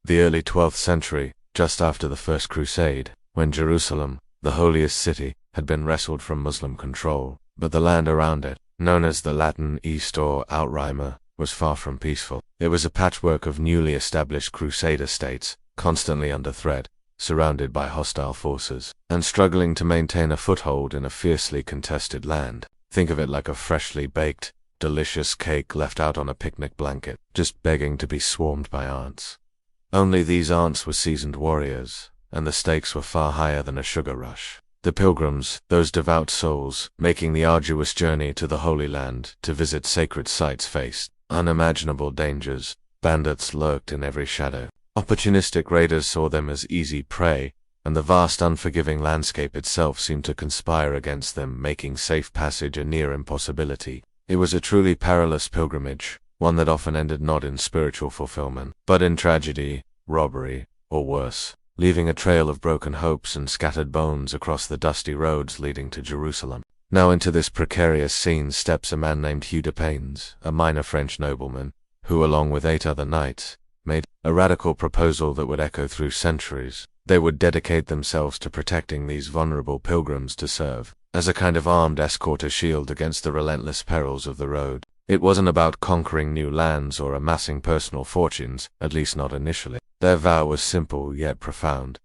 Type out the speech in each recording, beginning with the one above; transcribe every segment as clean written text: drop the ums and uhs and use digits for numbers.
the early 12th century, just after the First Crusade, when Jerusalem, the holiest city, had been wrestled from Muslim control, but the land around it, known as the Latin East or Outrimer, was far from peaceful. It was a patchwork of newly established Crusader states, constantly under threat, surrounded by hostile forces, and struggling to maintain a foothold in a fiercely contested land. Think of it like a freshly baked, delicious cake left out on a picnic blanket, just begging to be swarmed by ants. Only these ants were seasoned warriors, and the stakes were far higher than a sugar rush. The pilgrims, those devout souls, making the arduous journey to the Holy Land to visit sacred sites, faced unimaginable dangers. Bandits lurked in every shadow. Opportunistic raiders saw them as easy prey, and the vast unforgiving landscape itself seemed to conspire against them, making safe passage a near impossibility. It was a truly perilous pilgrimage, one that often ended not in spiritual fulfillment, but in tragedy, robbery, or worse, leaving a trail of broken hopes and scattered bones across the dusty roads leading to Jerusalem. Now into this precarious scene steps a man named Hugh de Paynes, a minor French nobleman, who, along with 8 other knights, made a radical proposal that would echo through centuries. They would dedicate themselves to protecting these vulnerable pilgrims to serve as a kind of armed escort or shield against the relentless perils of the road. It wasn't about conquering new lands or amassing personal fortunes, at least not initially. Their vow was simple yet profound: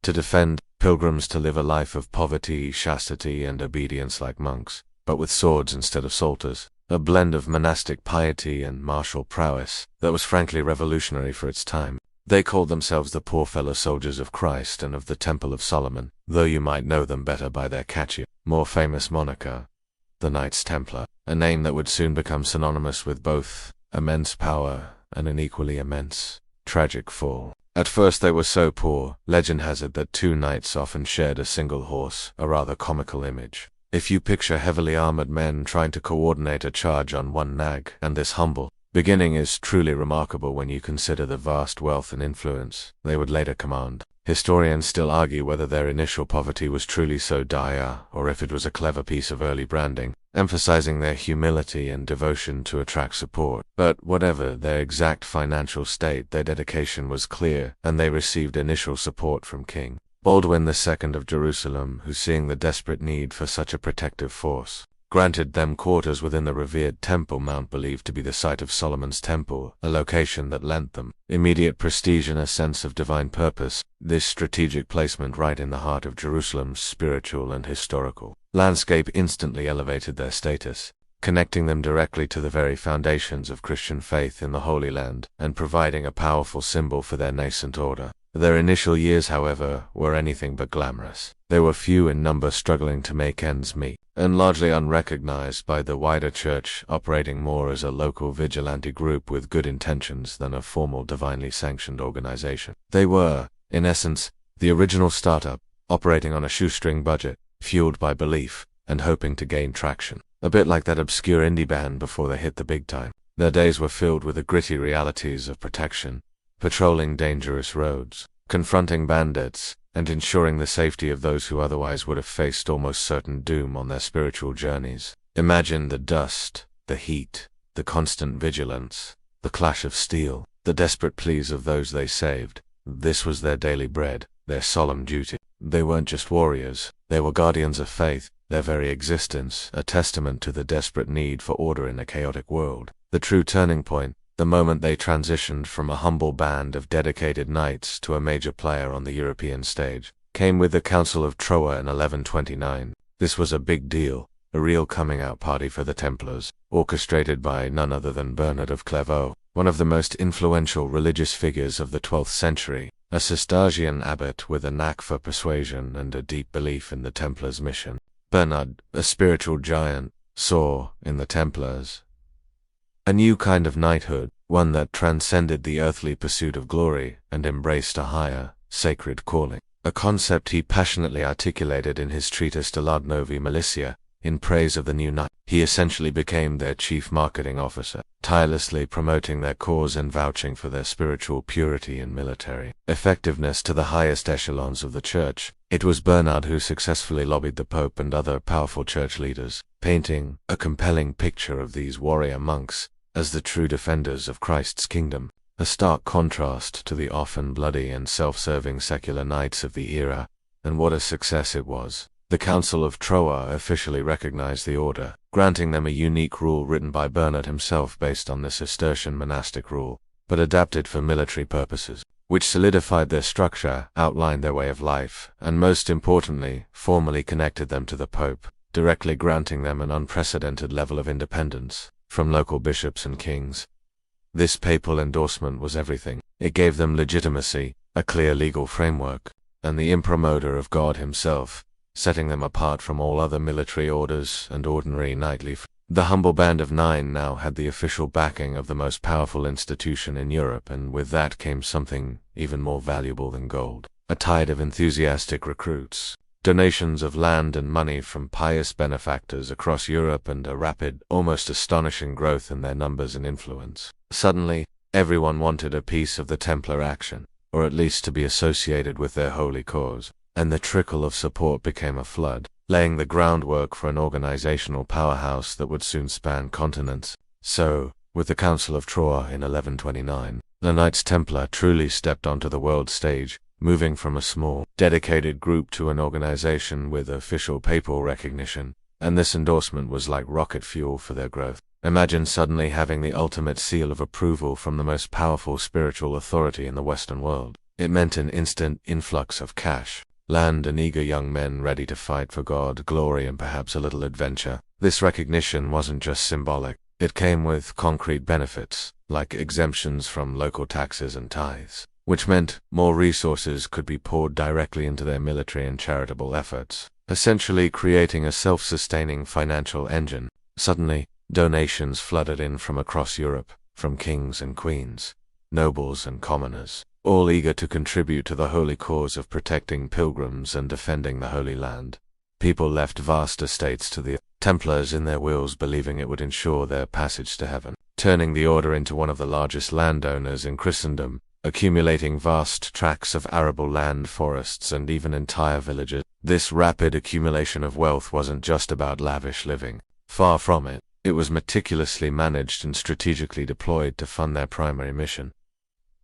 to defend pilgrims, to live a life of poverty, chastity, and obedience like monks, but with swords instead of psalters, a blend of monastic piety and martial prowess that was frankly revolutionary for its time. They called themselves the poor fellow soldiers of Christ and of the Temple of Solomon, though you might know them better by their catchier, more famous moniker, the Knights Templar, a name that would soon become synonymous with both immense power and an equally immense, tragic fall. At first they were so poor, legend has it that 2 knights often shared a single horse, a rather comical image. If you picture heavily armored men trying to coordinate a charge on one nag, and this humble beginning is truly remarkable when you consider the vast wealth and influence they would later command. Historians still argue whether their initial poverty was truly so dire, or if it was a clever piece of early branding, emphasizing their humility and devotion to attract support. But whatever their exact financial state, their dedication was clear, and they received initial support from King Baldwin II of Jerusalem, who, seeing the desperate need for such a protective force, granted them quarters within the revered Temple Mount, believed to be the site of Solomon's Temple, a location that lent them immediate prestige and a sense of divine purpose. This strategic placement right in the heart of Jerusalem's spiritual and historical landscape instantly elevated their status, connecting them directly to the very foundations of Christian faith in the Holy Land, and providing a powerful symbol for their nascent order. Their initial years, however, were anything but glamorous. They were few in number, struggling to make ends meet, and largely unrecognized by the wider church, operating more as a local vigilante group with good intentions than a formal divinely sanctioned organization. They were, in essence, the original startup, operating on a shoestring budget, fueled by belief, and hoping to gain traction. A bit like that obscure indie band before they hit the big time. Their days were filled with the gritty realities of protection, patrolling dangerous roads, confronting bandits, and ensuring the safety of those who otherwise would have faced almost certain doom on their spiritual journeys. Imagine the dust, the heat, the constant vigilance, the clash of steel, the desperate pleas of those they saved. This was their daily bread, their solemn duty. They weren't just warriors, they were guardians of faith, their very existence a testament to the desperate need for order in a chaotic world. The true turning point, the moment they transitioned from a humble band of dedicated knights to a major player on the European stage, came with the Council of Troyes in 1129. This was a big deal, a real coming-out party for the Templars, orchestrated by none other than Bernard of Clairvaux, one of the most influential religious figures of the 12th century, a Cistercian abbot with a knack for persuasion and a deep belief in the Templars' mission. Bernard, a spiritual giant, saw, in the Templars, a new kind of knighthood, one that transcended the earthly pursuit of glory and embraced a higher, sacred calling, a concept he passionately articulated in his treatise De Laude Novi Militia. In praise of the new knight, he essentially became their chief marketing officer, tirelessly promoting their cause and vouching for their spiritual purity and military effectiveness to the highest echelons of the church. It was Bernard who successfully lobbied the Pope and other powerful church leaders, painting a compelling picture of these warrior monks as the true defenders of Christ's kingdom. a stark contrast to the often bloody and self-serving secular knights of the era, and what a success it was. The Council of Troyes officially recognized the order, granting them a unique rule written by Bernard himself based on the Cistercian monastic rule, but adapted for military purposes, which solidified their structure, outlined their way of life, and most importantly, formally connected them to the Pope, directly granting them an unprecedented level of independence from local bishops and kings. This papal endorsement was everything. It gave them legitimacy, a clear legal framework, and the imprimatur of God himself, setting them apart from all other military orders and ordinary knightly. The humble band of 9 now had the official backing of the most powerful institution in Europe, and with that came something even more valuable than gold: a tide of enthusiastic recruits, donations of land and money from pious benefactors across Europe, and a rapid, almost astonishing growth in their numbers and influence. Suddenly, everyone wanted a piece of the Templar action, or at least to be associated with their holy cause, and the trickle of support became a flood, laying the groundwork for an organizational powerhouse that would soon span continents. So, with the Council of Troyes in 1129, the Knights Templar truly stepped onto the world stage, moving from a small, dedicated group to an organization with official papal recognition, and this endorsement was like rocket fuel for their growth. Imagine suddenly having the ultimate seal of approval from the most powerful spiritual authority in the Western world. It meant an instant influx of cash, land, and eager young men ready to fight for God, glory, and perhaps a little adventure. This recognition wasn't just symbolic. It came with concrete benefits, like exemptions from local taxes and tithes, which meant more resources could be poured directly into their military and charitable efforts, essentially creating a self-sustaining financial engine. Suddenly, donations flooded in from across Europe, from kings and queens, nobles and commoners, all eager to contribute to the holy cause of protecting pilgrims and defending the Holy Land. People left vast estates to the Templars in their wills, believing it would ensure their passage to heaven, turning the order into one of the largest landowners in Christendom, accumulating vast tracts of arable land, forests, and even entire villages. This rapid accumulation of wealth wasn't just about lavish living. Far from it. It was meticulously managed and strategically deployed to fund their primary mission: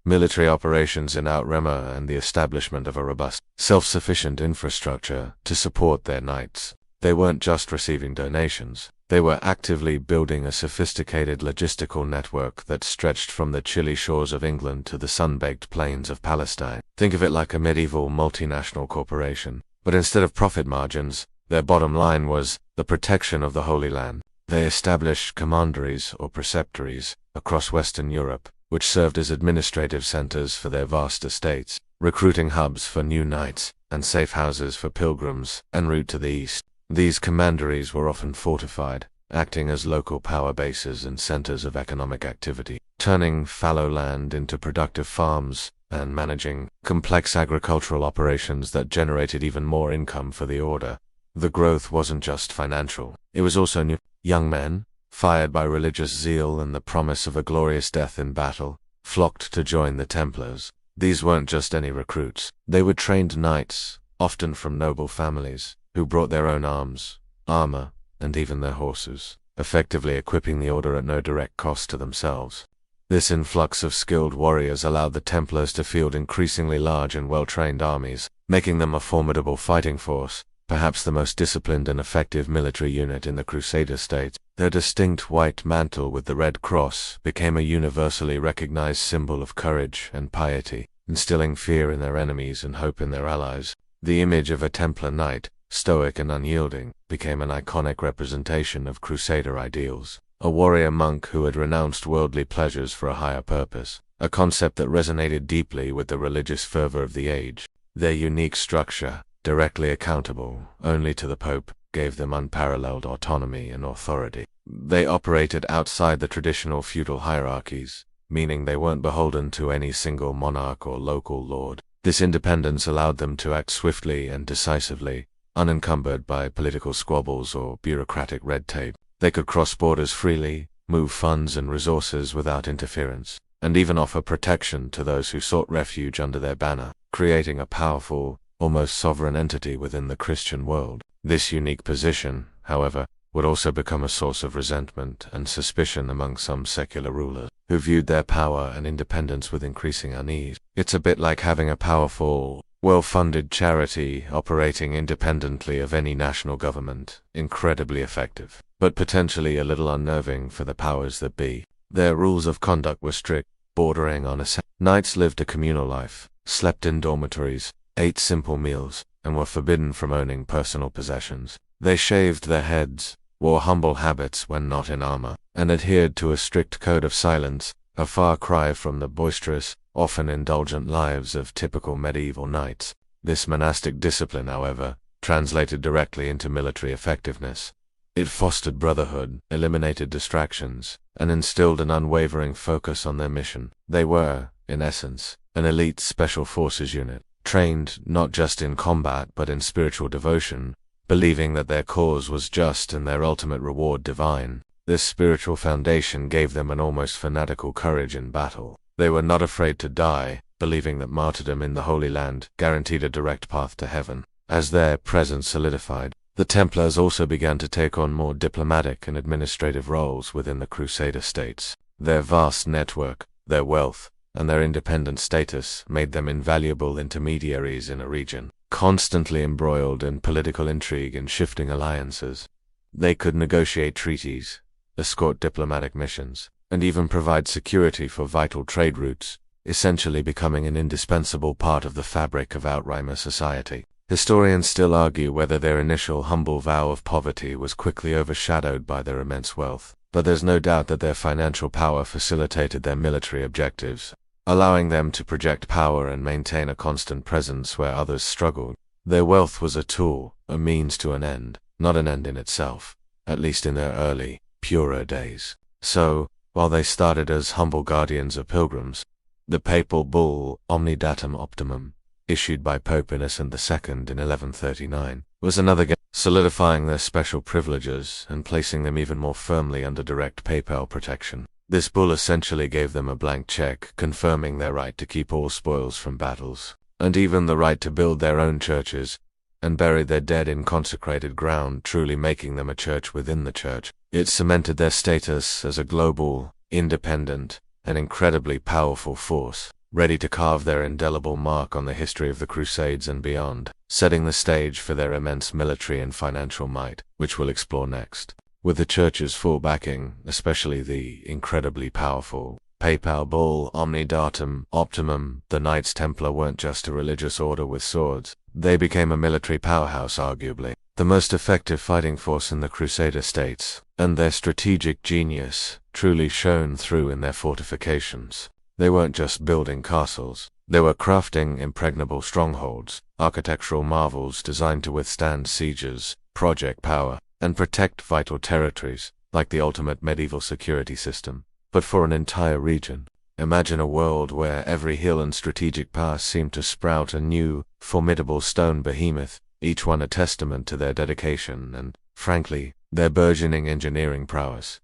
military operations in Outremer and the establishment of a robust, self-sufficient infrastructure to support their knights. They weren't just receiving donations. They were actively building a sophisticated logistical network that stretched from the chilly shores of England to the sun-baked plains of Palestine. Think of it like a medieval multinational corporation. But instead of profit margins, their bottom line was the protection of the Holy Land. They established commanderies or preceptories across Western Europe, which served as administrative centers for their vast estates, recruiting hubs for new knights, and safe houses for pilgrims en route to the east. These commanderies were often fortified, acting as local power bases and centers of economic activity, turning fallow land into productive farms, and managing complex agricultural operations that generated even more income for the order. The growth wasn't just financial. It was also new. Young men, fired by religious zeal and the promise of a glorious death in battle, flocked to join the Templars. These weren't just any recruits. They were trained knights, often from noble families, who brought their own arms, armor, and even their horses, effectively equipping the order at no direct cost to themselves. This influx of skilled warriors allowed the Templars to field increasingly large and well-trained armies, making them a formidable fighting force, perhaps the most disciplined and effective military unit in the Crusader states. Their distinct white mantle with the red cross became a universally recognized symbol of courage and piety, instilling fear in their enemies and hope in their allies. The image of a Templar knight, stoic and unyielding, became an iconic representation of Crusader ideals. A warrior monk who had renounced worldly pleasures for a higher purpose, a concept that resonated deeply with the religious fervor of the age. Their unique structure, directly accountable only to the Pope, gave them unparalleled autonomy and authority. They operated outside the traditional feudal hierarchies, meaning they weren't beholden to any single monarch or local lord. This independence allowed them to act swiftly and decisively, unencumbered by political squabbles or bureaucratic red tape. They could cross borders freely, move funds and resources without interference, and even offer protection to those who sought refuge under their banner, creating a powerful, almost sovereign entity within the Christian world. This unique position, however, would also become a source of resentment and suspicion among some secular rulers, who viewed their power and independence with increasing unease. It's a bit like having a powerful, well-funded charity operating independently of any national government. Incredibly effective, but potentially a little unnerving for the powers that be. Their rules of conduct were strict, bordering on Knights lived a communal life, slept in dormitories, ate simple meals, and were forbidden from owning personal possessions. They shaved their heads, wore humble habits when not in armor, and adhered to a strict code of silence, a far cry from the boisterous, often indulgent lives of typical medieval knights. This monastic discipline, however, translated directly into military effectiveness. It fostered brotherhood, eliminated distractions, and instilled an unwavering focus on their mission. They were, in essence, an elite special forces unit, trained not just in combat but in spiritual devotion, believing that their cause was just and their ultimate reward divine. This spiritual foundation gave them an almost fanatical courage in battle. They were not afraid to die, believing that martyrdom in the Holy Land guaranteed a direct path to heaven. As their presence solidified, the Templars also began to take on more diplomatic and administrative roles within the Crusader states. Their vast network, their wealth, and their independent status made them invaluable intermediaries in a region constantly embroiled in political intrigue and shifting alliances. They could negotiate treaties, escort diplomatic missions, and even provide security for vital trade routes, essentially becoming an indispensable part of the fabric of outrimer society. Historians still argue whether their initial humble vow of poverty was quickly overshadowed by their immense wealth, but there's no doubt that their financial power facilitated their military objectives, allowing them to project power and maintain a constant presence where others struggled. Their wealth was a tool, a means to an end, not an end in itself, at least in their early, purer days. So, while they started as humble guardians of pilgrims, the papal bull Omnidatum Optimum, issued by Pope Innocent II in 1139, was another game, solidifying their special privileges and placing them even more firmly under direct papal protection. This bull essentially gave them a blank check, confirming their right to keep all spoils from battles, and even the right to build their own churches and bury their dead in consecrated ground, truly making them a church within the church. It cemented their status as a global, independent, and incredibly powerful force, ready to carve their indelible mark on the history of the Crusades and beyond, setting the stage for their immense military and financial might, which we'll explore next. With the church's full backing, especially the incredibly powerful papal bull Omnidatum Optimum, the Knights Templar weren't just a religious order with swords. They became a military powerhouse, arguably the most effective fighting force in the Crusader states, and their strategic genius truly shone through in their fortifications. They weren't just building castles, they were crafting impregnable strongholds, architectural marvels designed to withstand sieges, project power, and protect vital territories, like the ultimate medieval security system. But for an entire region, imagine a world where every hill and strategic pass seemed to sprout a new, formidable stone behemoth, each one a testament to their dedication and, frankly, their burgeoning engineering prowess.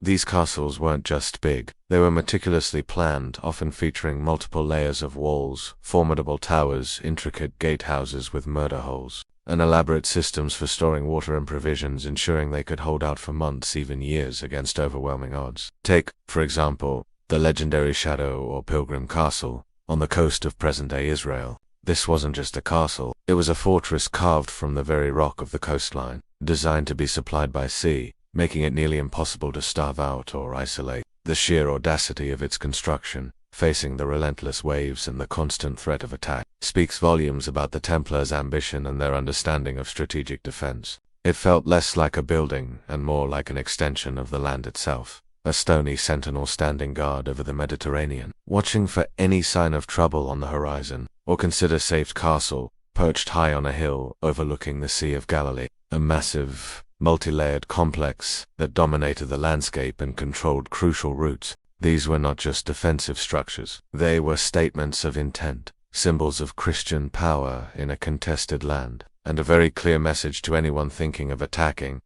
These castles weren't just big, they were meticulously planned, often featuring multiple layers of walls, formidable towers, intricate gatehouses with murder holes, and elaborate systems for storing water and provisions, ensuring they could hold out for months, even years, against overwhelming odds. Take, for example, the legendary Château or Pilgrim Castle on the coast of present-day Israel. This wasn't just a castle, it was a fortress carved from the very rock of the coastline, designed to be supplied by sea, making it nearly impossible to starve out or isolate. The sheer audacity of its construction, facing the relentless waves and the constant threat of attack, speaks volumes about the Templars' ambition and their understanding of strategic defense. It felt less like a building and more like an extension of the land itself, a stony sentinel standing guard over the Mediterranean, watching for any sign of trouble on the horizon. Or consider Safed Castle, perched high on a hill overlooking the Sea of Galilee, a massive, multi-layered complex that dominated the landscape and controlled crucial routes. These were not just defensive structures, they were statements of intent, symbols of Christian power in a contested land, and a very clear message to anyone thinking of attacking.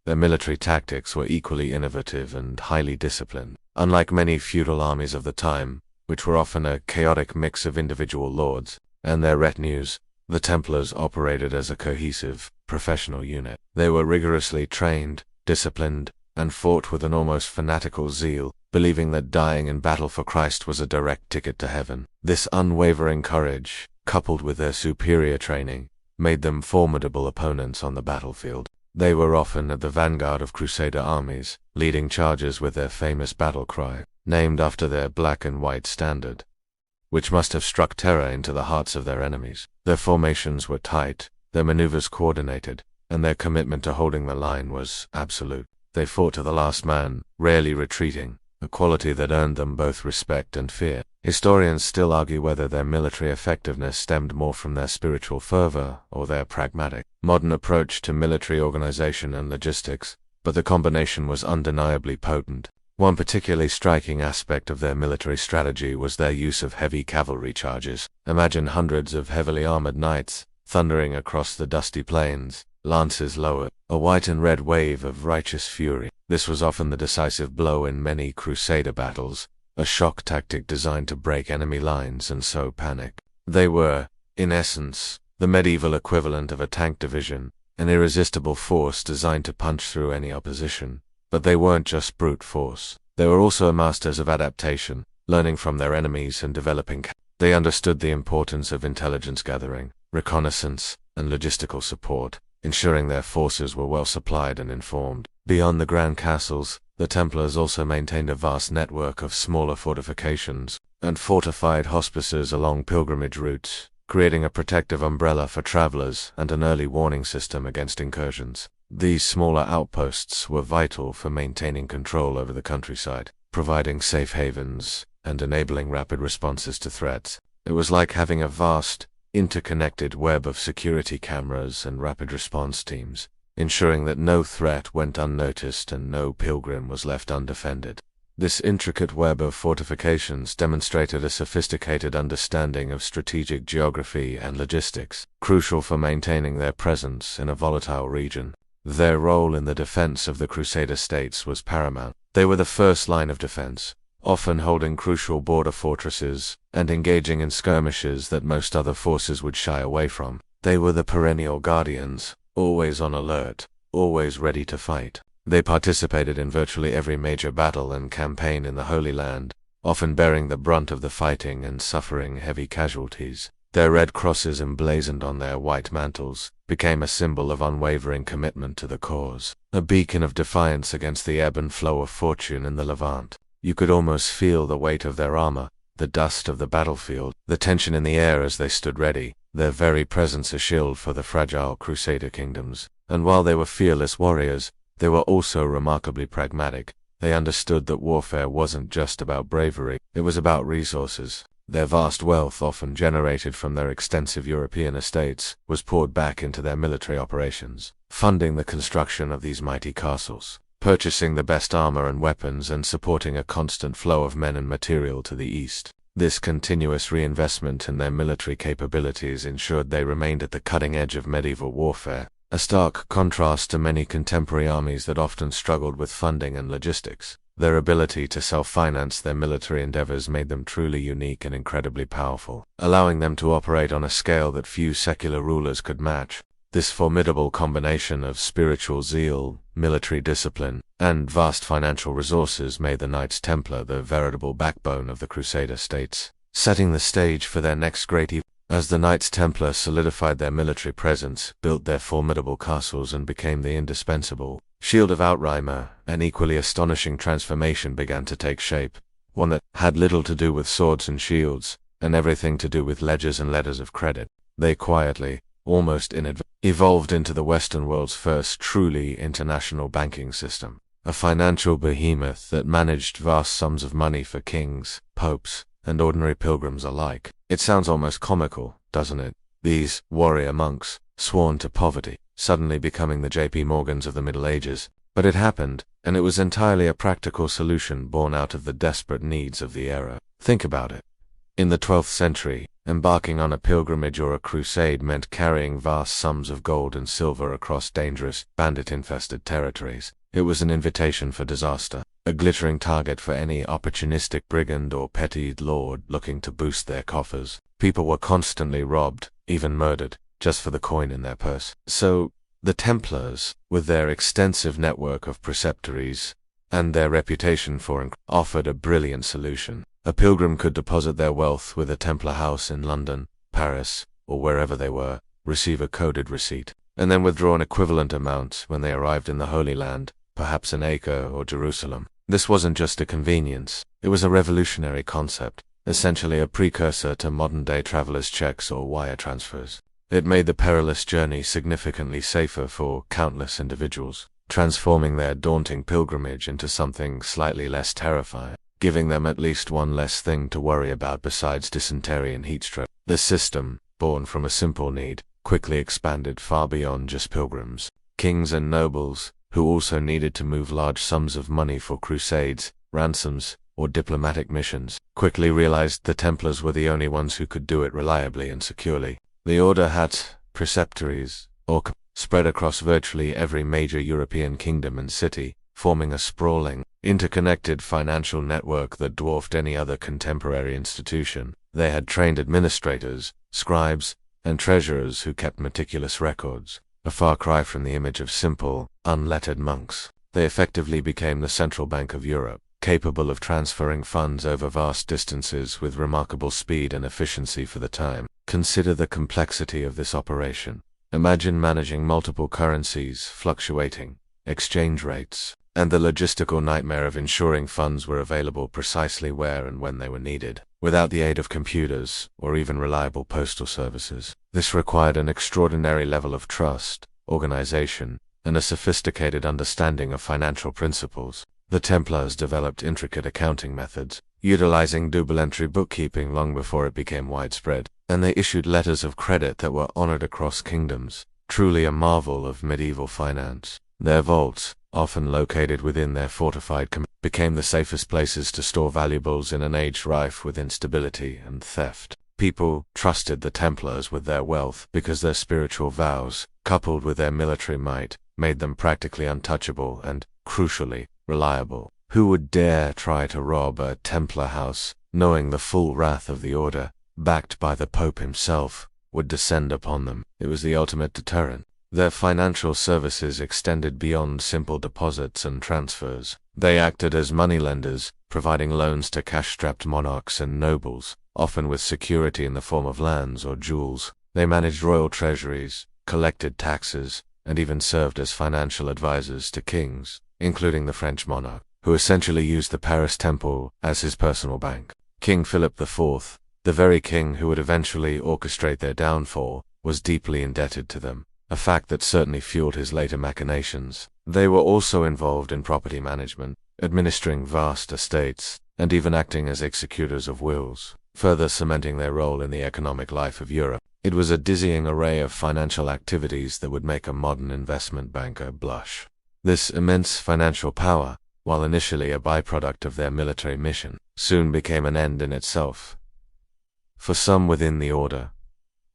Their military tactics were equally innovative and highly disciplined. Unlike many feudal armies of the time, which were often a chaotic mix of individual lords and their retinues, the Templars operated as a cohesive, professional unit. They were rigorously trained, disciplined, and fought with an almost fanatical zeal, believing that dying in battle for Christ was a direct ticket to heaven. This unwavering courage, coupled with their superior training, made them formidable opponents on the battlefield. They were often at the vanguard of Crusader armies, leading charges with their famous battle cry, named after their black and white standard, which must have struck terror into the hearts of their enemies. Their formations were tight, their maneuvers coordinated, and their commitment to holding the line was absolute. They fought to the last man, rarely retreating, a quality that earned them both respect and fear. Historians still argue whether their military effectiveness stemmed more from their spiritual fervor or their pragmatic, modern approach to military organization and logistics, but the combination was undeniably potent. One particularly striking aspect of their military strategy was their use of heavy cavalry charges. Imagine hundreds of heavily armored knights thundering across the dusty plains, lances lowered, a white and red wave of righteous fury. This was often the decisive blow in many Crusader battles, a shock tactic designed to break enemy lines and sow panic. They were, in essence, the medieval equivalent of a tank division, an irresistible force designed to punch through any opposition. But they weren't just brute force. They were also masters of adaptation, learning from their enemies and developing. They understood the importance of intelligence gathering, reconnaissance, and logistical support, ensuring their forces were well supplied and informed. Beyond the grand castles, the Templars also maintained a vast network of smaller fortifications and fortified hospices along pilgrimage routes, creating a protective umbrella for travelers and an early warning system against incursions. These smaller outposts were vital for maintaining control over the countryside, providing safe havens and enabling rapid responses to threats. It was like having a vast, interconnected web of security cameras and rapid response teams, ensuring that no threat went unnoticed and no pilgrim was left undefended. This intricate web of fortifications demonstrated a sophisticated understanding of strategic geography and logistics, crucial for maintaining their presence in a volatile region. Their role in the defense of the Crusader states was paramount. They were the first line of defense, often holding crucial border fortresses and engaging in skirmishes that most other forces would shy away from. They were the perennial guardians, always on alert, always ready to fight. They participated in virtually every major battle and campaign in the Holy Land, often bearing the brunt of the fighting and suffering heavy casualties. Their red crosses emblazoned on their white mantles became a symbol of unwavering commitment to the cause, a beacon of defiance against the ebb and flow of fortune in the Levant. You could almost feel the weight of their armor, the dust of the battlefield, the tension in the air as they stood ready, their very presence a shield for the fragile Crusader kingdoms. And while they were fearless warriors, they were also remarkably pragmatic. They understood that warfare wasn't just about bravery, it was about resources. Their vast wealth, often generated from their extensive European estates, was poured back into their military operations, funding the construction of these mighty castles, purchasing the best armor and weapons, and supporting a constant flow of men and material to the east. This continuous reinvestment in their military capabilities ensured they remained at the cutting edge of medieval warfare, a stark contrast to many contemporary armies that often struggled with funding and logistics. Their ability to self-finance their military endeavors made them truly unique and incredibly powerful, allowing them to operate on a scale that few secular rulers could match. This formidable combination of spiritual zeal, military discipline, and vast financial resources made the Knights Templar the veritable backbone of the Crusader states, setting the stage for their next great event. As the Knights Templar solidified their military presence, built their formidable castles, and became the indispensable shield of Outrimer, an equally astonishing transformation began to take shape, one that had little to do with swords and shields, and everything to do with ledgers and letters of credit. They quietly, almost inadvertently, evolved into the Western world's first truly international banking system, a financial behemoth that managed vast sums of money for kings, popes, and ordinary pilgrims alike. It sounds almost comical, doesn't it? These warrior monks, sworn to poverty, suddenly becoming the J.P. Morgans of the Middle Ages. But it happened, and it was entirely a practical solution born out of the desperate needs of the era. Think about it. In the 12th century, embarking on a pilgrimage or a crusade meant carrying vast sums of gold and silver across dangerous, bandit-infested territories. It was an invitation for disaster, a glittering target for any opportunistic brigand or petty lord looking to boost their coffers. People were constantly robbed, even murdered, just for the coin in their purse. So, The Templars, with their extensive network of preceptories and their reputation for offered a brilliant solution. A pilgrim could deposit their wealth with a Templar house in London, Paris, or wherever they were, receive a coded receipt, and then withdraw an equivalent amount when they arrived in the Holy Land, perhaps in Acre or Jerusalem. This wasn't just a convenience, it was a revolutionary concept, essentially a precursor to modern-day travelers' checks or wire transfers. It made the perilous journey significantly safer for countless individuals, transforming their daunting pilgrimage into something slightly less terrifying, giving them at least one less thing to worry about besides dysentery and heatstroke. This system, born from a simple need, quickly expanded far beyond just pilgrims. Kings and nobles, who also needed to move large sums of money for crusades, ransoms, or diplomatic missions, quickly realized the Templars were the only ones who could do it reliably and securely. The order had preceptories, or spread across virtually every major European kingdom and city, forming a sprawling, interconnected financial network that dwarfed any other contemporary institution. They had trained administrators, scribes, and treasurers who kept meticulous records, a far cry from the image of simple, unlettered monks. They effectively became the central bank of Europe, capable of transferring funds over vast distances with remarkable speed and efficiency for the time. Consider the complexity of this operation. Imagine managing multiple currencies, fluctuating exchange rates, and the logistical nightmare of ensuring funds were available precisely where and when they were needed, without the aid of computers or even reliable postal services. This required an extraordinary level of trust, organization, and a sophisticated understanding of financial principles. The Templars developed intricate accounting methods, utilizing double-entry bookkeeping long before it became widespread, and they issued letters of credit that were honored across kingdoms, truly a marvel of medieval finance. Their vaults, often located within their fortified became the safest places to store valuables in an age rife with instability and theft. People trusted the Templars with their wealth because their spiritual vows, coupled with their military might, made them practically untouchable and, crucially, reliable. Who would dare try to rob a Templar house, knowing the full wrath of the order, backed by the Pope himself, would descend upon them? It was the ultimate deterrent. Their financial services extended beyond simple deposits and transfers. They acted as moneylenders, providing loans to cash-strapped monarchs and nobles, often with security in the form of lands or jewels. They managed royal treasuries, collected taxes, and even served as financial advisors to kings, including the French monarch, who essentially used the Paris Temple as his personal bank. King Philip IV, the very king who would eventually orchestrate their downfall, was deeply indebted to them, a fact that certainly fueled his later machinations. They were also involved in property management, administering vast estates, and even acting as executors of wills, further cementing their role in the economic life of Europe. It was a dizzying array of financial activities that would make a modern investment banker blush. This immense financial power, while initially a byproduct of their military mission, soon became an end in itself. For some within the order,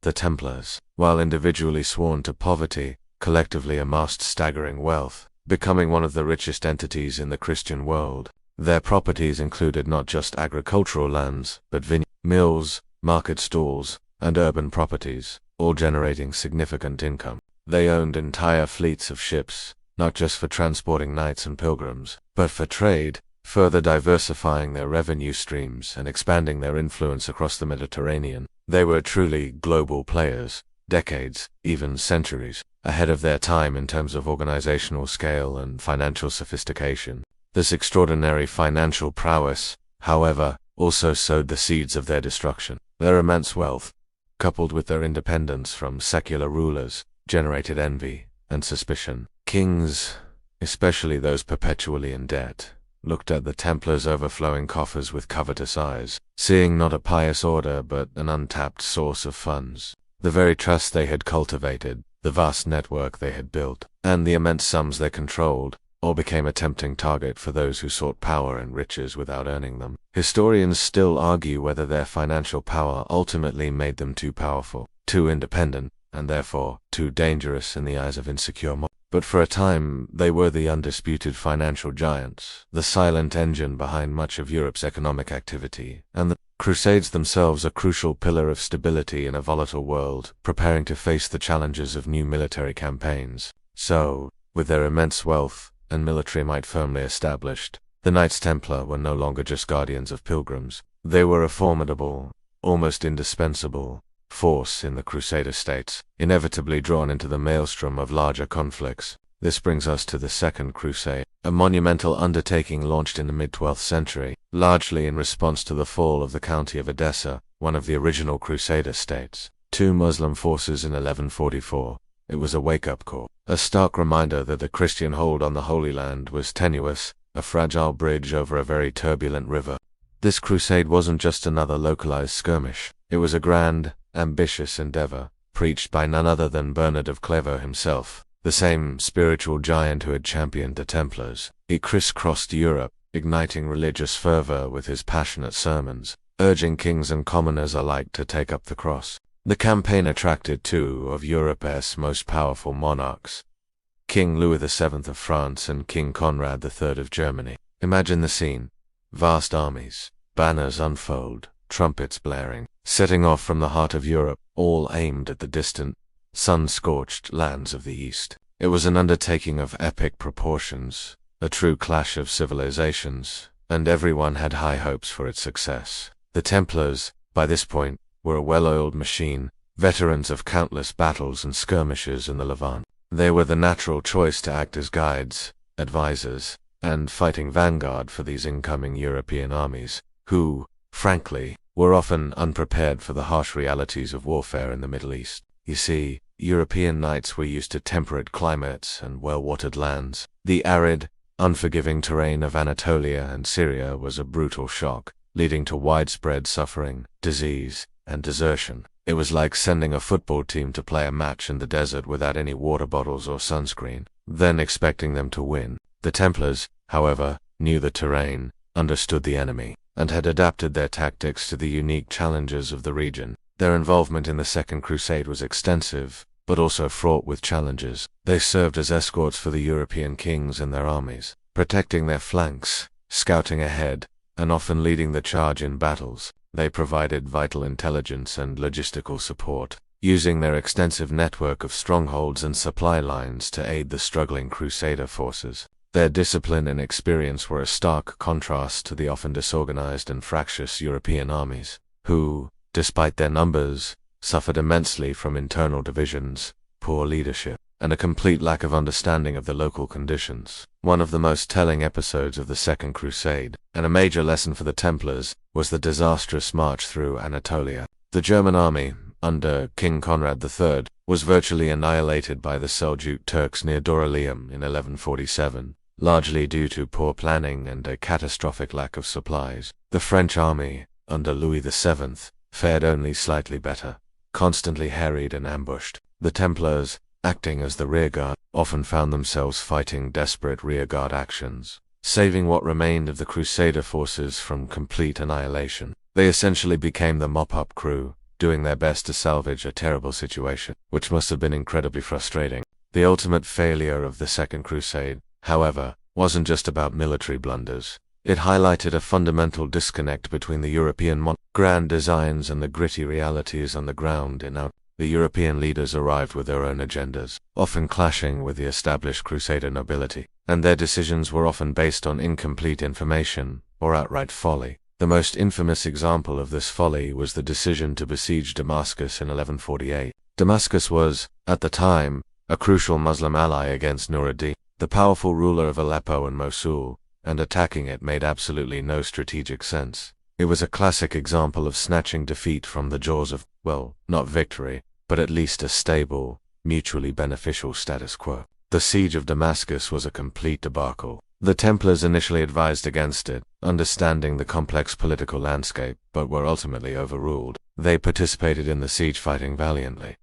the Templars, while individually sworn to poverty, collectively amassed staggering wealth, becoming one of the richest entities in the Christian world. Their properties included not just agricultural lands, but vineyards, mills, market stalls, and urban properties, all generating significant income. They owned entire fleets of ships, not just for transporting knights and pilgrims, but for trade, further diversifying their revenue streams and expanding their influence across the Mediterranean. They were truly global players, decades, even centuries, ahead of their time in terms of organizational scale and financial sophistication. This extraordinary financial prowess, however, also sowed the seeds of their destruction. Their immense wealth, coupled with their independence from secular rulers, generated envy and suspicion. Kings, especially those perpetually in debt, looked at the Templars' overflowing coffers with covetous eyes, seeing not a pious order but an untapped source of funds. The very trust they had cultivated, the vast network they had built, and the immense sums they controlled, all became a tempting target for those who sought power and riches without earning them. Historians still argue whether their financial power ultimately made them too powerful, too independent, and therefore too dangerous in the eyes of insecure monarchs. But for a time, they were the undisputed financial giants, the silent engine behind much of Europe's economic activity, and the Crusades themselves a crucial pillar of stability in a volatile world, preparing to face the challenges of new military campaigns. So, with their immense wealth and military might firmly established, the Knights Templar were no longer just guardians of pilgrims. They were a formidable, almost indispensable, force in the Crusader states, inevitably drawn into the maelstrom of larger conflicts. This brings us to the Second Crusade, a monumental undertaking launched in the mid-12th century, largely in response to the fall of the county of Edessa, one of the original Crusader states. Two Muslim forces in 1144. It was a wake-up call, a stark reminder that the Christian hold on the Holy Land was tenuous, a fragile bridge over a very turbulent river. This crusade wasn't just another localized skirmish. It was a grand, ambitious endeavor, preached by none other than Bernard of Clairvaux himself, the same spiritual giant who had championed the Templars. He crisscrossed Europe, igniting religious fervor with his passionate sermons, urging kings and commoners alike to take up the cross. The campaign attracted two of Europe's most powerful monarchs, King Louis VII of France and King Conrad III of Germany. Imagine the scene. Vast armies, banners unfold, trumpets blaring, setting off from the heart of Europe, all aimed at the distant, sun-scorched lands of the East. It was an undertaking of epic proportions, a true clash of civilizations, and everyone had high hopes for its success. The Templars, by this point, were a well-oiled machine, veterans of countless battles and skirmishes in the Levant. They were the natural choice to act as guides, advisors, and fighting vanguard for these incoming European armies, who, frankly, were often unprepared for the harsh realities of warfare in the Middle East. You see, European knights were used to temperate climates and well-watered lands. The arid, unforgiving terrain of Anatolia and Syria was a brutal shock, leading to widespread suffering, disease, and desertion. It was like sending a football team to play a match in the desert without any water bottles or sunscreen, then expecting them to win. The Templars, however, knew the terrain, understood the enemy, and had adapted their tactics to the unique challenges of the region. Their involvement in the Second Crusade was extensive, but also fraught with challenges. They served as escorts for the European kings and their armies, protecting their flanks, scouting ahead, and often leading the charge in battles. They provided vital intelligence and logistical support, using their extensive network of strongholds and supply lines to aid the struggling Crusader forces. Their discipline and experience were a stark contrast to the often disorganized and fractious European armies, who, despite their numbers, suffered immensely from internal divisions, poor leadership, and a complete lack of understanding of the local conditions. One of the most telling episodes of the Second Crusade, and a major lesson for the Templars, was the disastrous march through Anatolia. The German army, under King Conrad III, was virtually annihilated by the Seljuk Turks near Dorylaeum in 1147, largely due to poor planning and a catastrophic lack of supplies. The French army, under Louis VII, fared only slightly better, constantly harried and ambushed. The Templars, acting as the rearguard, often found themselves fighting desperate rearguard actions, saving what remained of the Crusader forces from complete annihilation. They essentially became the mop-up crew, doing their best to salvage a terrible situation, which must have been incredibly frustrating. The ultimate failure of the Second Crusade, however, wasn't just about military blunders. It highlighted a fundamental disconnect between the European grand designs and the gritty realities on the ground in out. The European leaders arrived with their own agendas, often clashing with the established Crusader nobility, and their decisions were often based on incomplete information or outright folly. The most infamous example of this folly was the decision to besiege Damascus in 1148. Damascus was, at the time, a crucial Muslim ally against Nur-ad-Din, the powerful ruler of Aleppo and Mosul, and attacking it made absolutely no strategic sense. It was a classic example of snatching defeat from the jaws of, well, not victory, but at least a stable, mutually beneficial status quo. The siege of Damascus was a complete debacle. The Templars initially advised against it, understanding the complex political landscape, but were ultimately overruled. They participated in the siege fighting valiantly.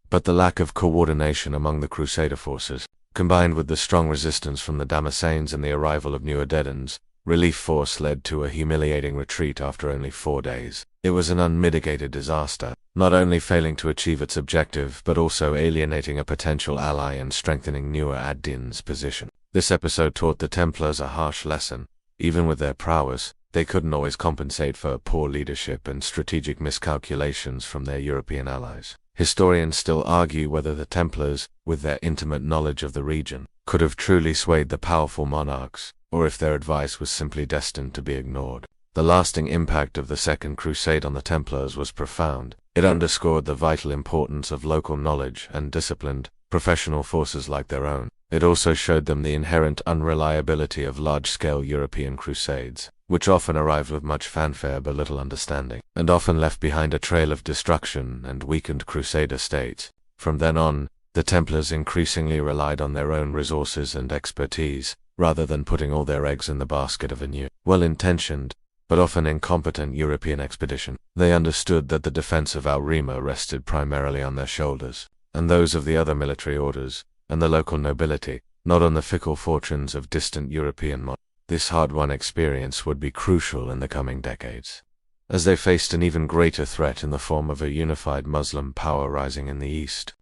But the lack of coordination among the Crusader forces, combined with the strong resistance from the Damascenes and the arrival of new adherents, relief force led to a humiliating retreat after only 4 days. It was an unmitigated disaster, not only failing to achieve its objective but also alienating a potential ally and strengthening Nur ad-Din's position. This episode taught the Templars a harsh lesson. even with their prowess, they couldn't always compensate for poor leadership and strategic miscalculations from their European allies. Historians still argue whether the Templars, with their intimate knowledge of the region, could have truly swayed the powerful monarchs, or if their advice was simply destined to be ignored. The lasting impact of the Second Crusade on the Templars was profound. It underscored the vital importance of local knowledge and disciplined, professional forces like their own. It also showed them the inherent unreliability of large-scale European crusades, which often arrived with much fanfare but little understanding, and often left behind a trail of destruction and weakened Crusader states. From then on, the Templars increasingly relied on their own resources and expertise, rather than putting all their eggs in the basket of a new, well-intentioned, but often incompetent European expedition. They understood that the defense of Aurima rested primarily on their shoulders, and those of the other military orders, and the local nobility, not on the fickle fortunes of distant European monarchs. This hard-won experience would be crucial in the coming decades, as they faced an even greater threat in the form of a unified Muslim power rising in the east.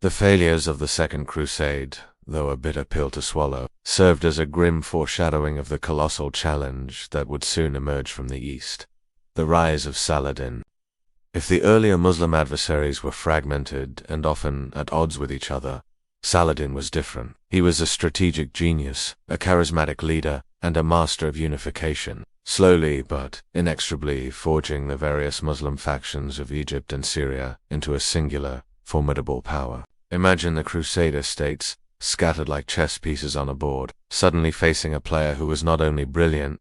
The failures of the Second Crusade, though a bitter pill to swallow, served as a grim foreshadowing of the colossal challenge that would soon emerge from the east. The rise of Saladin. If the earlier Muslim adversaries were fragmented and often at odds with each other, Saladin was different. He was a strategic genius, a charismatic leader, and a master of unification, slowly but inexorably forging the various Muslim factions of Egypt and Syria into a singular, formidable power. Imagine the Crusader states, scattered like chess pieces on a board, suddenly facing a player who was not only brilliant,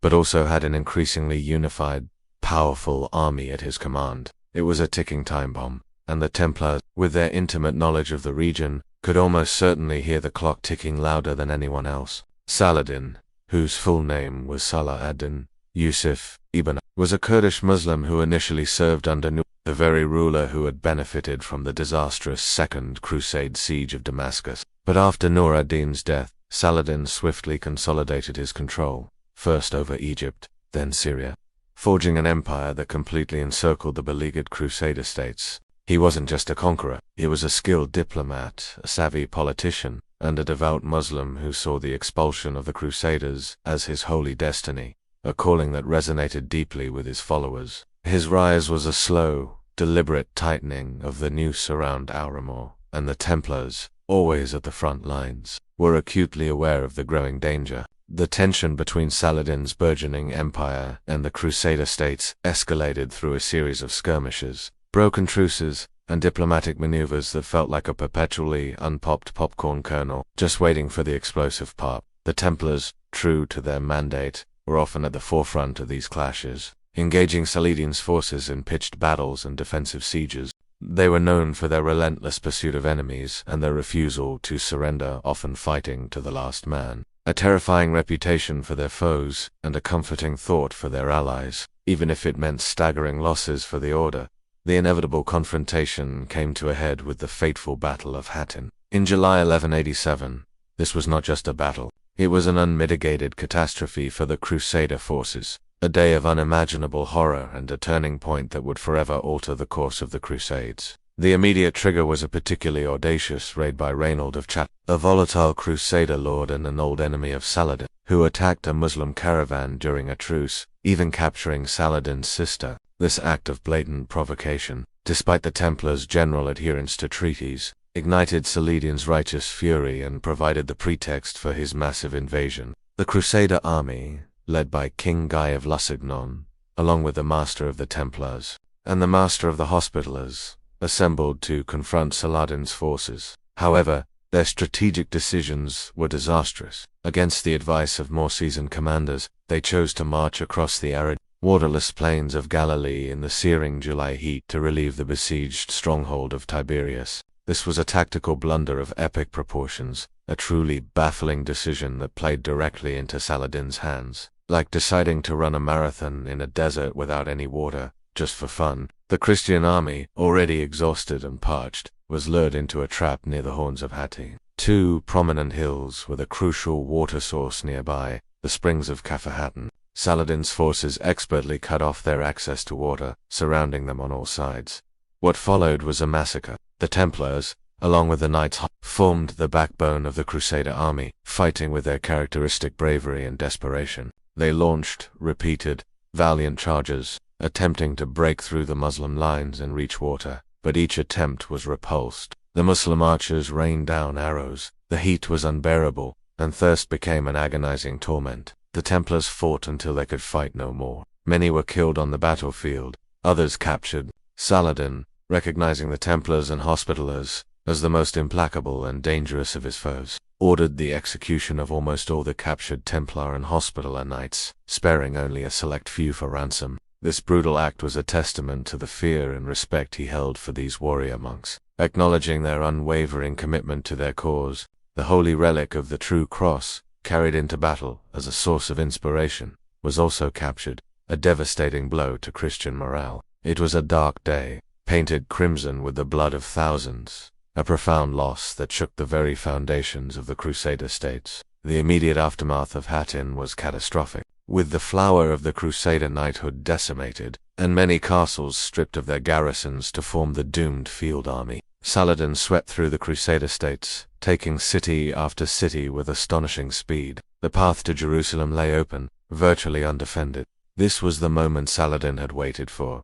but also had an increasingly unified, powerful army at his command. It was a ticking time bomb, and the Templars, with their intimate knowledge of the region, could almost certainly hear the clock ticking louder than anyone else. Saladin, whose full name was Salah ad-Din Yusuf ibn, was a Kurdish Muslim who initially served under Nur, the very ruler who had benefited from the disastrous Second Crusade siege of Damascus. But after Nur ad-Din's death, Saladin swiftly consolidated his control, first over Egypt, then Syria, forging an empire that completely encircled the beleaguered Crusader states. He wasn't just a conqueror, he was a skilled diplomat, a savvy politician, and a devout Muslim who saw the expulsion of the Crusaders as his holy destiny, a calling that resonated deeply with his followers. His rise was a slow, deliberate tightening of the noose around Aurima, and the Templars, always at the front lines, were acutely aware of the growing danger. The tension between Saladin's burgeoning empire and the Crusader states escalated through a series of skirmishes, broken truces, and diplomatic maneuvers that felt like a perpetually unpopped popcorn kernel, just waiting for the explosive pop. The Templars, true to their mandate, were often at the forefront of these clashes, engaging Saladin's forces in pitched battles and defensive sieges. They were known for their relentless pursuit of enemies and their refusal to surrender, often fighting to the last man. A terrifying reputation for their foes, and a comforting thought for their allies, even if it meant staggering losses for the order. The inevitable confrontation came to a head with the fateful Battle of Hattin. In July 1187, this was not just a battle, it was an unmitigated catastrophe for the Crusader forces, a day of unimaginable horror and a turning point that would forever alter the course of the Crusades. The immediate trigger was a particularly audacious raid by Raynald of Château, a volatile Crusader lord and an old enemy of Saladin, who attacked a Muslim caravan during a truce, even capturing Saladin's sister. This act of blatant provocation, despite the Templars' general adherence to treaties, ignited Saladin's righteous fury and provided the pretext for his massive invasion. The Crusader army, led by King Guy of Lusignan, along with the Master of the Templars, and the Master of the Hospitallers, assembled to confront Saladin's forces. However, their strategic decisions were disastrous. Against the advice of more seasoned commanders, they chose to march across the arid, waterless plains of Galilee in the searing July heat to relieve the besieged stronghold of Tiberias. This was a tactical blunder of epic proportions, a truly baffling decision that played directly into Saladin's hands. Like deciding to run a marathon in a desert without any water, just for fun, the Christian army, already exhausted and parched, was lured into a trap near the horns of Hattin. Two prominent hills with a crucial water source nearby, the springs of Hattin. Saladin's forces expertly cut off their access to water, surrounding them on all sides. What followed was a massacre. The Templars, along with the Knights, formed the backbone of the Crusader army, fighting with their characteristic bravery and desperation. They launched repeated, valiant charges, attempting to break through the Muslim lines and reach water, but each attempt was repulsed. The Muslim archers rained down arrows, the heat was unbearable, and thirst became an agonizing torment. The Templars fought until they could fight no more. Many were killed on the battlefield, others captured. Saladin, recognizing the Templars and Hospitallers as the most implacable and dangerous of his foes, ordered the execution of almost all the captured Templar and Hospitaller knights, sparing only a select few for ransom. This brutal act was a testament to the fear and respect he held for these warrior monks. Acknowledging their unwavering commitment to their cause, the holy relic of the true cross, carried into battle as a source of inspiration, was also captured, a devastating blow to Christian morale. It was a dark day, painted crimson with the blood of thousands, a profound loss that shook the very foundations of the Crusader states. The immediate aftermath of Hattin was catastrophic, with the flower of the Crusader knighthood decimated, and many castles stripped of their garrisons to form the doomed field army. Saladin swept through the Crusader states, taking city after city with astonishing speed. The path to Jerusalem lay open, virtually undefended. This was the moment Saladin had waited for,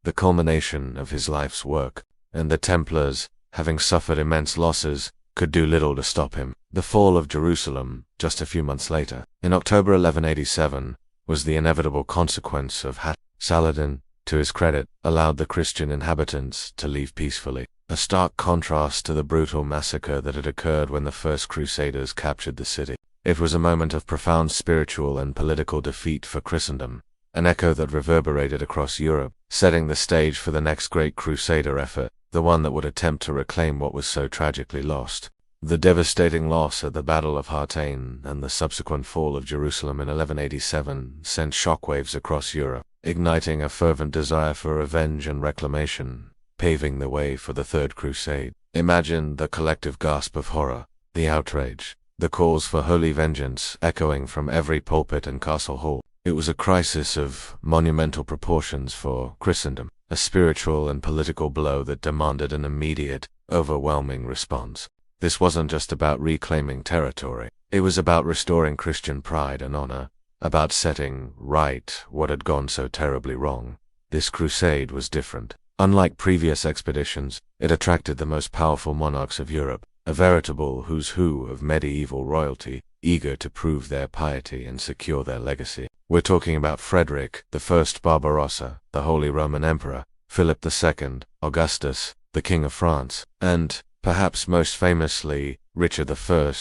the culmination of his life's work, and the Templars, having suffered immense losses, could do little to stop him. The fall of Jerusalem, just a few months later, in October 1187, was the inevitable consequence of Hattin. Saladin, to his credit, allowed the Christian inhabitants to leave peacefully, a stark contrast to the brutal massacre that had occurred when the first Crusaders captured the city. It was a moment of profound spiritual and political defeat for Christendom, an echo that reverberated across Europe, setting the stage for the next great Crusader effort, the one that would attempt to reclaim what was so tragically lost. The devastating loss at the Battle of Hattin and the subsequent fall of Jerusalem in 1187 sent shockwaves across Europe, igniting a fervent desire for revenge and reclamation, paving the way for the Third Crusade. Imagine the collective gasp of horror, the outrage, the calls for holy vengeance echoing from every pulpit and castle hall. It was a crisis of monumental proportions for Christendom, a spiritual and political blow that demanded an immediate, overwhelming response. This wasn't just about reclaiming territory. It was about restoring Christian pride and honor, about setting right what had gone so terribly wrong. This crusade was different. Unlike previous expeditions, it attracted the most powerful monarchs of Europe, a veritable who's who of medieval royalty, eager to prove their piety and secure their legacy. We're talking about Frederick I Barbarossa, the Holy Roman Emperor, Philip II, Augustus, the King of France, and, perhaps most famously, Richard I,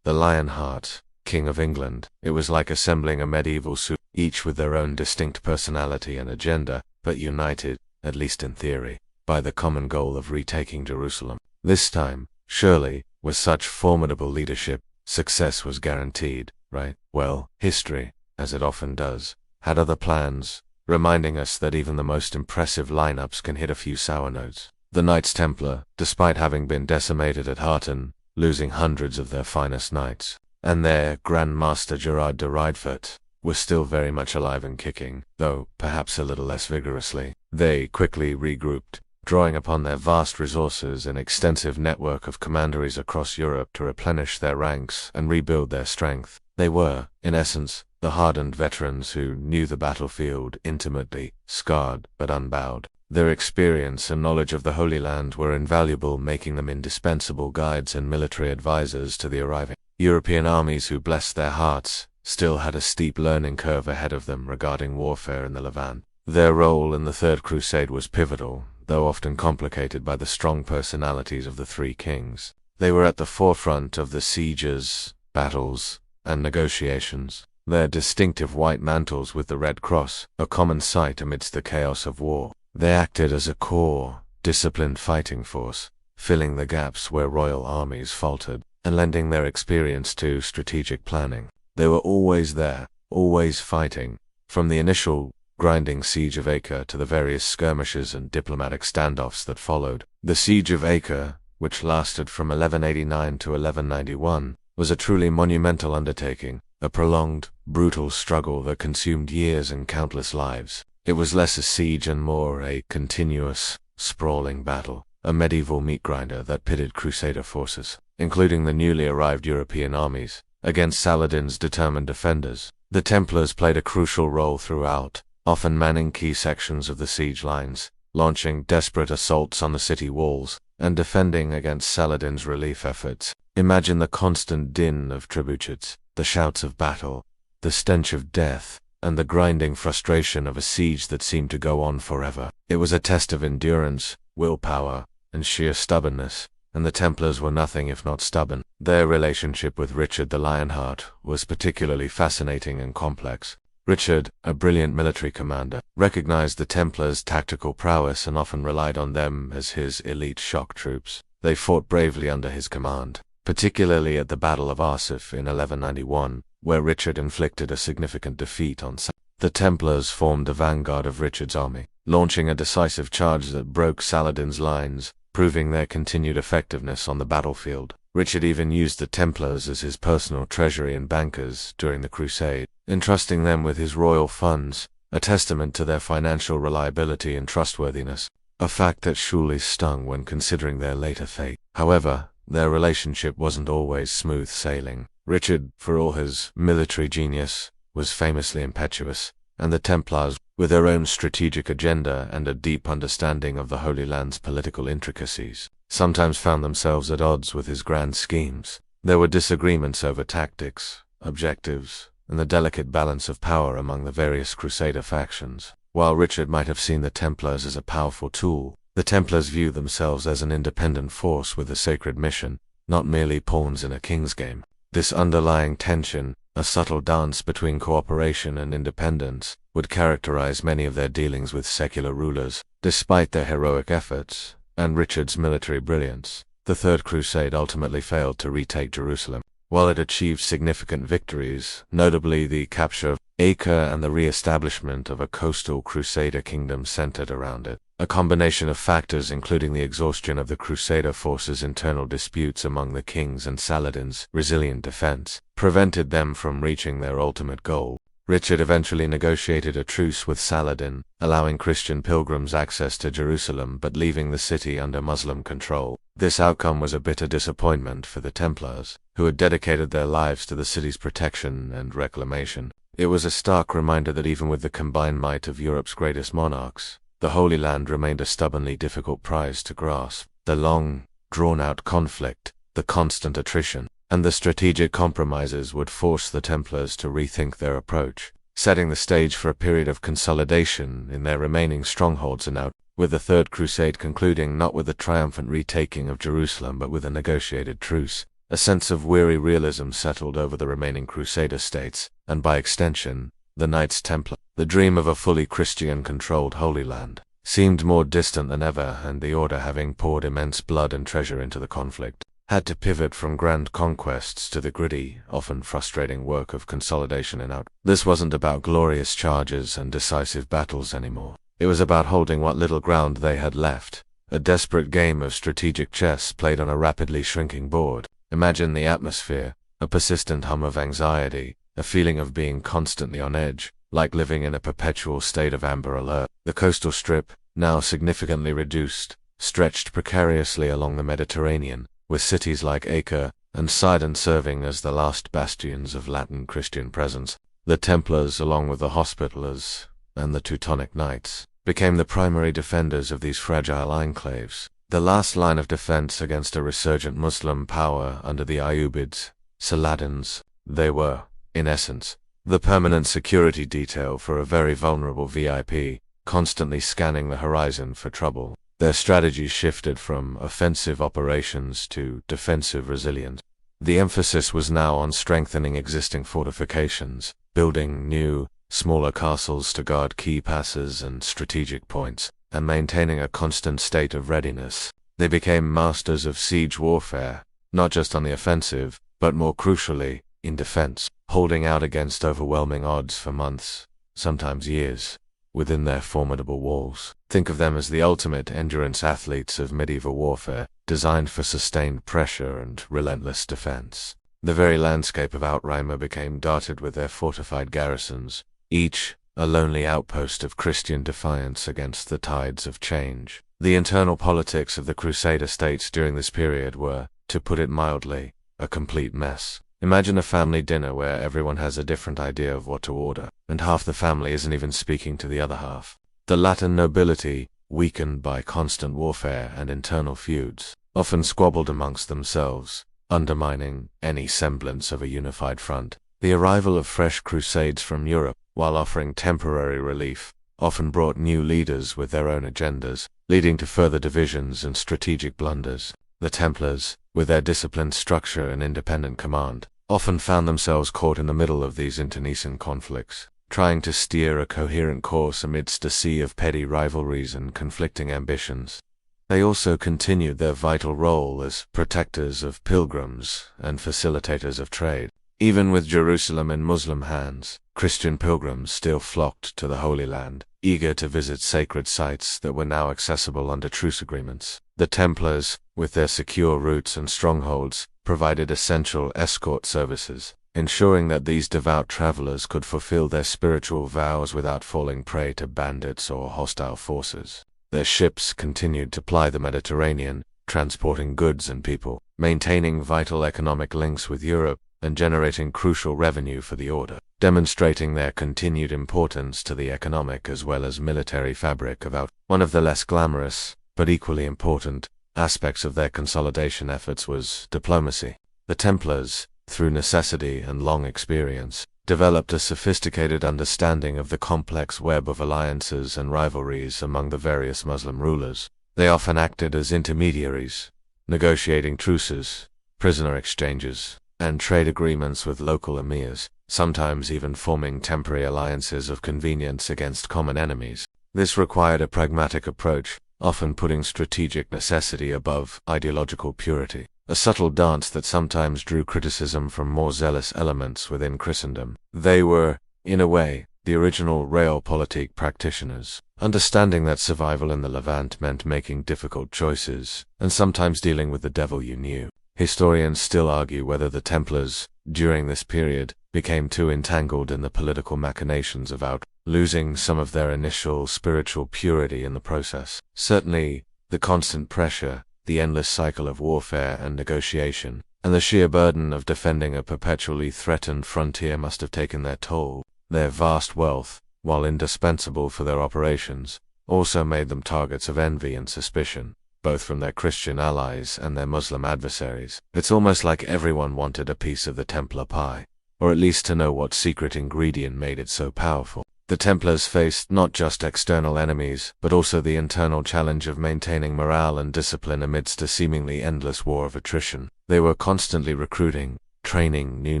the Lionheart, King of England. It was like assembling a medieval suite, each with their own distinct personality and agenda, but united, at least in theory, by the common goal of retaking Jerusalem. This time, surely, with such formidable leadership, success was guaranteed, right? Well, history, as it often does, had other plans, reminding us that even the most impressive lineups can hit a few sour notes. The Knights Templar, despite having been decimated at Hattin, losing hundreds of their finest knights, and their Grand Master Gerard de Riedfort, were still very much alive and kicking, though perhaps a little less vigorously. They quickly regrouped, drawing upon their vast resources and extensive network of commanderies across Europe to replenish their ranks and rebuild their strength. They were, in essence, the hardened veterans who knew the battlefield intimately, scarred but unbowed. Their experience and knowledge of the Holy Land were invaluable, making them indispensable guides and military advisors to the arriving European armies who, blessed their hearts, still had a steep learning curve ahead of them regarding warfare in the Levant. Their role in the Third Crusade was pivotal, though often complicated by the strong personalities of the three kings. They were at the forefront of the sieges, battles, and negotiations, their distinctive white mantles with the red cross, a common sight amidst the chaos of war. They acted as a core, disciplined fighting force, filling the gaps where royal armies faltered, and lending their experience to strategic planning. They were always there, always fighting, from the initial grinding siege of Acre to the various skirmishes and diplomatic standoffs that followed. The siege of Acre, which lasted from 1189 to 1191, was a truly monumental undertaking, a prolonged, brutal struggle that consumed years and countless lives. It was less a siege and more a continuous, sprawling battle, a medieval meat grinder that pitted Crusader forces, including the newly arrived European armies, against Saladin's determined defenders. The Templars played a crucial role throughout, often manning key sections of the siege lines, launching desperate assaults on the city walls, and defending against Saladin's relief efforts. Imagine the constant din of trebuchets, the shouts of battle, the stench of death, and the grinding frustration of a siege that seemed to go on forever. It was a test of endurance, willpower, and sheer stubbornness, and the Templars were nothing if not stubborn. Their relationship with Richard the Lionheart was particularly fascinating and complex. Richard, a brilliant military commander, recognized the Templars' tactical prowess and often relied on them as his elite shock troops. They fought bravely under his command, particularly at the Battle of Arsif in 1191, where Richard inflicted a significant defeat on Saladin. The Templars formed the vanguard of Richard's army, launching a decisive charge that broke Saladin's lines, proving their continued effectiveness on the battlefield. Richard even used the Templars as his personal treasury and bankers during the Crusade, entrusting them with his royal funds, a testament to their financial reliability and trustworthiness, a fact that surely stung when considering their later fate. However, their relationship wasn't always smooth sailing. Richard, for all his military genius, was famously impetuous, and the Templars, with their own strategic agenda and a deep understanding of the Holy Land's political intricacies, sometimes found themselves at odds with his grand schemes. There were disagreements over tactics, objectives, and the delicate balance of power among the various Crusader factions. While Richard might have seen the Templars as a powerful tool, the Templars viewed themselves as an independent force with a sacred mission, not merely pawns in a king's game. This underlying tension, a subtle dance between cooperation and independence, would characterize many of their dealings with secular rulers. Despite their heroic efforts and Richard's military brilliance, the Third Crusade ultimately failed to retake Jerusalem. While it achieved significant victories, notably the capture of Acre and the re-establishment of a coastal Crusader kingdom centered around it, a combination of factors including the exhaustion of the Crusader forces' internal disputes among the kings and Saladin's resilient defense, prevented them from reaching their ultimate goal. Richard eventually negotiated a truce with Saladin, allowing Christian pilgrims access to Jerusalem but leaving the city under Muslim control. This outcome was a bitter disappointment for the Templars, who had dedicated their lives to the city's protection and reclamation. It was a stark reminder that even with the combined might of Europe's greatest monarchs, the Holy Land remained a stubbornly difficult prize to grasp. The long, drawn-out conflict, the constant attrition, and the strategic compromises would force the Templars to rethink their approach, setting the stage for a period of consolidation in their remaining strongholds and out, with the Third Crusade concluding not with the triumphant retaking of Jerusalem but with a negotiated truce. A sense of weary realism settled over the remaining Crusader states, and by extension, the Knights Templar. The dream of a fully Christian-controlled Holy Land seemed more distant than ever, and the Order, having poured immense blood and treasure into the conflict, had to pivot from grand conquests to the gritty, often frustrating work of consolidation and out. This wasn't about glorious charges and decisive battles anymore. It was about holding what little ground they had left, a desperate game of strategic chess played on a rapidly shrinking board. Imagine the atmosphere, a persistent hum of anxiety, a feeling of being constantly on edge, like living in a perpetual state of amber alert. The coastal strip, now significantly reduced, stretched precariously along the Mediterranean, with cities like Acre and Sidon serving as the last bastions of Latin Christian presence. The Templars, along with the Hospitallers and the Teutonic Knights, became the primary defenders of these fragile enclaves, the last line of defense against a resurgent Muslim power under the Ayyubids, Saladins. They were, in essence, the permanent security detail for a very vulnerable VIP, constantly scanning the horizon for trouble. Their strategy shifted from offensive operations to defensive resilience. The emphasis was now on strengthening existing fortifications, building new, smaller castles to guard key passes and strategic points, and maintaining a constant state of readiness. They became masters of siege warfare, not just on the offensive, but more crucially, in defense, holding out against overwhelming odds for months, sometimes years, within their formidable walls. Think of them as the ultimate endurance athletes of medieval warfare, designed for sustained pressure and relentless defense. The very landscape of Outrimer became dotted with their fortified garrisons, each a lonely outpost of Christian defiance against the tides of change. The internal politics of the Crusader states during this period were, to put it mildly, a complete mess. Imagine a family dinner where everyone has a different idea of what to order, and half the family isn't even speaking to the other half. The Latin nobility, weakened by constant warfare and internal feuds, often squabbled amongst themselves, undermining any semblance of a unified front. The arrival of fresh crusades from Europe, while offering temporary relief, often brought new leaders with their own agendas, leading to further divisions and strategic blunders. The Templars, with their disciplined structure and independent command, often found themselves caught in the middle of these internecine conflicts, trying to steer a coherent course amidst a sea of petty rivalries and conflicting ambitions. They also continued their vital role as protectors of pilgrims and facilitators of trade. Even with Jerusalem in Muslim hands, Christian pilgrims still flocked to the Holy Land, eager to visit sacred sites that were now accessible under truce agreements. The Templars, with their secure routes and strongholds, provided essential escort services, ensuring that these devout travelers could fulfill their spiritual vows without falling prey to bandits or hostile forces. Their ships continued to ply the Mediterranean, transporting goods and people, maintaining vital economic links with Europe, and generating crucial revenue for the order, demonstrating their continued importance to the economic as well as military fabric of one of the less glamorous, but equally important, aspects of their consolidation efforts was diplomacy. The Templars, through necessity and long experience, developed a sophisticated understanding of the complex web of alliances and rivalries among the various Muslim rulers. They often acted as intermediaries, negotiating truces, prisoner exchanges, and trade agreements with local emirs, sometimes even forming temporary alliances of convenience against common enemies. This required a pragmatic approach, often putting strategic necessity above ideological purity, a subtle dance that sometimes drew criticism from more zealous elements within Christendom. They were, in a way, the original realpolitik practitioners, understanding that survival in the Levant meant making difficult choices, and sometimes dealing with the devil you knew. Historians still argue whether the Templars, during this period, became too entangled in the political machinations of losing some of their initial spiritual purity in the process. Certainly, the constant pressure, the endless cycle of warfare and negotiation, and the sheer burden of defending a perpetually threatened frontier must have taken their toll. Their vast wealth, while indispensable for their operations, also made them targets of envy and suspicion, both from their Christian allies and their Muslim adversaries. It's almost like everyone wanted a piece of the Templar pie, or at least to know what secret ingredient made it so powerful. The Templars faced not just external enemies, but also the internal challenge of maintaining morale and discipline amidst a seemingly endless war of attrition. They were constantly recruiting, training new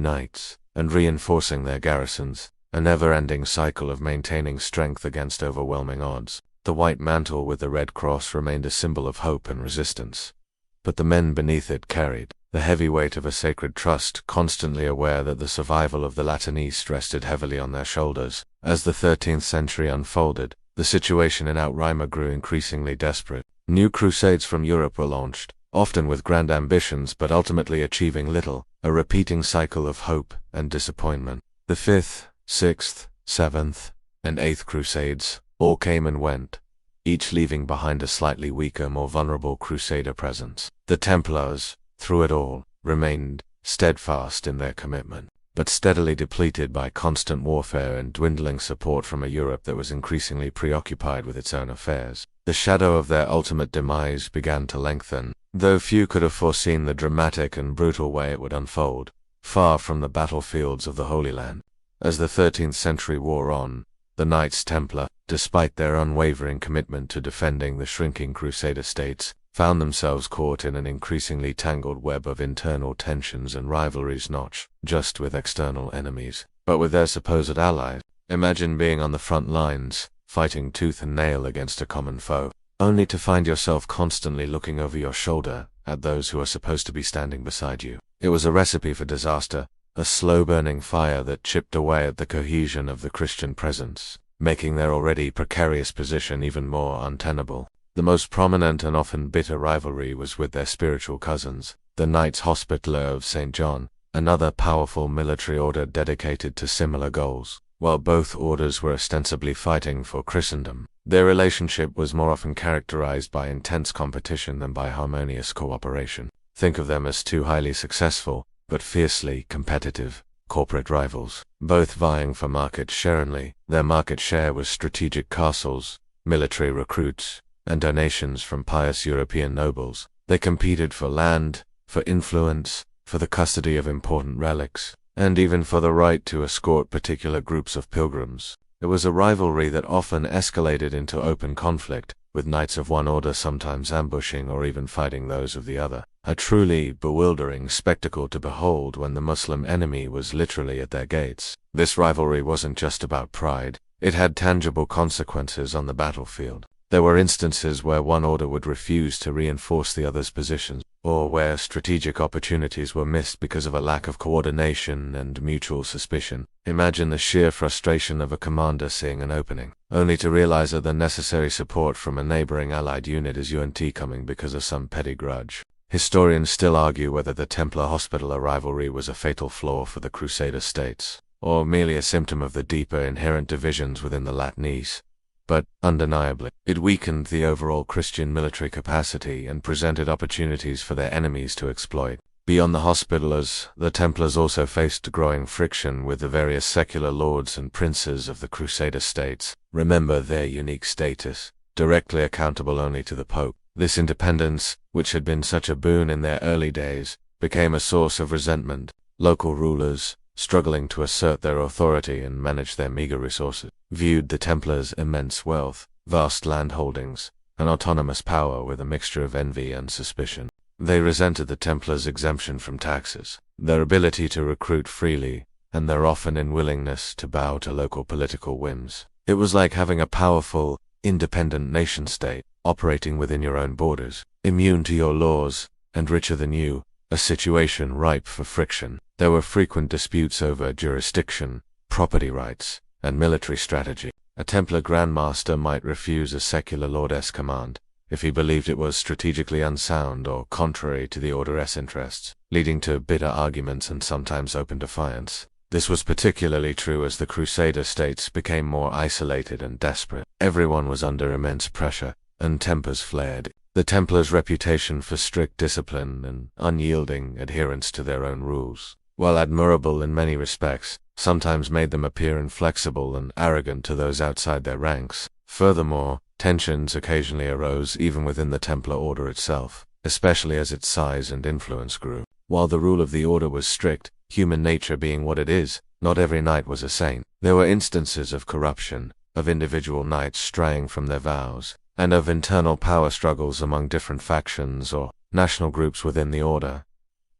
knights, and reinforcing their garrisons, a never-ending cycle of maintaining strength against overwhelming odds. The white mantle with the red cross remained a symbol of hope and resistance, but the men beneath it carried the heavy weight of a sacred trust, constantly aware that the survival of the Latin East rested heavily on their shoulders. As the 13th century unfolded, the situation in Outrima grew increasingly desperate. New crusades from Europe were launched, often with grand ambitions but ultimately achieving little, a repeating cycle of hope and disappointment. The 5th, 6th, 7th, and 8th crusades all came and went, each leaving behind a slightly weaker, more vulnerable crusader presence. The Templars, through it all, remained steadfast in their commitment, but steadily depleted by constant warfare and dwindling support from a Europe that was increasingly preoccupied with its own affairs. The shadow of their ultimate demise began to lengthen, though few could have foreseen the dramatic and brutal way it would unfold, far from the battlefields of the Holy Land. As the 13th century wore on, the Knights Templar, despite their unwavering commitment to defending the shrinking Crusader states, found themselves caught in an increasingly tangled web of internal tensions and rivalries, not just with external enemies, but with their supposed allies. Imagine being on the front lines, fighting tooth and nail against a common foe, only to find yourself constantly looking over your shoulder at those who are supposed to be standing beside you. It was a recipe for disaster, a slow-burning fire that chipped away at the cohesion of the Christian presence, making their already precarious position even more untenable. The most prominent and often bitter rivalry was with their spiritual cousins, the Knights Hospitaller of St. John, another powerful military order dedicated to similar goals. While both orders were ostensibly fighting for Christendom, their relationship was more often characterized by intense competition than by harmonious cooperation. Think of them as two highly successful, but fiercely competitive corporate rivals, both vying for market share only. Their market share was strategic castles, military recruits, and donations from pious European nobles. They competed for land, for influence, for the custody of important relics, and even for the right to escort particular groups of pilgrims. It was a rivalry that often escalated into open conflict, with knights of one order sometimes ambushing or even fighting those of the other. A truly bewildering spectacle to behold when the Muslim enemy was literally at their gates. This rivalry wasn't just about pride, it had tangible consequences on the battlefield. There were instances where one order would refuse to reinforce the other's positions, or where strategic opportunities were missed because of a lack of coordination and mutual suspicion. Imagine the sheer frustration of a commander seeing an opening, only to realize that the necessary support from a neighboring allied unit is coming because of some petty grudge. Historians still argue whether the Templar-Hospitaller rivalry was a fatal flaw for the Crusader states, or merely a symptom of the deeper inherent divisions within the Latinese. But, undeniably, it weakened the overall Christian military capacity and presented opportunities for their enemies to exploit. Beyond the Hospitallers, the Templars also faced growing friction with the various secular lords and princes of the Crusader states. Remember their unique status, directly accountable only to the Pope. This independence, which had been such a boon in their early days, became a source of resentment. Local rulers, struggling to assert their authority and manage their meager resources, viewed the Templars' immense wealth, vast land holdings, and autonomous power with a mixture of envy and suspicion. They resented the Templars' exemption from taxes, their ability to recruit freely, and their often unwillingness to bow to local political whims. It was like having a powerful, independent nation-state operating within your own borders, immune to your laws, and richer than you, a situation ripe for friction. There were frequent disputes over jurisdiction, property rights, and military strategy. A Templar Grandmaster might refuse a secular lord's command if he believed it was strategically unsound or contrary to the Order's interests, leading to bitter arguments and sometimes open defiance. This was particularly true as the Crusader states became more isolated and desperate. Everyone was under immense pressure, and tempers flared. The Templars' reputation for strict discipline and unyielding adherence to their own rules, while admirable in many respects, sometimes made them appear inflexible and arrogant to those outside their ranks. Furthermore, tensions occasionally arose even within the Templar order itself, especially as its size and influence grew. While the rule of the order was strict, human nature being what it is, not every knight was a saint. There were instances of corruption, of individual knights straying from their vows, and of internal power struggles among different factions or national groups within the order.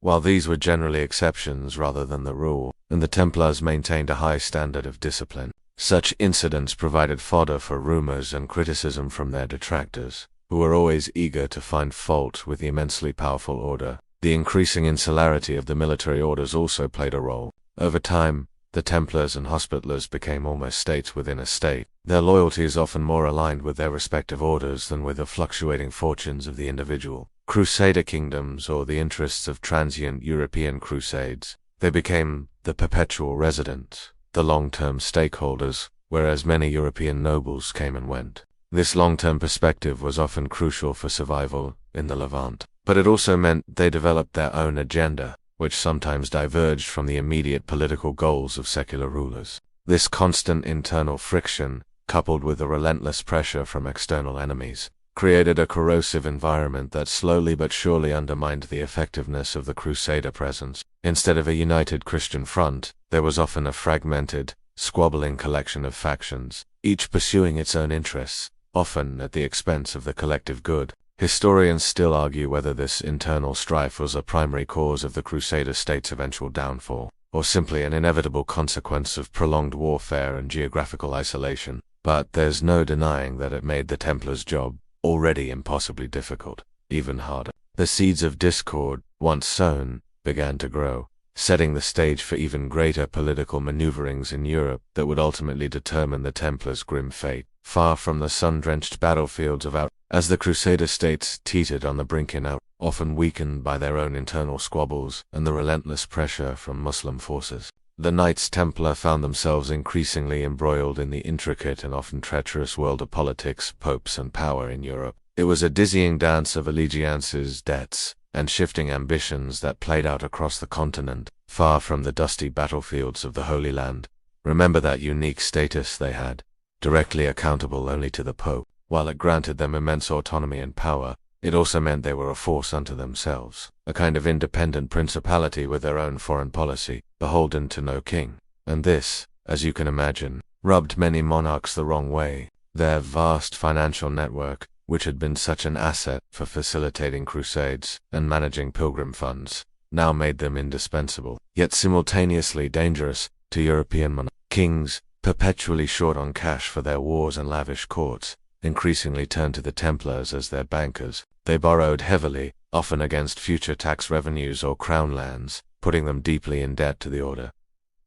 While these were generally exceptions rather than the rule, and the Templars maintained a high standard of discipline, such incidents provided fodder for rumors and criticism from their detractors, who were always eager to find fault with the immensely powerful order. The increasing insularity of the military orders also played a role. Over time, the Templars and Hospitallers became almost states within a state, their loyalties often more aligned with their respective orders than with the fluctuating fortunes of the individual Crusader kingdoms or the interests of transient European crusades. They became the perpetual residents, the long-term stakeholders, whereas many European nobles came and went. This long-term perspective was often crucial for survival in the Levant, but it also meant they developed their own agenda, which sometimes diverged from the immediate political goals of secular rulers. This constant internal friction, coupled with the relentless pressure from external enemies, created a corrosive environment that slowly but surely undermined the effectiveness of the Crusader presence. Instead of a united Christian front, there was often a fragmented, squabbling collection of factions, each pursuing its own interests, often at the expense of the collective good. Historians still argue whether this internal strife was a primary cause of the Crusader state's eventual downfall, or simply an inevitable consequence of prolonged warfare and geographical isolation. But there's no denying that it made the Templars' job, already impossibly difficult, even harder. The seeds of discord, once sown, began to grow, setting the stage for even greater political maneuverings in Europe that would ultimately determine the Templars' grim fate. Far from the sun-drenched battlefields of as the Crusader states teetered on the brink often weakened by their own internal squabbles and the relentless pressure from Muslim forces. The Knights Templar found themselves increasingly embroiled in the intricate and often treacherous world of politics, popes, and power in Europe. It was a dizzying dance of allegiances, debts, and shifting ambitions that played out across the continent, far from the dusty battlefields of the Holy Land. Remember that unique status they had, directly accountable only to the Pope. While it granted them immense autonomy and power, it also meant they were a force unto themselves, a kind of independent principality with their own foreign policy, beholden to no king. And this, as you can imagine, rubbed many monarchs the wrong way. Their vast financial network, which had been such an asset for facilitating crusades and managing pilgrim funds, now made them indispensable, yet simultaneously dangerous to European monarchs. Kings, perpetually short on cash for their wars and lavish courts, increasingly turned to the Templars as their bankers. They borrowed heavily, often against future tax revenues or crown lands, putting them deeply in debt to the order.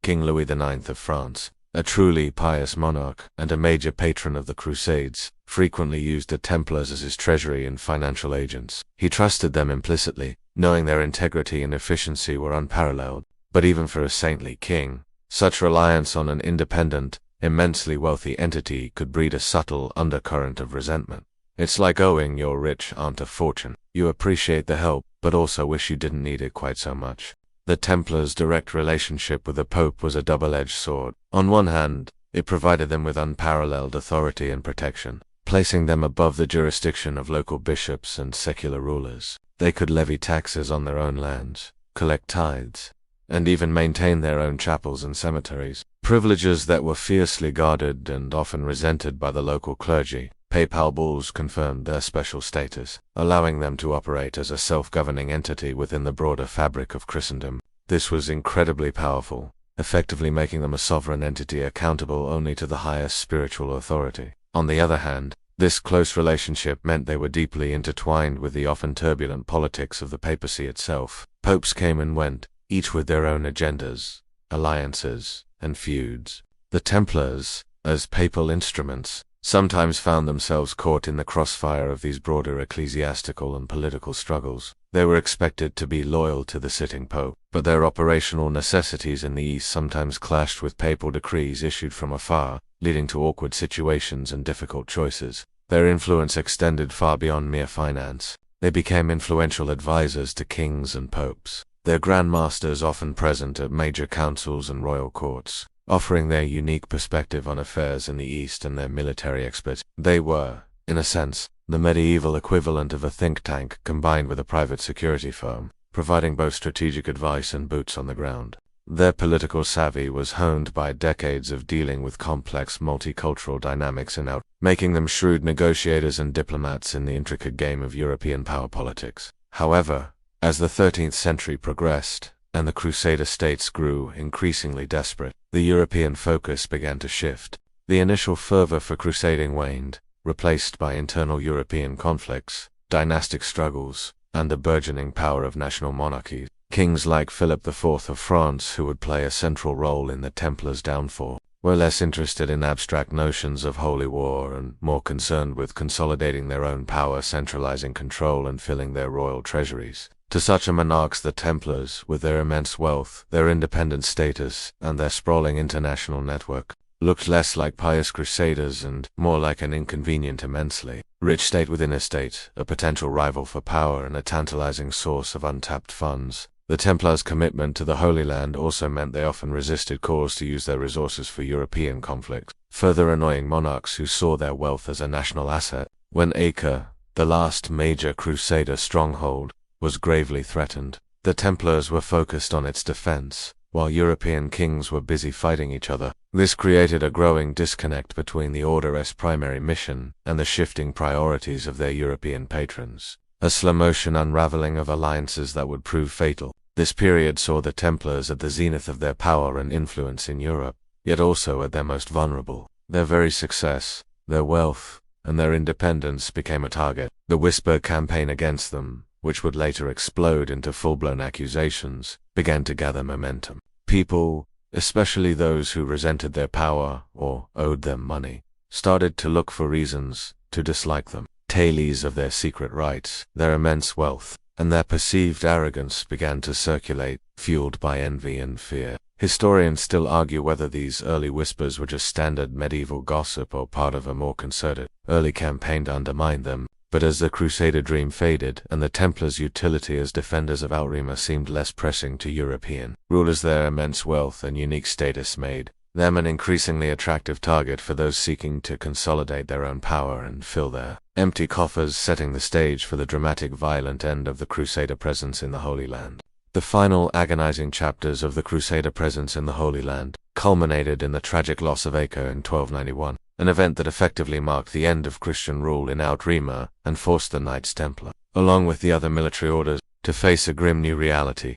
King Louis IX of France, a truly pious monarch and a major patron of the Crusades, frequently used the Templars as his treasury and financial agents. He trusted them implicitly, knowing their integrity and efficiency were unparalleled. But even for a saintly king, such reliance on an independent, immensely wealthy entity could breed a subtle undercurrent of resentment. It's like owing your rich aunt a fortune. You appreciate the help, but also wish you didn't need it quite so much. The Templars' direct relationship with the Pope was a double-edged sword. On one hand, it provided them with unparalleled authority and protection, placing them above the jurisdiction of local bishops and secular rulers. They could levy taxes on their own lands, collect tithes, and even maintain their own chapels and cemeteries, privileges that were fiercely guarded and often resented by the local clergy. Papal bulls confirmed their special status, allowing them to operate as a self-governing entity within the broader fabric of Christendom. This was incredibly powerful, effectively making them a sovereign entity accountable only to the highest spiritual authority. On the other hand, this close relationship meant they were deeply intertwined with the often turbulent politics of the papacy itself. Popes came and went, each with their own agendas, alliances, and feuds. The Templars, as papal instruments, sometimes found themselves caught in the crossfire of these broader ecclesiastical and political struggles. They were expected to be loyal to the sitting pope, but their operational necessities in the East sometimes clashed with papal decrees issued from afar, leading to awkward situations and difficult choices. Their influence extended far beyond mere finance. They became influential advisors to kings and popes, their grand masters often present at major councils and royal courts, offering their unique perspective on affairs in the East and their military expertise. They were, in a sense, the medieval equivalent of a think tank combined with a private security firm, providing both strategic advice and boots on the ground. Their political savvy was honed by decades of dealing with complex multicultural dynamics and making them shrewd negotiators and diplomats in the intricate game of European power politics. However, as the 13th century progressed, and the Crusader states grew increasingly desperate, the European focus began to shift. The initial fervor for crusading waned, replaced by internal European conflicts, dynastic struggles, and the burgeoning power of national monarchies. Kings like Philip IV of France, who would play a central role in the Templars' downfall, were less interested in abstract notions of holy war and more concerned with consolidating their own power, centralizing control, and filling their royal treasuries. To such a monarchs, the Templars, with their immense wealth, their independent status, and their sprawling international network, looked less like pious crusaders and more like an inconvenient, immensely rich state within a state, a potential rival for power and a tantalizing source of untapped funds. The Templars' commitment to the Holy Land also meant they often resisted calls to use their resources for European conflicts, further annoying monarchs who saw their wealth as a national asset. When Acre, the last major Crusader stronghold, was gravely threatened, the Templars were focused on its defense, while European kings were busy fighting each other. This created a growing disconnect between the Order's primary mission and the shifting priorities of their European patrons, a slow-motion unraveling of alliances that would prove fatal. This period saw the Templars at the zenith of their power and influence in Europe, yet also at their most vulnerable. Their very success, their wealth, and their independence became a target. The whispered campaign against them, which would later explode into full-blown accusations, began to gather momentum. People, especially those who resented their power or owed them money, started to look for reasons to dislike them. Tales of their secret rights, their immense wealth, and their perceived arrogance began to circulate, fueled by envy and fear. Historians still argue whether these early whispers were just standard medieval gossip or part of a more concerted, early campaign to undermine them. But as the Crusader dream faded, and the Templars' utility as defenders of Outremer seemed less pressing to European rulers, their immense wealth and unique status made them an increasingly attractive target for those seeking to consolidate their own power and fill their empty coffers, setting the stage for the dramatic, violent end of the Crusader presence in the Holy Land. The final agonizing chapters of the Crusader presence in the Holy Land culminated in the tragic loss of Acre in 1291, an event that effectively marked the end of Christian rule in Outremer and forced the Knights Templar, along with the other military orders, to face a grim new reality.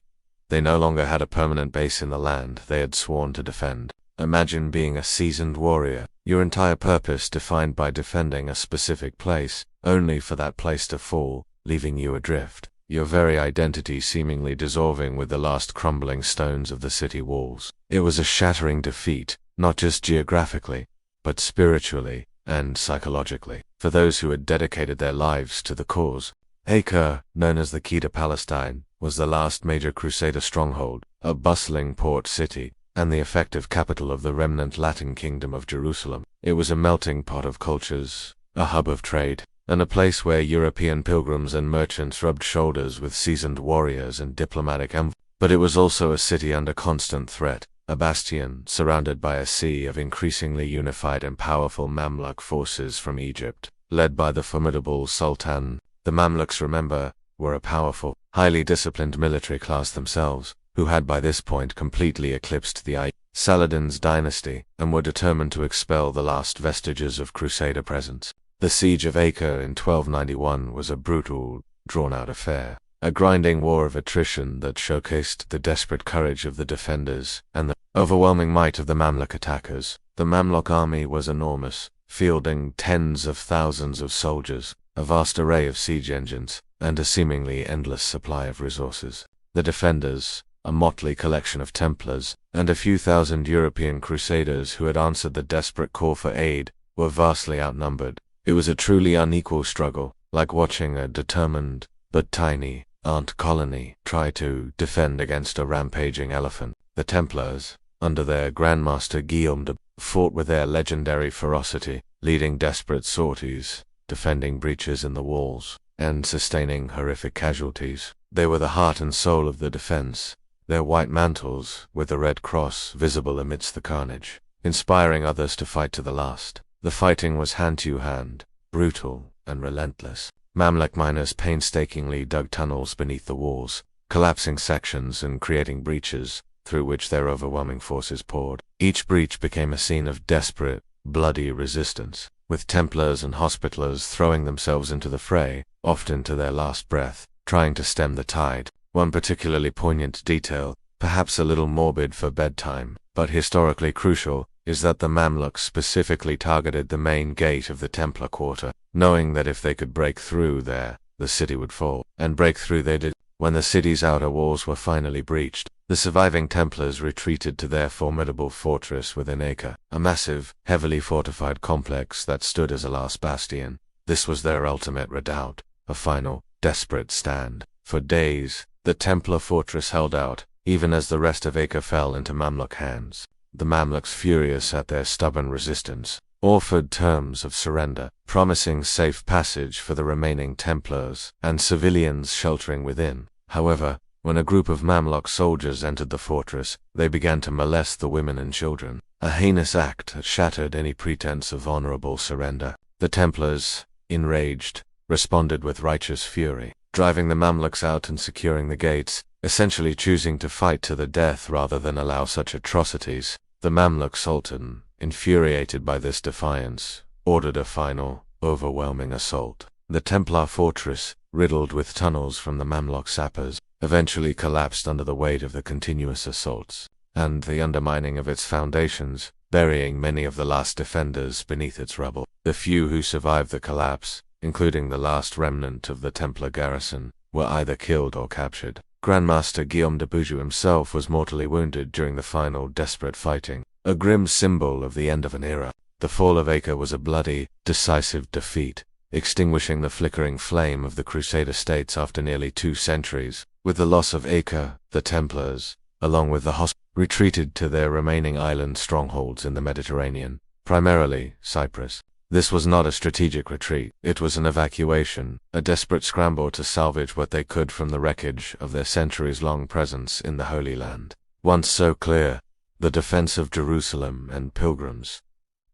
They no longer had a permanent base in the land they had sworn to defend. Imagine being a seasoned warrior, your entire purpose defined by defending a specific place, only for that place to fall, leaving you adrift, your very identity seemingly dissolving with the last crumbling stones of the city walls. It was a shattering defeat, not just geographically, but spiritually and psychologically, for those who had dedicated their lives to the cause. Acre, known as the Key to Palestine, was the last major Crusader stronghold, a bustling port city, and the effective capital of the remnant Latin kingdom of Jerusalem. It was a melting pot of cultures, a hub of trade, and a place where European pilgrims and merchants rubbed shoulders with seasoned warriors and diplomatic envoys. But it was also a city under constant threat, a bastion surrounded by a sea of increasingly unified and powerful Mamluk forces from Egypt, led by the formidable Sultan. The Mamluks, remember, were a powerful, highly disciplined military class themselves, who had by this point completely eclipsed the Saladin's dynasty and were determined to expel the last vestiges of Crusader presence. The siege of Acre in 1291 was a brutal, drawn-out affair, a grinding war of attrition that showcased the desperate courage of the defenders and the overwhelming might of the Mamluk attackers. The Mamluk army was enormous, fielding tens of thousands of soldiers, a vast array of siege engines, and a seemingly endless supply of resources. The defenders, a motley collection of Templars, and a few thousand European Crusaders who had answered the desperate call for aid, were vastly outnumbered. It was a truly unequal struggle, like watching a determined, but tiny, ant colony try to defend against a rampaging elephant. The Templars, under their Grandmaster Guillaume de, fought with their legendary ferocity, leading desperate sorties, defending breaches in the walls, and sustaining horrific casualties. They were the heart and soul of the defense, their white mantles, with the red cross visible amidst the carnage, inspiring others to fight to the last. The fighting was hand-to-hand, brutal and relentless. Mamluk miners painstakingly dug tunnels beneath the walls, collapsing sections and creating breaches, through which their overwhelming forces poured. Each breach became a scene of desperate, bloody resistance, with Templars and Hospitallers throwing themselves into the fray, often to their last breath, trying to stem the tide. One particularly poignant detail, perhaps a little morbid for bedtime, but historically crucial, is that the Mamluks specifically targeted the main gate of the Templar quarter, knowing that if they could break through there, the city would fall. And break through they did. When the city's outer walls were finally breached, the surviving Templars retreated to their formidable fortress within Acre, a massive, heavily fortified complex that stood as a last bastion. This was their ultimate redoubt, a final, desperate stand. For days, the Templar fortress held out, even as the rest of Acre fell into Mamluk hands. The Mamluks, furious at their stubborn resistance, offered terms of surrender, promising safe passage for the remaining Templars and civilians sheltering within. However, when a group of Mamluk soldiers entered the fortress, they began to molest the women and children, a heinous act that shattered any pretense of honorable surrender. The Templars, enraged, responded with righteous fury, driving the Mamluks out and securing the gates, essentially choosing to fight to the death rather than allow such atrocities. The Mamluk Sultan, infuriated by this defiance, ordered a final, overwhelming assault. The Templar fortress, riddled with tunnels from the Mamluk sappers, eventually collapsed under the weight of the continuous assaults, and the undermining of its foundations, burying many of the last defenders beneath its rubble. The few who survived the collapse, including the last remnant of the Templar garrison, were either killed or captured. Grandmaster Guillaume de Buju himself was mortally wounded during the final desperate fighting, a grim symbol of the end of an era. The fall of Acre was a bloody, decisive defeat, extinguishing the flickering flame of the Crusader states after nearly 2 centuries. With the loss of Acre, the Templars, along with the retreated to their remaining island strongholds in the Mediterranean, primarily Cyprus. This was not a strategic retreat, it was an evacuation, a desperate scramble to salvage what they could from the wreckage of their centuries-long presence in the Holy Land. Once so clear, the defense of Jerusalem and pilgrims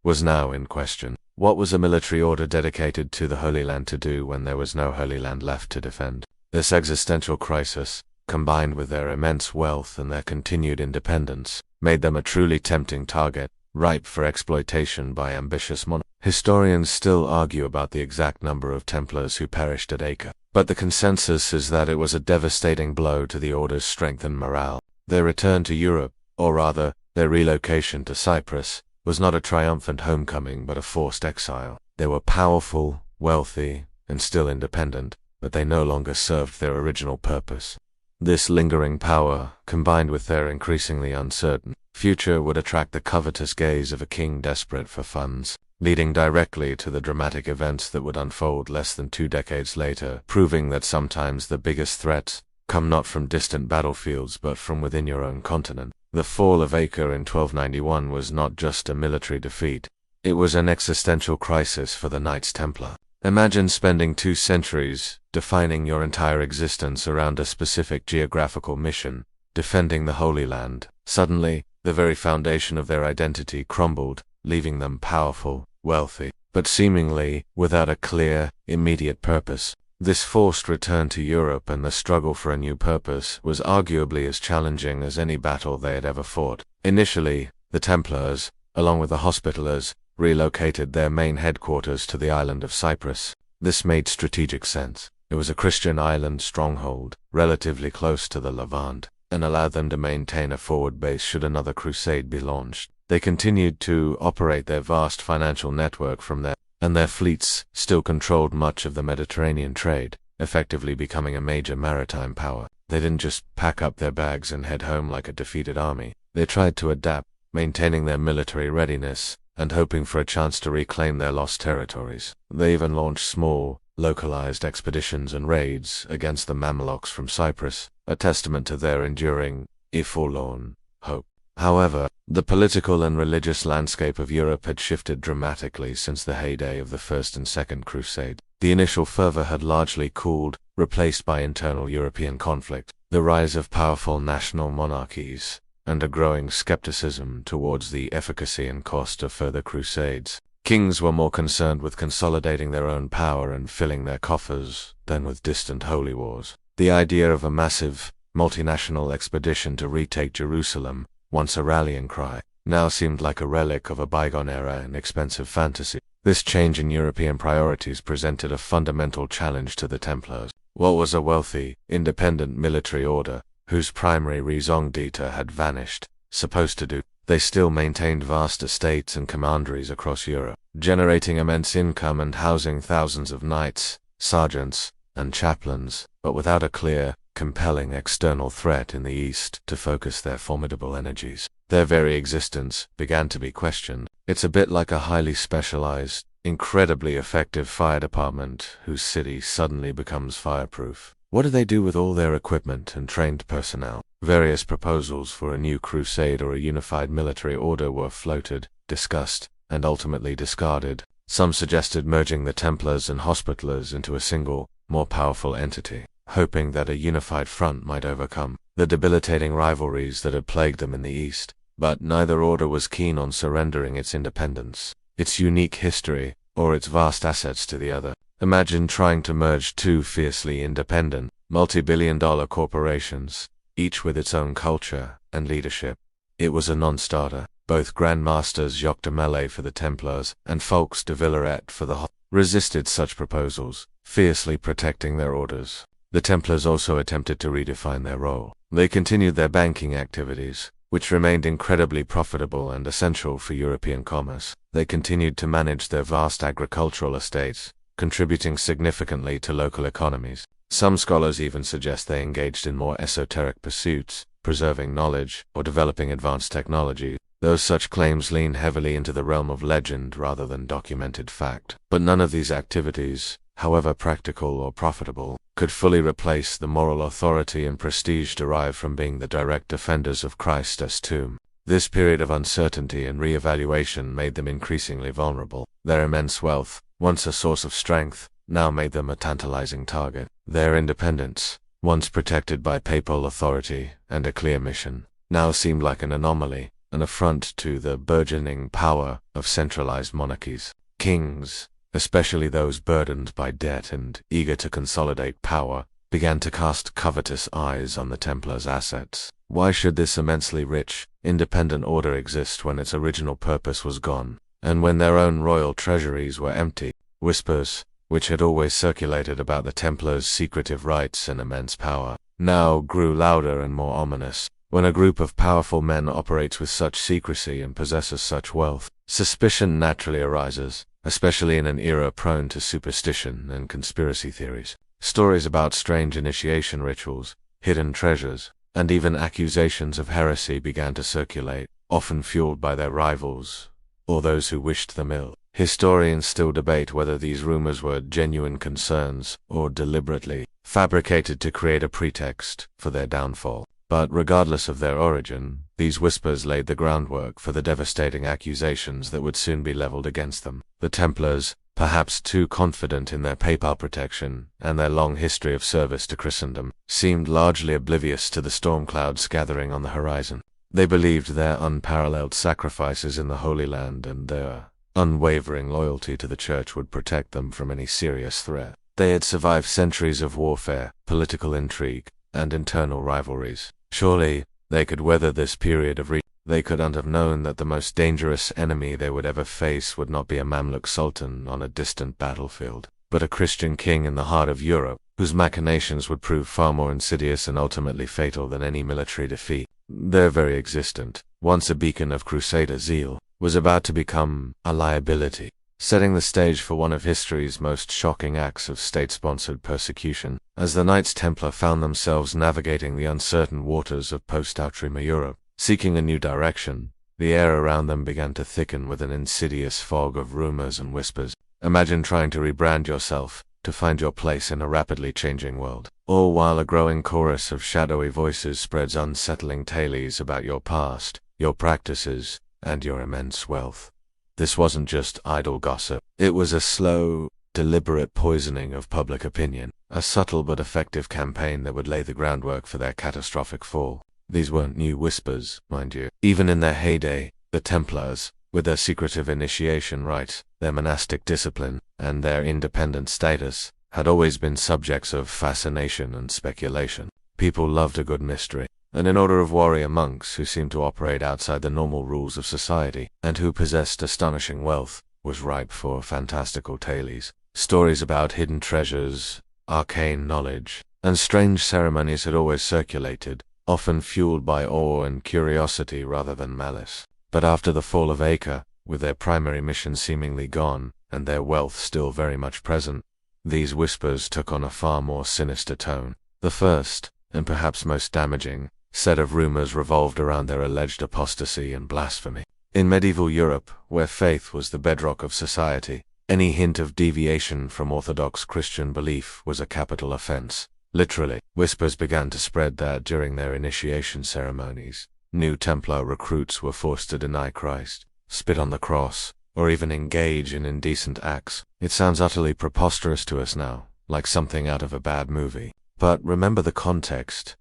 was now in question. What was a military order dedicated to the Holy Land to do when there was no Holy Land left to defend? This existential crisis, combined with their immense wealth and their continued independence, made them a truly tempting target, ripe for exploitation by ambitious monarchs. Historians still argue about the exact number of Templars who perished at Acre, but the consensus is that it was a devastating blow to the order's strength and morale. Their return to Europe, or rather, their relocation to Cyprus, was not a triumphant homecoming but a forced exile. They were powerful, wealthy, and still independent, but they no longer served their original purpose. This lingering power, combined with their increasingly uncertain future, would attract the covetous gaze of a king desperate for funds, leading directly to the dramatic events that would unfold less than 2 decades later, proving that sometimes the biggest threats come not from distant battlefields but from within your own continent. The fall of Acre in 1291 was not just a military defeat, it was an existential crisis for the Knights Templar. Imagine spending 2 centuries defining your entire existence around a specific geographical mission, defending the Holy Land. Suddenly, the very foundation of their identity crumbled, leaving them powerful, wealthy, but seemingly without a clear, immediate purpose. This forced return to Europe and the struggle for a new purpose was arguably as challenging as any battle they had ever fought. Initially, the Templars, along with the Hospitallers, relocated their main headquarters to the island of Cyprus. This made strategic sense. It was a Christian island stronghold, relatively close to the Levant, and allowed them to maintain a forward base should another crusade be launched. They continued to operate their vast financial network from there, and their fleets still controlled much of the Mediterranean trade, effectively becoming a major maritime power. They didn't just pack up their bags and head home like a defeated army. They tried to adapt, maintaining their military readiness, and hoping for a chance to reclaim their lost territories. They even launched small, localized expeditions and raids against the Mamelukes from Cyprus, a testament to their enduring, if forlorn, hope. However, the political and religious landscape of Europe had shifted dramatically since the heyday of the First and Second Crusade. The initial fervor had largely cooled, replaced by internal European conflict, the rise of powerful national monarchies, and a growing skepticism towards the efficacy and cost of further crusades. Kings were more concerned with consolidating their own power and filling their coffers than with distant holy wars. The idea of a massive, multinational expedition to retake Jerusalem, once a rallying cry, now seemed like a relic of a bygone era and expensive fantasy. This change in European priorities presented a fundamental challenge to the Templars. What was a wealthy, independent military order, whose primary raison d'etre had vanished, supposed to do? They still maintained vast estates and commanderies across Europe, generating immense income and housing thousands of knights, sergeants, and chaplains, but without a clear, compelling external threat in the east to focus their formidable energies. Their very existence began to be questioned. It's a bit like a highly specialized, incredibly effective fire department whose city suddenly becomes fireproof. What do they do with all their equipment and trained personnel? Various proposals for a new crusade or a unified military order were floated, discussed, and ultimately discarded. Some suggested merging the Templars and Hospitallers into a single, more powerful entity, hoping that a unified front might overcome the debilitating rivalries that had plagued them in the East. But neither order was keen on surrendering its independence, its unique history, or its vast assets to the other. Imagine trying to merge 2 fiercely independent, multi-billion-dollar corporations, each with its own culture and leadership. It was a non-starter. Both Grand Masters Jacques de Melay for the Templars and Fawkes de Villeret for the resisted such proposals, fiercely protecting their orders. The Templars also attempted to redefine their role. They continued their banking activities, which remained incredibly profitable and essential for European commerce. They continued to manage their vast agricultural estates, contributing significantly to local economies. Some scholars even suggest they engaged in more esoteric pursuits, preserving knowledge or developing advanced technology, though such claims lean heavily into the realm of legend rather than documented fact. But none of these activities, however practical or profitable, could fully replace the moral authority and prestige derived from being the direct defenders of Christ's tomb. This period of uncertainty and re-evaluation made them increasingly vulnerable. Their immense wealth, once a source of strength, now made them a tantalizing target. Their independence, once protected by papal authority and a clear mission, now seemed like an anomaly, an affront to the burgeoning power of centralized monarchies. Kings, especially those burdened by debt and eager to consolidate power, began to cast covetous eyes on the Templars' assets. Why should this immensely rich, independent order exist when its original purpose was gone, and when their own royal treasuries were empty? Whispers, which had always circulated about the Templars' secretive rights and immense power, now grew louder and more ominous. When a group of powerful men operates with such secrecy and possesses such wealth, suspicion naturally arises, especially in an era prone to superstition and conspiracy theories. Stories about strange initiation rituals, hidden treasures, and even accusations of heresy began to circulate, often fueled by their rivals or those who wished them ill. Historians still debate whether these rumors were genuine concerns or deliberately fabricated to create a pretext for their downfall. But regardless of their origin, these whispers laid the groundwork for the devastating accusations that would soon be leveled against them. The Templars, perhaps too confident in their papal protection and their long history of service to Christendom, seemed largely oblivious to the storm clouds gathering on the horizon. They believed their unparalleled sacrifices in the Holy Land and their unwavering loyalty to the Church would protect them from any serious threat. They had survived centuries of warfare, political intrigue, and internal rivalries. Surely, they could weather this period of They couldn't have known that the most dangerous enemy they would ever face would not be a Mamluk sultan on a distant battlefield, but a Christian king in the heart of Europe, whose machinations would prove far more insidious and ultimately fatal than any military defeat. Their very existence, once a beacon of Crusader zeal, was about to become a liability, setting the stage for one of history's most shocking acts of state-sponsored persecution. As the Knights Templar found themselves navigating the uncertain waters of post-Outremer Europe, seeking a new direction, the air around them began to thicken with an insidious fog of rumors and whispers. Imagine trying to rebrand yourself, to find your place in a rapidly changing world, all while a growing chorus of shadowy voices spreads unsettling tales about your past, your practices, and your immense wealth. This wasn't just idle gossip. It was a slow, deliberate poisoning of public opinion, a subtle but effective campaign that would lay the groundwork for their catastrophic fall. These weren't new whispers, mind you. Even in their heyday, the Templars, with their secretive initiation rites, their monastic discipline, and their independent status, had always been subjects of fascination and speculation. People loved a good mystery, and an order of warrior monks who seemed to operate outside the normal rules of society, and who possessed astonishing wealth, was ripe for fantastical tales. Stories about hidden treasures, arcane knowledge, and strange ceremonies had always circulated, often fueled by awe and curiosity rather than malice. But after the fall of Acre, with their primary mission seemingly gone, and their wealth still very much present, these whispers took on a far more sinister tone. The first, and perhaps most damaging, set of rumors revolved around their alleged apostasy and blasphemy. In medieval Europe, where faith was the bedrock of society, any hint of deviation from Orthodox Christian belief was a capital offense. Literally, whispers began to spread that during their initiation ceremonies, new Templar recruits were forced to deny Christ, spit on the cross, or even engage in indecent acts. It sounds utterly preposterous to us now, like something out of a bad movie. But remember the context.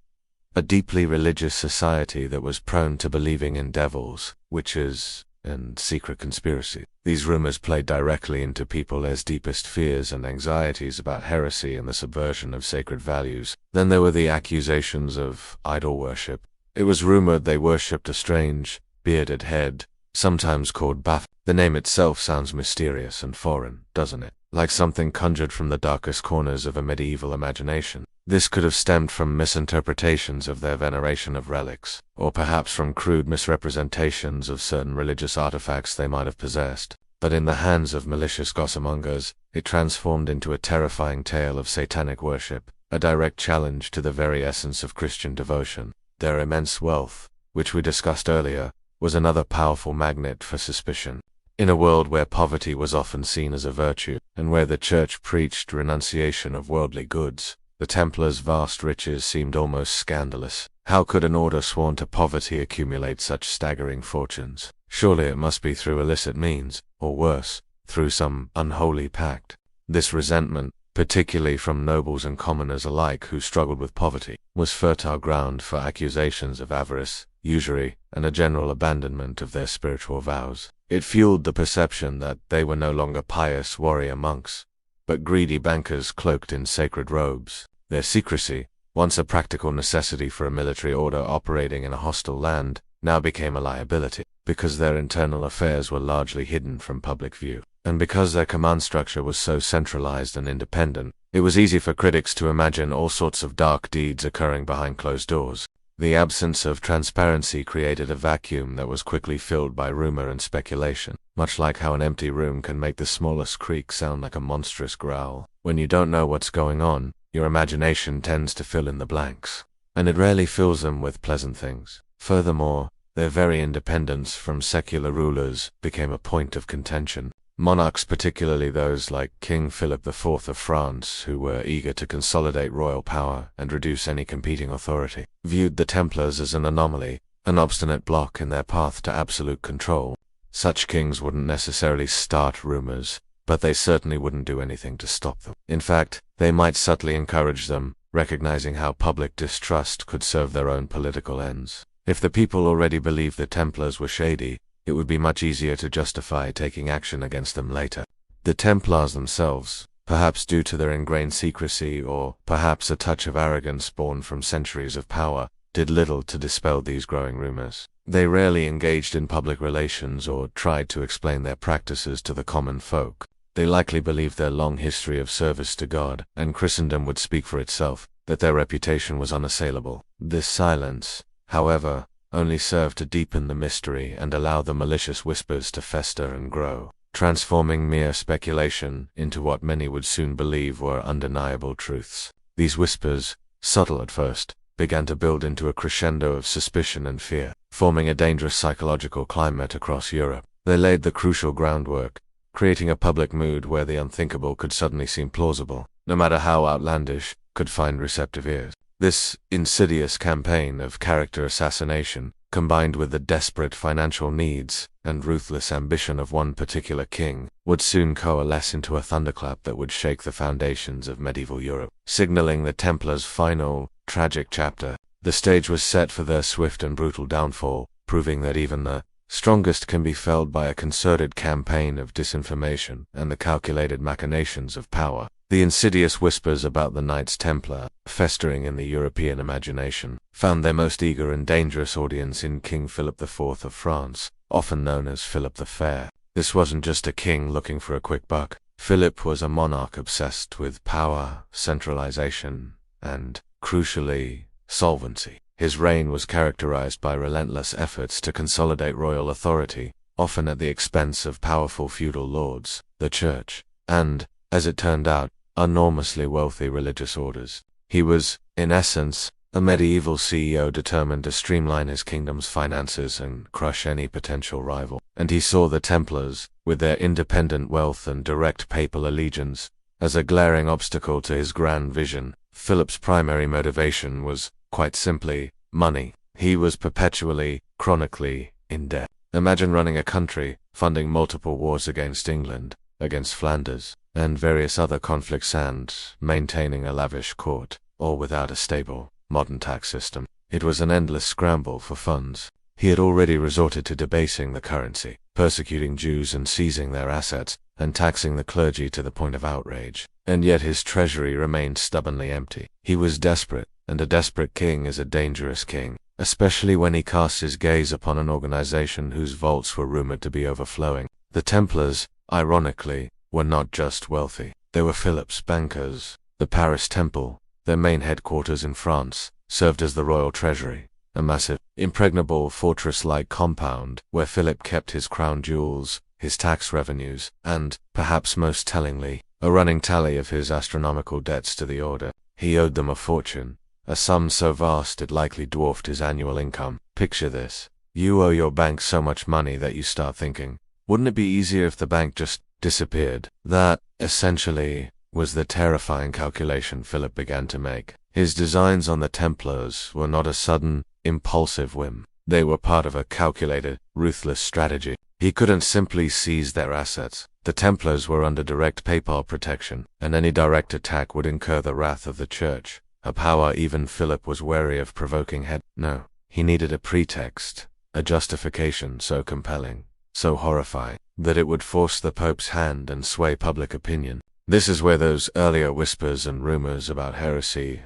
A deeply religious society that was prone to believing in devils, witches, and secret conspiracy. These rumors played directly into people's deepest fears and anxieties about heresy and the subversion of sacred values. Then there were the accusations of idol worship. It was rumored they worshipped a strange, bearded head, sometimes called Baphomet. The name itself sounds mysterious and foreign, doesn't it? Like something conjured from the darkest corners of a medieval imagination. This could have stemmed from misinterpretations of their veneration of relics, or perhaps from crude misrepresentations of certain religious artifacts they might have possessed. But in the hands of malicious gossipmongers, it transformed into a terrifying tale of satanic worship, a direct challenge to the very essence of Christian devotion. Their immense wealth, which we discussed earlier, was another powerful magnet for suspicion. In a world where poverty was often seen as a virtue, and where the Church preached renunciation of worldly goods, The Templars' vast riches seemed almost scandalous. How could an order sworn to poverty accumulate such staggering fortunes? Surely it must be through illicit means, or worse, through some unholy pact. This resentment, particularly from nobles and commoners alike who struggled with poverty, was fertile ground for accusations of avarice, usury, and a general abandonment of their spiritual vows. It fueled the perception that they were no longer pious warrior monks, but greedy bankers cloaked in sacred robes. Their secrecy, once a practical necessity for a military order operating in a hostile land, now became a liability, because their internal affairs were largely hidden from public view. And because their command structure was so centralized and independent, it was easy for critics to imagine all sorts of dark deeds occurring behind closed doors. The absence of transparency created a vacuum that was quickly filled by rumor and speculation, much like how an empty room can make the smallest creak sound like a monstrous growl. When you don't know what's going on, your imagination tends to fill in the blanks, and it rarely fills them with pleasant things. Furthermore, their very independence from secular rulers became a point of contention. Monarchs, particularly those like King Philip IV of France, who were eager to consolidate royal power and reduce any competing authority, viewed the Templars as an anomaly, an obstinate block in their path to absolute control. Such kings wouldn't necessarily start rumors, but they certainly wouldn't do anything to stop them. In fact, they might subtly encourage them, recognizing how public distrust could serve their own political ends. If the people already believed the Templars were shady, it would be much easier to justify taking action against them later. The Templars themselves, perhaps due to their ingrained secrecy or perhaps a touch of arrogance born from centuries of power, did little to dispel these growing rumors. They rarely engaged in public relations or tried to explain their practices to the common folk. They likely believed their long history of service to God, and Christendom would speak for itself, that their reputation was unassailable. This silence, however, only served to deepen the mystery and allow the malicious whispers to fester and grow, transforming mere speculation into what many would soon believe were undeniable truths. These whispers, subtle at first, began to build into a crescendo of suspicion and fear, forming a dangerous psychological climate across Europe. They laid the crucial groundwork, creating a public mood where the unthinkable could suddenly seem plausible, no matter how outlandish, could find receptive ears. This insidious campaign of character assassination, combined with the desperate financial needs and ruthless ambition of one particular king, would soon coalesce into a thunderclap that would shake the foundations of medieval Europe, signaling the Templars' final, tragic chapter. The stage was set for their swift and brutal downfall, proving that even the strongest can be felled by a concerted campaign of disinformation and the calculated machinations of power. The insidious whispers about the Knights Templar, festering in the European imagination, found their most eager and dangerous audience in King Philip IV of France, often known as Philip the Fair. This wasn't just a king looking for a quick buck. Philip was a monarch obsessed with power, centralization, and, crucially, solvency. His reign was characterized by relentless efforts to consolidate royal authority, often at the expense of powerful feudal lords, the church, and, as it turned out, enormously wealthy religious orders. He was, in essence, a medieval CEO determined to streamline his kingdom's finances and crush any potential rival. And he saw the Templars, with their independent wealth and direct papal allegiance, as a glaring obstacle to his grand vision. Philip's primary motivation was, quite simply, money. He was perpetually, chronically, in debt. Imagine running a country, funding multiple wars against England, against Flanders, and various other conflicts, and maintaining a lavish court, all without a stable, modern tax system. It was an endless scramble for funds. He had already resorted to debasing the currency, persecuting Jews and seizing their assets, and taxing the clergy to the point of outrage. And yet his treasury remained stubbornly empty. He was desperate, and a desperate king is a dangerous king, especially when he casts his gaze upon an organization whose vaults were rumored to be overflowing. The Templars, ironically, were not just wealthy. They were Philip's bankers. The Paris Temple, their main headquarters in France, served as the royal treasury, a massive, impregnable fortress-like compound where Philip kept his crown jewels, his tax revenues, and, perhaps most tellingly, a running tally of his astronomical debts to the order. He owed them a fortune, a sum so vast it likely dwarfed his annual income. Picture this. You owe your bank so much money that you start thinking, wouldn't it be easier if the bank just disappeared? That, essentially, was the terrifying calculation Philip began to make. His designs on the Templars were not a sudden, impulsive whim. They were part of a calculated, ruthless strategy. He couldn't simply seize their assets. The Templars were under direct papal protection, and any direct attack would incur the wrath of the Church, a power even Philip was wary of provoking. No, he needed a pretext, a justification so compelling, so horrifying, that it would force the Pope's hand and sway public opinion. This is where those earlier whispers and rumors about heresy,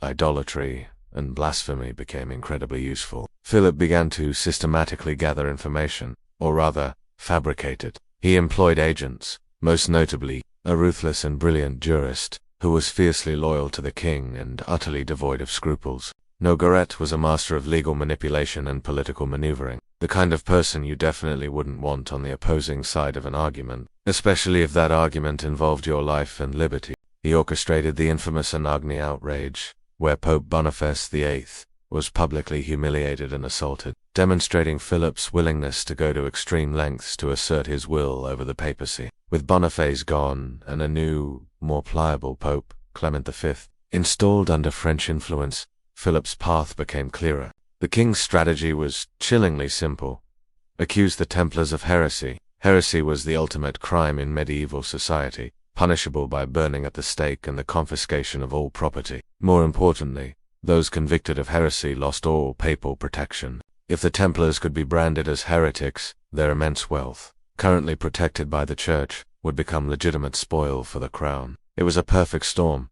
idolatry, and blasphemy became incredibly useful. Philip began to systematically gather information, or rather, fabricate it. He employed agents, most notably, a ruthless and brilliant jurist, who was fiercely loyal to the king and utterly devoid of scruples. Nogaret was a master of legal manipulation and political maneuvering, the kind of person you definitely wouldn't want on the opposing side of an argument, especially if that argument involved your life and liberty. He orchestrated the infamous Anagni outrage, where Pope Boniface VIII was publicly humiliated and assaulted, demonstrating Philip's willingness to go to extreme lengths to assert his will over the papacy. With Boniface gone and a new, more pliable Pope, Clement V, installed under French influence, Philip's path became clearer. The king's strategy was chillingly simple. Accuse the Templars of heresy. Heresy was the ultimate crime in medieval society, punishable by burning at the stake and the confiscation of all property. More importantly, those convicted of heresy lost all papal protection. If the Templars could be branded as heretics, their immense wealth, currently protected by the Church, would become legitimate spoil for the crown. It was a perfect storm.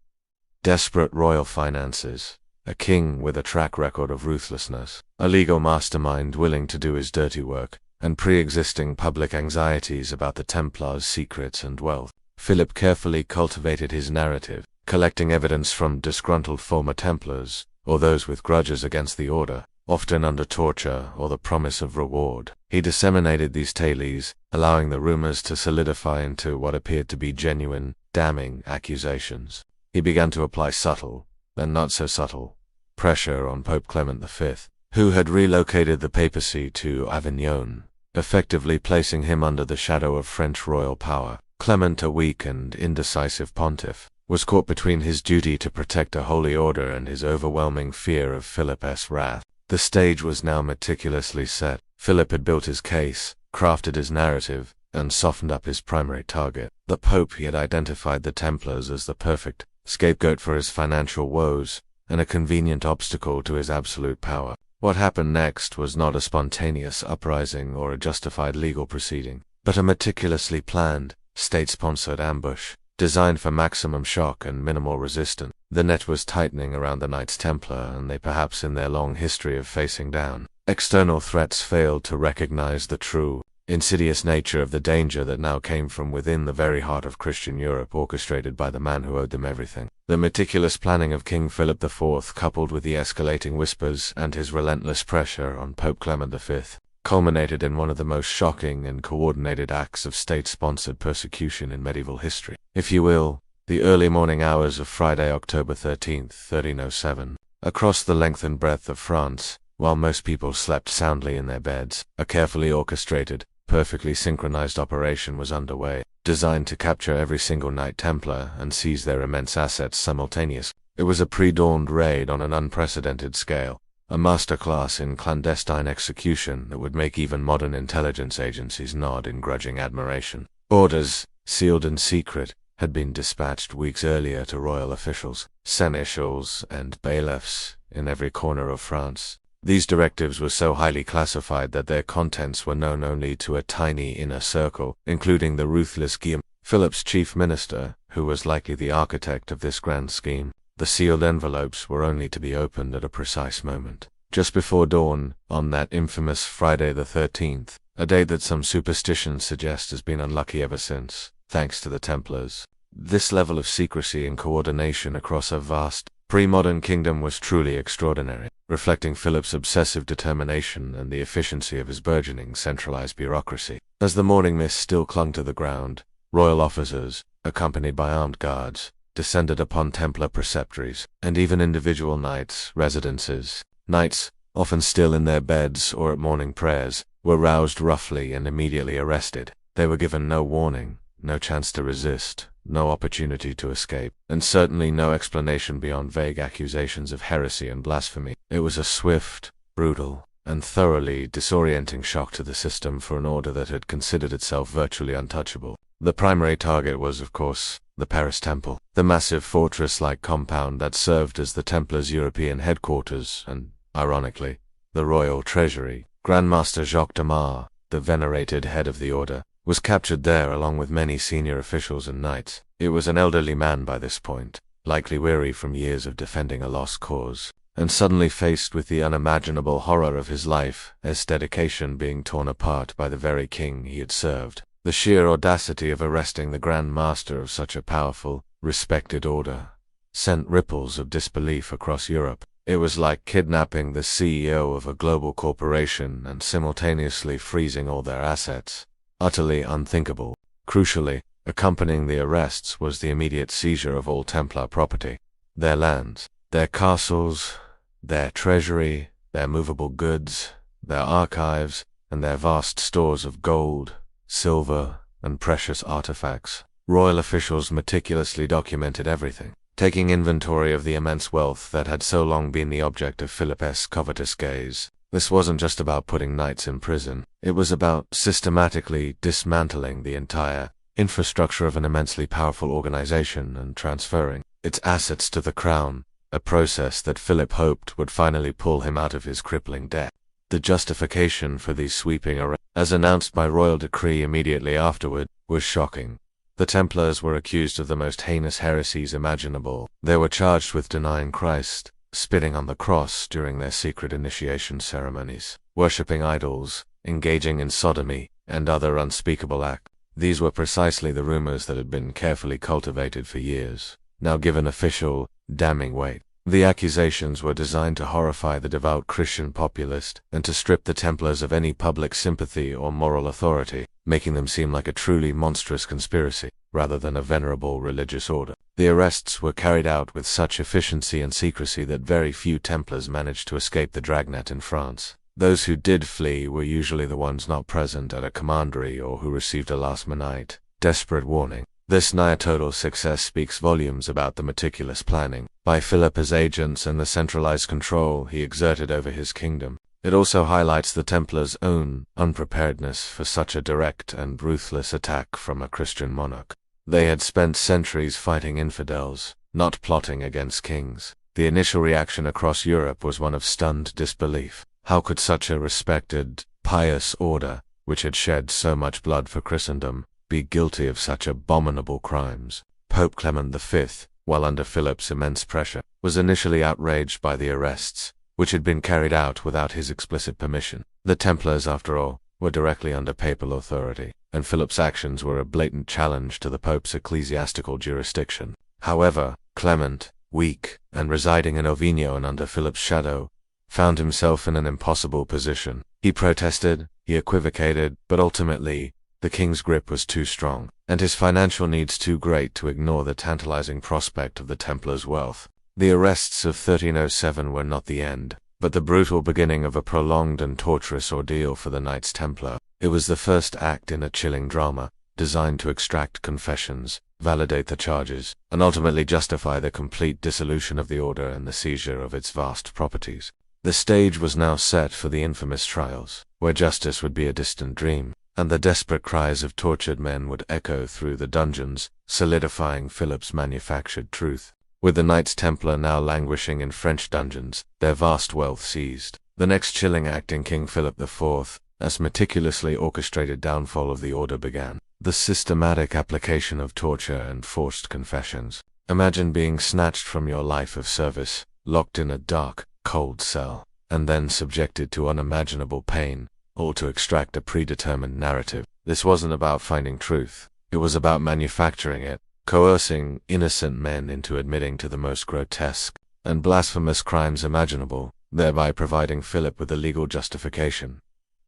Desperate royal finances, a king with a track record of ruthlessness, a legal mastermind willing to do his dirty work, and pre-existing public anxieties about the Templars' secrets and wealth. Philip carefully cultivated his narrative, collecting evidence from disgruntled former Templars, or those with grudges against the order, often under torture or the promise of reward. He disseminated these tales, allowing the rumors to solidify into what appeared to be genuine, damning accusations. He began to apply subtle, and not so subtle, pressure on Pope Clement V, who had relocated the papacy to Avignon, effectively placing him under the shadow of French royal power. Clement, a weak and indecisive pontiff, was caught between his duty to protect a holy order and his overwhelming fear of Philip's wrath. The stage was now meticulously set. Philip had built his case, crafted his narrative, and softened up his primary target. The Pope. He had identified the Templars as the perfect scapegoat for his financial woes, and a convenient obstacle to his absolute power. What happened next was not a spontaneous uprising or a justified legal proceeding, but a meticulously planned, state-sponsored ambush, designed for maximum shock and minimal resistance. The net was tightening around the Knights Templar, and they, perhaps in their long history of facing down external threats, failed to recognize the true, insidious nature of the danger that now came from within the very heart of Christian Europe, orchestrated by the man who owed them everything. The meticulous planning of King Philip IV, coupled with the escalating whispers and his relentless pressure on Pope Clement V, culminated in one of the most shocking and coordinated acts of state-sponsored persecution in medieval history. If you will, the early morning hours of Friday, October 13th, 1307, across the length and breadth of France, while most people slept soundly in their beds, a carefully orchestrated, perfectly synchronized operation was underway, designed to capture every single Knight Templar and seize their immense assets simultaneously. It was a pre-dawned raid on an unprecedented scale, a masterclass in clandestine execution that would make even modern intelligence agencies nod in grudging admiration. Orders, sealed and secret, had been dispatched weeks earlier to royal officials, seneschals, and bailiffs in every corner of France. These directives were so highly classified that their contents were known only to a tiny inner circle, including the ruthless Guillaume, Philip's chief minister, who was likely the architect of this grand scheme. The sealed envelopes were only to be opened at a precise moment, just before dawn, on that infamous Friday the 13th, a date that some superstitions suggest has been unlucky ever since, thanks to the Templars. This level of secrecy and coordination across a vast, pre-modern kingdom was truly extraordinary, reflecting Philip's obsessive determination and the efficiency of his burgeoning centralized bureaucracy. As the morning mist still clung to the ground, royal officers, accompanied by armed guards, descended upon Templar preceptories, and even individual knights' residences. Knights, often still in their beds or at morning prayers, were roused roughly and immediately arrested. They were given no warning, no chance to resist, no opportunity to escape, and certainly no explanation beyond vague accusations of heresy and blasphemy. It was a swift, brutal, and thoroughly disorienting shock to the system for an order that had considered itself virtually untouchable. The primary target was, of course, the Paris Temple, the massive fortress-like compound that served as the Templars' European headquarters and, ironically, the royal treasury. Grand Master Jacques de Mar, the venerated head of the order, was captured there along with many senior officials and knights. It was an elderly man by this point, likely weary from years of defending a lost cause, and suddenly faced with the unimaginable horror of his life, his dedication being torn apart by the very king he had served. The sheer audacity of arresting the Grand Master of such a powerful, respected order sent ripples of disbelief across Europe. It was like kidnapping the CEO of a global corporation and simultaneously freezing all their assets. Utterly unthinkable. Crucially, accompanying the arrests was the immediate seizure of all Templar property. Their lands, their castles, their treasury, their movable goods, their archives, and their vast stores of gold, silver, and precious artifacts. Royal officials meticulously documented everything, taking inventory of the immense wealth that had so long been the object of Philip's covetous gaze. This wasn't just about putting knights in prison. It was about systematically dismantling the entire infrastructure of an immensely powerful organization and transferring its assets to the crown, a process that Philip hoped would finally pull him out of his crippling debt. The justification for these sweeping arrests, as announced by royal decree immediately afterward, was shocking. The Templars were accused of the most heinous heresies imaginable. They were charged with denying Christ, spitting on the cross during their secret initiation ceremonies, worshipping idols, engaging in sodomy, and other unspeakable acts. These were precisely the rumors that had been carefully cultivated for years, now given official, damning weight. The accusations were designed to horrify the devout Christian populace and to strip the Templars of any public sympathy or moral authority, making them seem like a truly monstrous conspiracy, rather than a venerable religious order. The arrests were carried out with such efficiency and secrecy that very few Templars managed to escape the dragnet in France. Those who did flee were usually the ones not present at a commandery or who received a last-minute, desperate warning. This nigh-total success speaks volumes about the meticulous planning by Philip as agents and the centralized control he exerted over his kingdom. It also highlights the Templars' own unpreparedness for such a direct and ruthless attack from a Christian monarch. They had spent centuries fighting infidels, not plotting against kings. The initial reaction across Europe was one of stunned disbelief. How could such a respected, pious order, which had shed so much blood for Christendom, be guilty of such abominable crimes? Pope Clement V, while under Philip's immense pressure, was initially outraged by the arrests, which had been carried out without his explicit permission. The Templars, after all, were directly under papal authority, and Philip's actions were a blatant challenge to the Pope's ecclesiastical jurisdiction. However, Clement, weak, and residing in Auvergne and under Philip's shadow, found himself in an impossible position. He protested, he equivocated, but ultimately, the king's grip was too strong, and his financial needs too great to ignore the tantalizing prospect of the Templars' wealth. The arrests of 1307 were not the end, but the brutal beginning of a prolonged and torturous ordeal for the Knights Templar. It was the first act in a chilling drama, designed to extract confessions, validate the charges, and ultimately justify the complete dissolution of the order and the seizure of its vast properties. The stage was now set for the infamous trials, where justice would be a distant dream, and the desperate cries of tortured men would echo through the dungeons, solidifying Philip's manufactured truth. With the Knights Templar now languishing in French dungeons, their vast wealth seized, the next chilling act in King Philip IV, as meticulously orchestrated downfall of the order began. The systematic application of torture and forced confessions. Imagine being snatched from your life of service, locked in a dark, cold cell, and then subjected to unimaginable pain, all to extract a predetermined narrative. This wasn't about finding truth. It was about manufacturing it, coercing innocent men into admitting to the most grotesque and blasphemous crimes imaginable, thereby providing Philip with a legal justification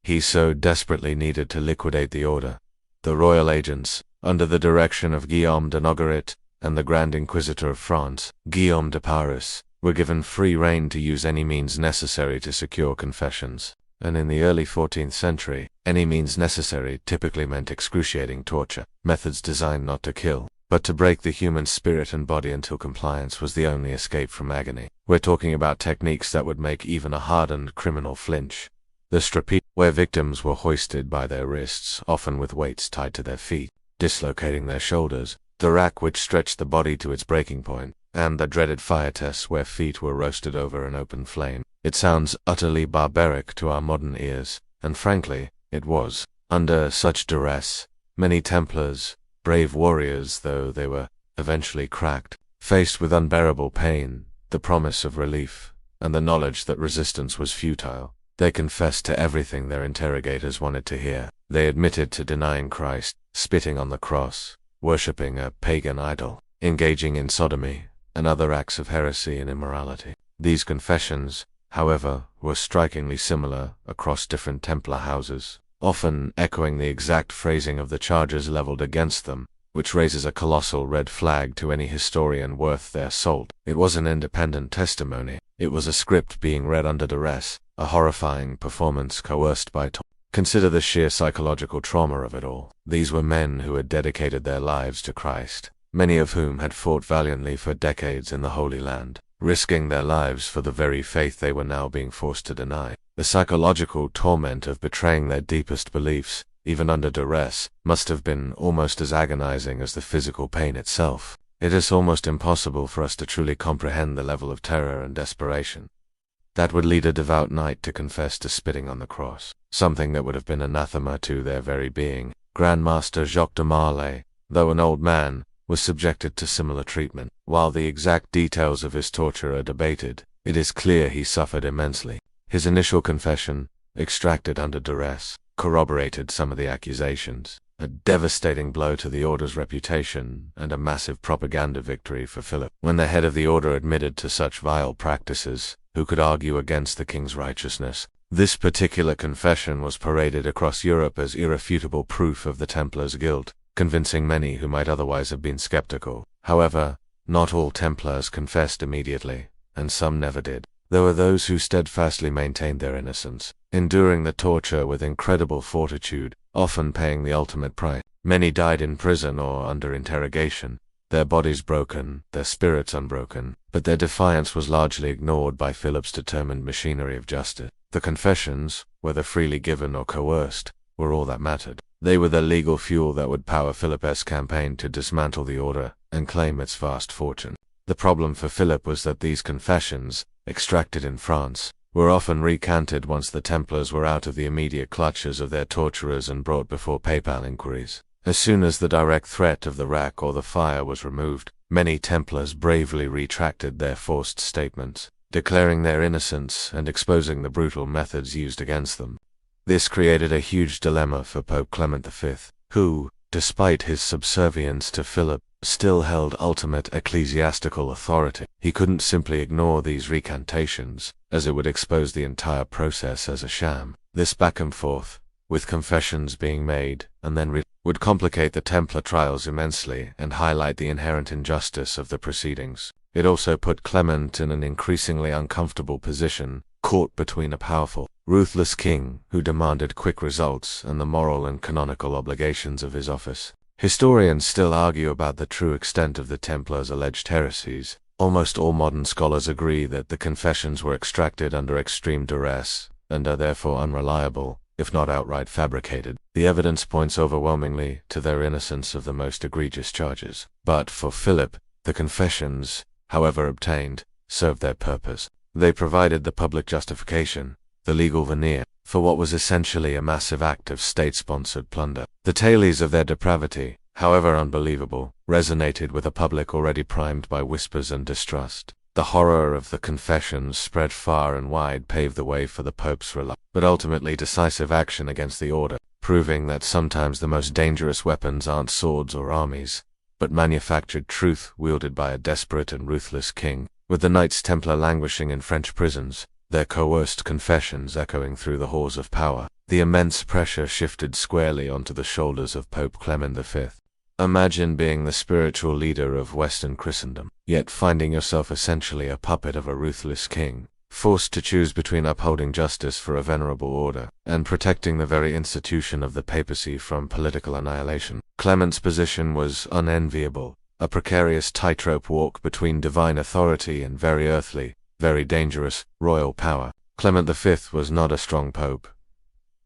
he so desperately needed to liquidate the order. The royal agents, under the direction of Guillaume de Nogaret and the Grand Inquisitor of France, Guillaume de Paris, were given free rein to use any means necessary to secure confessions. and in the early 14th century, any means necessary typically meant excruciating torture, methods designed not to kill, but to break the human spirit and body until compliance was the only escape from agony. We're talking about techniques that would make even a hardened criminal flinch. The strapese, where victims were hoisted by their wrists, often with weights tied to their feet, dislocating their shoulders, the rack which stretched the body to its breaking point, and the dreaded fire tests where feet were roasted over an open flame. It sounds utterly barbaric to our modern ears, and frankly, it was. Under such duress, many Templars, brave warriors though they were, eventually cracked, faced with unbearable pain, the promise of relief, and the knowledge that resistance was futile. They confessed to everything their interrogators wanted to hear. They admitted to denying Christ, spitting on the cross, worshipping a pagan idol, engaging in sodomy, and other acts of heresy and immorality. These confessions, however, were strikingly similar across different Templar houses, often echoing the exact phrasing of the charges leveled against them, which raises a colossal red flag to any historian worth their salt. It was an independent testimony. It was a script being read under duress, a horrifying performance coerced by torture. Consider the sheer psychological trauma of it all. These were men who had dedicated their lives to Christ, many of whom had fought valiantly for decades in the Holy Land, risking their lives for the very faith they were now being forced to deny. The psychological torment of betraying their deepest beliefs, even under duress, must have been almost as agonizing as the physical pain itself. It is almost impossible for us to truly comprehend the level of terror and desperation that would lead a devout knight to confess to spitting on the cross, something that would have been anathema to their very being. Grand Master Jacques de Marlay, though an old man, was subjected to similar treatment. While the exact details of his torture are debated, it is clear he suffered immensely. His initial confession, extracted under duress, corroborated some of the accusations, a devastating blow to the order's reputation and a massive propaganda victory for Philip. When the head of the order admitted to such vile practices, who could argue against the king's righteousness? This particular confession was paraded across Europe as irrefutable proof of the Templars' guilt, convincing many who might otherwise have been skeptical. However, not all Templars confessed immediately, and some never did. There were those who steadfastly maintained their innocence, enduring the torture with incredible fortitude, often paying the ultimate price. Many died in prison or under interrogation, their bodies broken, their spirits unbroken, but their defiance was largely ignored by Philip's determined machinery of justice. The confessions, whether freely given or coerced, were all that mattered. They were the legal fuel that would power Philip's campaign to dismantle the order and claim its vast fortune. The problem for Philip was that these confessions, extracted in France, were often recanted once the Templars were out of the immediate clutches of their torturers and brought before papal inquiries. As soon as the direct threat of the rack or the fire was removed, many Templars bravely retracted their forced statements, declaring their innocence and exposing the brutal methods used against them. This created a huge dilemma for Pope Clement V, who, despite his subservience to Philip, still held ultimate ecclesiastical authority. He couldn't simply ignore these recantations, as it would expose the entire process as a sham. This back and forth, with confessions being made and then would complicate the Templar trials immensely and highlight the inherent injustice of the proceedings. It also put Clement in an increasingly uncomfortable position, caught between a powerful, ruthless king who demanded quick results and the moral and canonical obligations of his office. Historians still argue about the true extent of the Templars' alleged heresies. Almost all modern scholars agree that the confessions were extracted under extreme duress and are therefore unreliable, if not outright fabricated. The evidence points overwhelmingly to their innocence of the most egregious charges. But for Philip, the confessions, however obtained, served their purpose. They provided the public justification, the legal veneer, for what was essentially a massive act of state-sponsored plunder. The tales of their depravity, however unbelievable, resonated with a public already primed by whispers and distrust. The horror of the confessions spread far and wide, paved the way for the Pope's but ultimately decisive action against the order, proving that sometimes the most dangerous weapons aren't swords or armies, but manufactured truth wielded by a desperate and ruthless king. With the Knights Templar languishing in French prisons, their coerced confessions echoing through the halls of power, the immense pressure shifted squarely onto the shoulders of Pope Clement V. Imagine being the spiritual leader of Western Christendom, yet finding yourself essentially a puppet of a ruthless king. forced to choose between upholding justice for a venerable order and protecting the very institution of the papacy from political annihilation. Clement's position was unenviable, a precarious tightrope walk between divine authority and very earthly, very dangerous, royal power. Clement V was not a strong pope.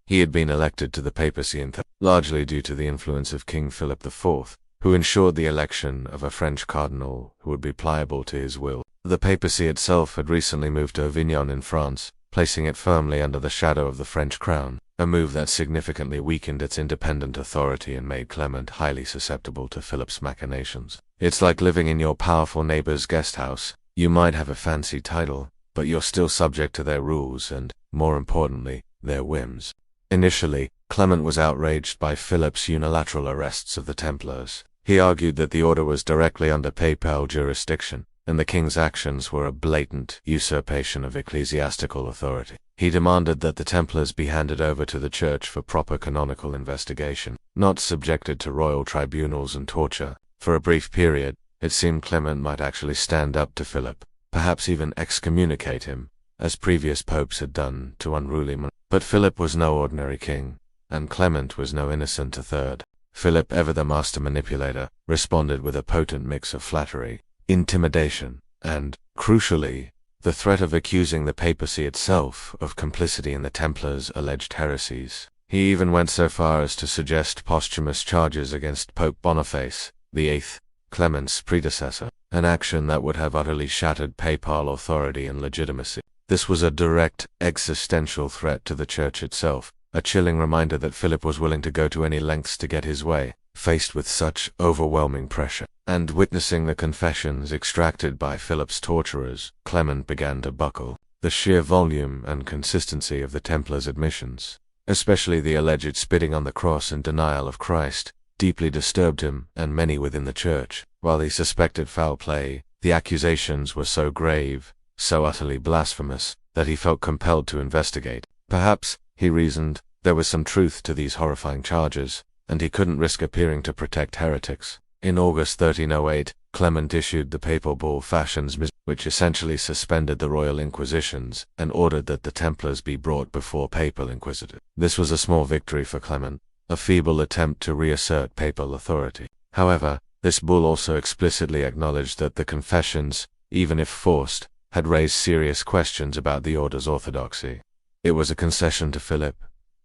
He had been elected to the papacy largely due to the influence of King Philip IV, who ensured the election of a French cardinal who would be pliable to his will. The papacy itself had recently moved to Avignon in France, placing it firmly under the shadow of the French crown, a move that significantly weakened its independent authority and made Clement highly susceptible to Philip's machinations. It's like living in your powerful neighbor's guest house. You might have a fancy title, but you're still subject to their rules and, more importantly, their whims. Initially, Clement was outraged by Philip's unilateral arrests of the Templars. He argued that the order was directly under papal jurisdiction, and the king's actions were a blatant usurpation of ecclesiastical authority. He demanded that the Templars be handed over to the Church for proper canonical investigation, not subjected to royal tribunals and torture. For a brief period, it seemed Clement might actually stand up to Philip, perhaps even excommunicate him, as previous popes had done to unruly monarchs. But Philip was no ordinary king, and Clement was no innocent third. Philip, ever the master manipulator, responded with a potent mix of flattery, intimidation, and, crucially, the threat of accusing the papacy itself of complicity in the Templars' alleged heresies. He even went so far as to suggest posthumous charges against Pope Boniface VIII, Clement's predecessor, an action that would have utterly shattered papal authority and legitimacy. This was a direct, existential threat to the Church itself, a chilling reminder that Philip was willing to go to any lengths to get his way, faced with such overwhelming pressure. And witnessing the confessions extracted by Philip's torturers, Clement began to buckle. The sheer volume and consistency of the Templars' admissions, especially the alleged spitting on the cross and denial of Christ, deeply disturbed him and many within the Church. While he suspected foul play, the accusations were so grave, so utterly blasphemous, that he felt compelled to investigate. Perhaps, he reasoned, there was some truth to these horrifying charges, and he couldn't risk appearing to protect heretics. In August 1308, Clement issued the papal bull Fasciens Miserae, which essentially suspended the royal inquisitions and ordered that the Templars be brought before papal inquisitors. This was a small victory for Clement, a feeble attempt to reassert papal authority. However, this bull also explicitly acknowledged that the confessions, even if forced, had raised serious questions about the order's orthodoxy. It was a concession to Philip,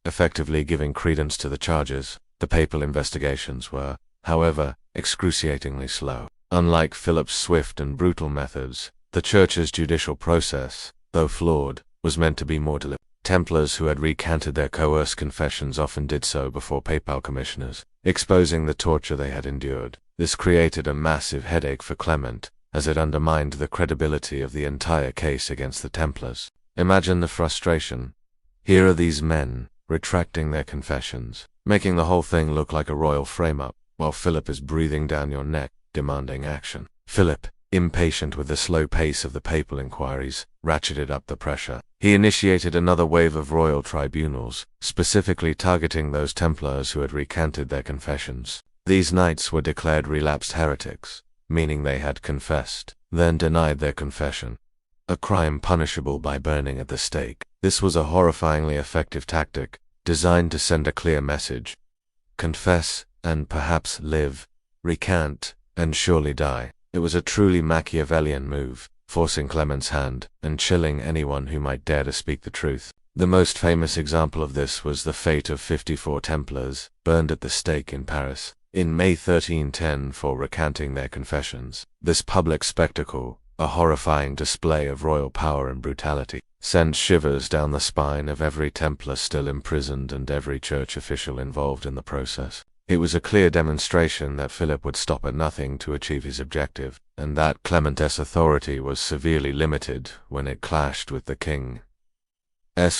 effectively giving credence to the charges. The papal investigations were, however, excruciatingly slow. Unlike Philip's swift and brutal methods, the Church's judicial process, though flawed, was meant to be more deliberate. Templars who had recanted their coerced confessions often did so before papal commissioners, exposing the torture they had endured. This created a massive headache for Clement, as it undermined the credibility of the entire case against the Templars. Imagine the frustration. Here are these men, retracting their confessions, making the whole thing look like a royal frame-up, while Philip is breathing down your neck, demanding action. Philip, impatient with the slow pace of the papal inquiries, ratcheted up the pressure. He initiated another wave of royal tribunals, specifically targeting those Templars who had recanted their confessions. These knights were declared relapsed heretics, meaning they had confessed, then denied their confession, a crime punishable by burning at the stake. This was a horrifyingly effective tactic, designed to send a clear message. Confess, and perhaps live. Recant, and surely die. It was a truly Machiavellian move, forcing Clement's hand, and chilling anyone who might dare to speak the truth. The most famous example of this was the fate of 54 Templars, burned at the stake in Paris, in May 1310 for recanting their confessions. This public spectacle, a horrifying display of royal power and brutality, sent shivers down the spine of every Templar still imprisoned and every Church official involved in the process. It was a clear demonstration that Philip would stop at nothing to achieve his objective, and that Clement's authority was severely limited when it clashed with the king's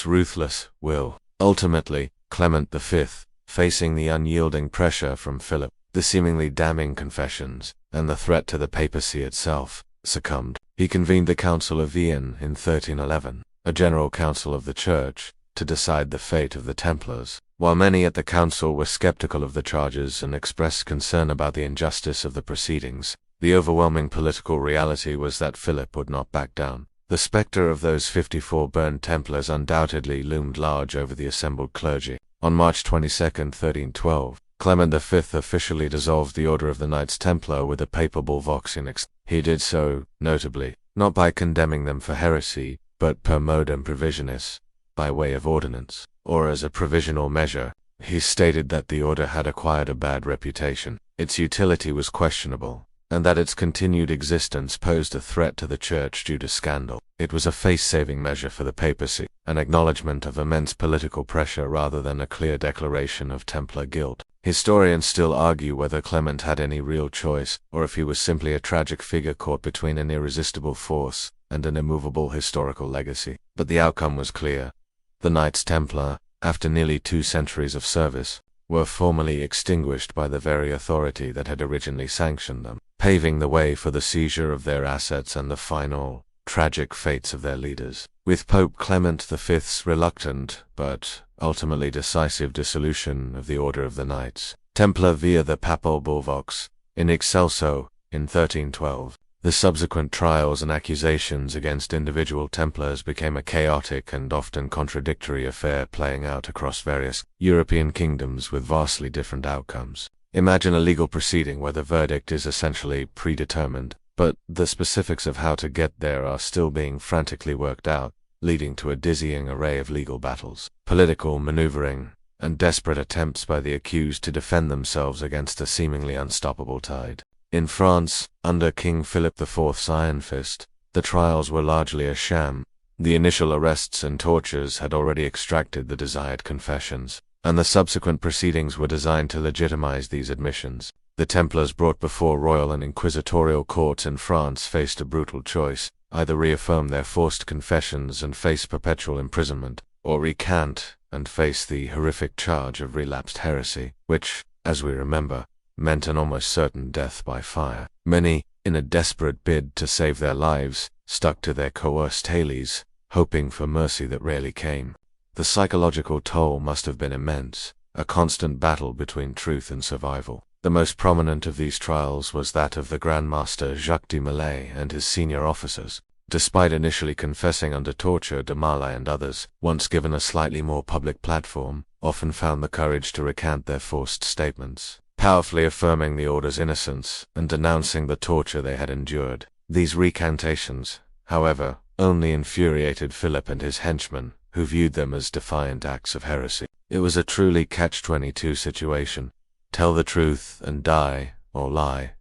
ruthless will. Ultimately, Clement V, facing the unyielding pressure from Philip, the seemingly damning confessions, and the threat to the papacy itself, succumbed. He convened the Council of Vienne in 1311, a general council of the Church, to decide the fate of the Templars. While many at the council were skeptical of the charges and expressed concern about the injustice of the proceedings, the overwhelming political reality was that Philip would not back down. The spectre of those 54 burned Templars undoubtedly loomed large over the assembled clergy. On March 22, 1312, Clement V officially dissolved the order of the Knights Templar with a papal bull Vox in ex. He did so, notably, not by condemning them for heresy, but per modum provisionis, by way of ordinance, or as a provisional measure. He stated that the order had acquired a bad reputation, its utility was questionable, and that its continued existence posed a threat to the Church due to scandal. It was a face-saving measure for the papacy, an acknowledgement of immense political pressure rather than a clear declaration of Templar guilt. Historians still argue whether Clement had any real choice, or if he was simply a tragic figure caught between an irresistible force and an immovable historical legacy. But the outcome was clear. The Knights Templar, after nearly 2 centuries of service, were formally extinguished by the very authority that had originally sanctioned them, paving the way for the seizure of their assets and the final, tragic fates of their leaders. With Pope Clement V's reluctant, but ultimately decisive dissolution of the Order of the Knights Templar via the papal bull Vox in excelso in 1312, the subsequent trials and accusations against individual Templars became a chaotic and often contradictory affair playing out across various European kingdoms with vastly different outcomes. Imagine a legal proceeding where the verdict is essentially predetermined, but the specifics of how to get there are still being frantically worked out, leading to a dizzying array of legal battles, political maneuvering, and desperate attempts by the accused to defend themselves against a seemingly unstoppable tide. In France, under King Philip IV's Iron Fist, the trials were largely a sham. The initial arrests and tortures had already extracted the desired confessions, and the subsequent proceedings were designed to legitimize these admissions. The Templars brought before royal and inquisitorial courts in France faced a brutal choice: either reaffirm their forced confessions and face perpetual imprisonment, or recant and face the horrific charge of relapsed heresy, which, as we remember, meant an almost certain death by fire. Many, in a desperate bid to save their lives, stuck to their coerced tales, hoping for mercy that rarely came. The psychological toll must have been immense, a constant battle between truth and survival. The most prominent of these trials was that of the Grand Master Jacques de Molay and his senior officers. Despite initially confessing under torture, de Molay and others, once given a slightly more public platform, often found the courage to recant their forced statements, powerfully affirming the order's innocence and denouncing the torture they had endured. These recantations, however, only infuriated Philip and his henchmen, who viewed them as defiant acts of heresy. It was a truly catch-22 situation. Tell the truth and die, or lie,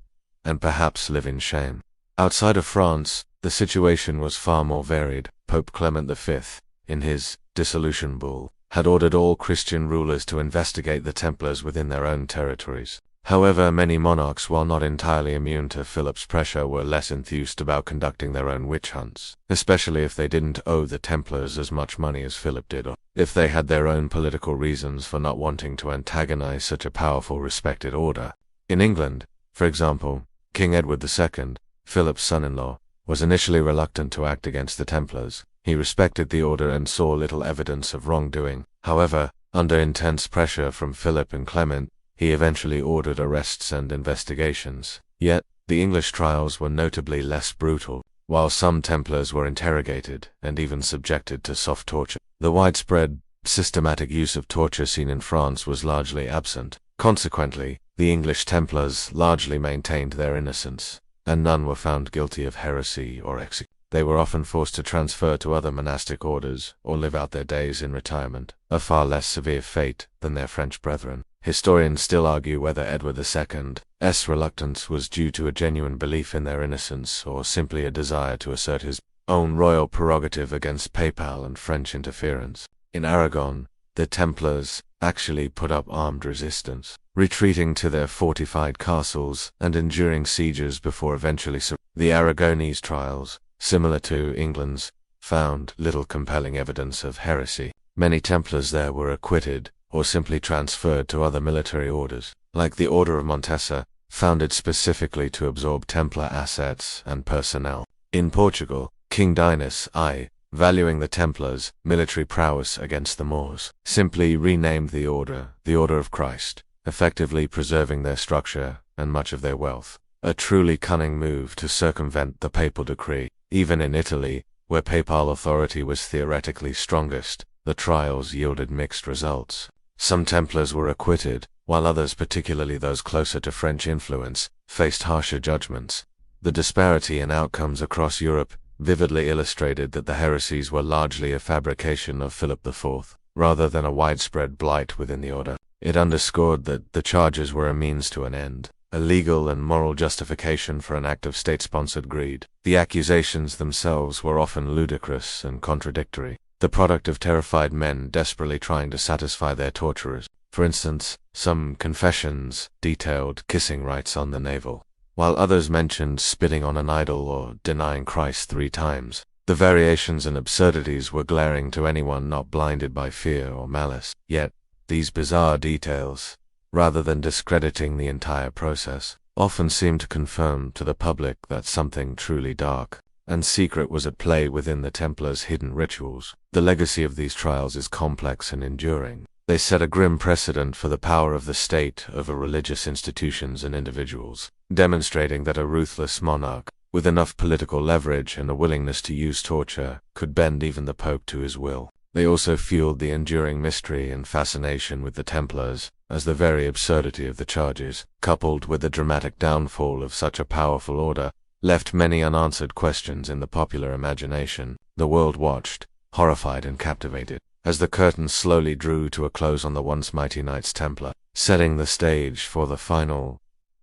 and perhaps live in shame. Outside of France, the situation was far more varied. Pope Clement V, in his dissolution bull, had ordered all Christian rulers to investigate the Templars within their own territories. However, many monarchs, while not entirely immune to Philip's pressure, were less enthused about conducting their own witch hunts, especially if they didn't owe the Templars as much money as Philip did, or if they had their own political reasons for not wanting to antagonize such a powerful, respected order. In England, for example, King Edward II, Philip's son-in-law, was initially reluctant to act against the Templars. He respected the order and saw little evidence of wrongdoing. However, under intense pressure from Philip and Clement, he eventually ordered arrests and investigations. Yet, the English trials were notably less brutal. While some Templars were interrogated and even subjected to soft torture, the widespread, systematic use of torture seen in France was largely absent. Consequently, the English Templars largely maintained their innocence, and none were found guilty of heresy or execution. They were often forced to transfer to other monastic orders or live out their days in retirement, a far less severe fate than their French brethren. Historians still argue whether Edward II's reluctance was due to a genuine belief in their innocence or simply a desire to assert his own royal prerogative against papal and French interference. In Aragon, the Templars actually put up armed resistance, retreating to their fortified castles and enduring sieges before eventually surrendering. The Aragonese trials, similar to England's, found little compelling evidence of heresy. Many Templars there were acquitted or simply transferred to other military orders, like the Order of Montesa, founded specifically to absorb Templar assets and personnel. In Portugal, King Dinas I, valuing the Templars' military prowess against the Moors, simply renamed the Order of Christ, effectively preserving their structure and much of their wealth. A truly cunning move to circumvent the papal decree. Even in Italy, where papal authority was theoretically strongest, the trials yielded mixed results. Some Templars were acquitted, while others, particularly those closer to French influence, faced harsher judgments. The disparity in outcomes across Europe vividly illustrated that the heresies were largely a fabrication of Philip IV, rather than a widespread blight within the order. It underscored that the charges were a means to an end, a legal and moral justification for an act of state-sponsored greed. The accusations themselves were often ludicrous and contradictory, the product of terrified men desperately trying to satisfy their torturers. For instance, some confessions detailed kissing rites on the navel, while others mentioned spitting on an idol or denying Christ 3 times. The variations and absurdities were glaring to anyone not blinded by fear or malice. Yet, these bizarre details, rather than discrediting the entire process, often seemed to confirm to the public that something truly dark and secret was at play within the Templars' hidden rituals. The legacy of these trials is complex and enduring. They set a grim precedent for the power of the state over religious institutions and individuals, demonstrating that a ruthless monarch, with enough political leverage and a willingness to use torture, could bend even the Pope to his will. They also fueled the enduring mystery and fascination with the Templars, as the very absurdity of the charges, coupled with the dramatic downfall of such a powerful order, left many unanswered questions in the popular imagination. The world watched, horrified and captivated, as the curtain slowly drew to a close on the once mighty Knights Templar, setting the stage for the final,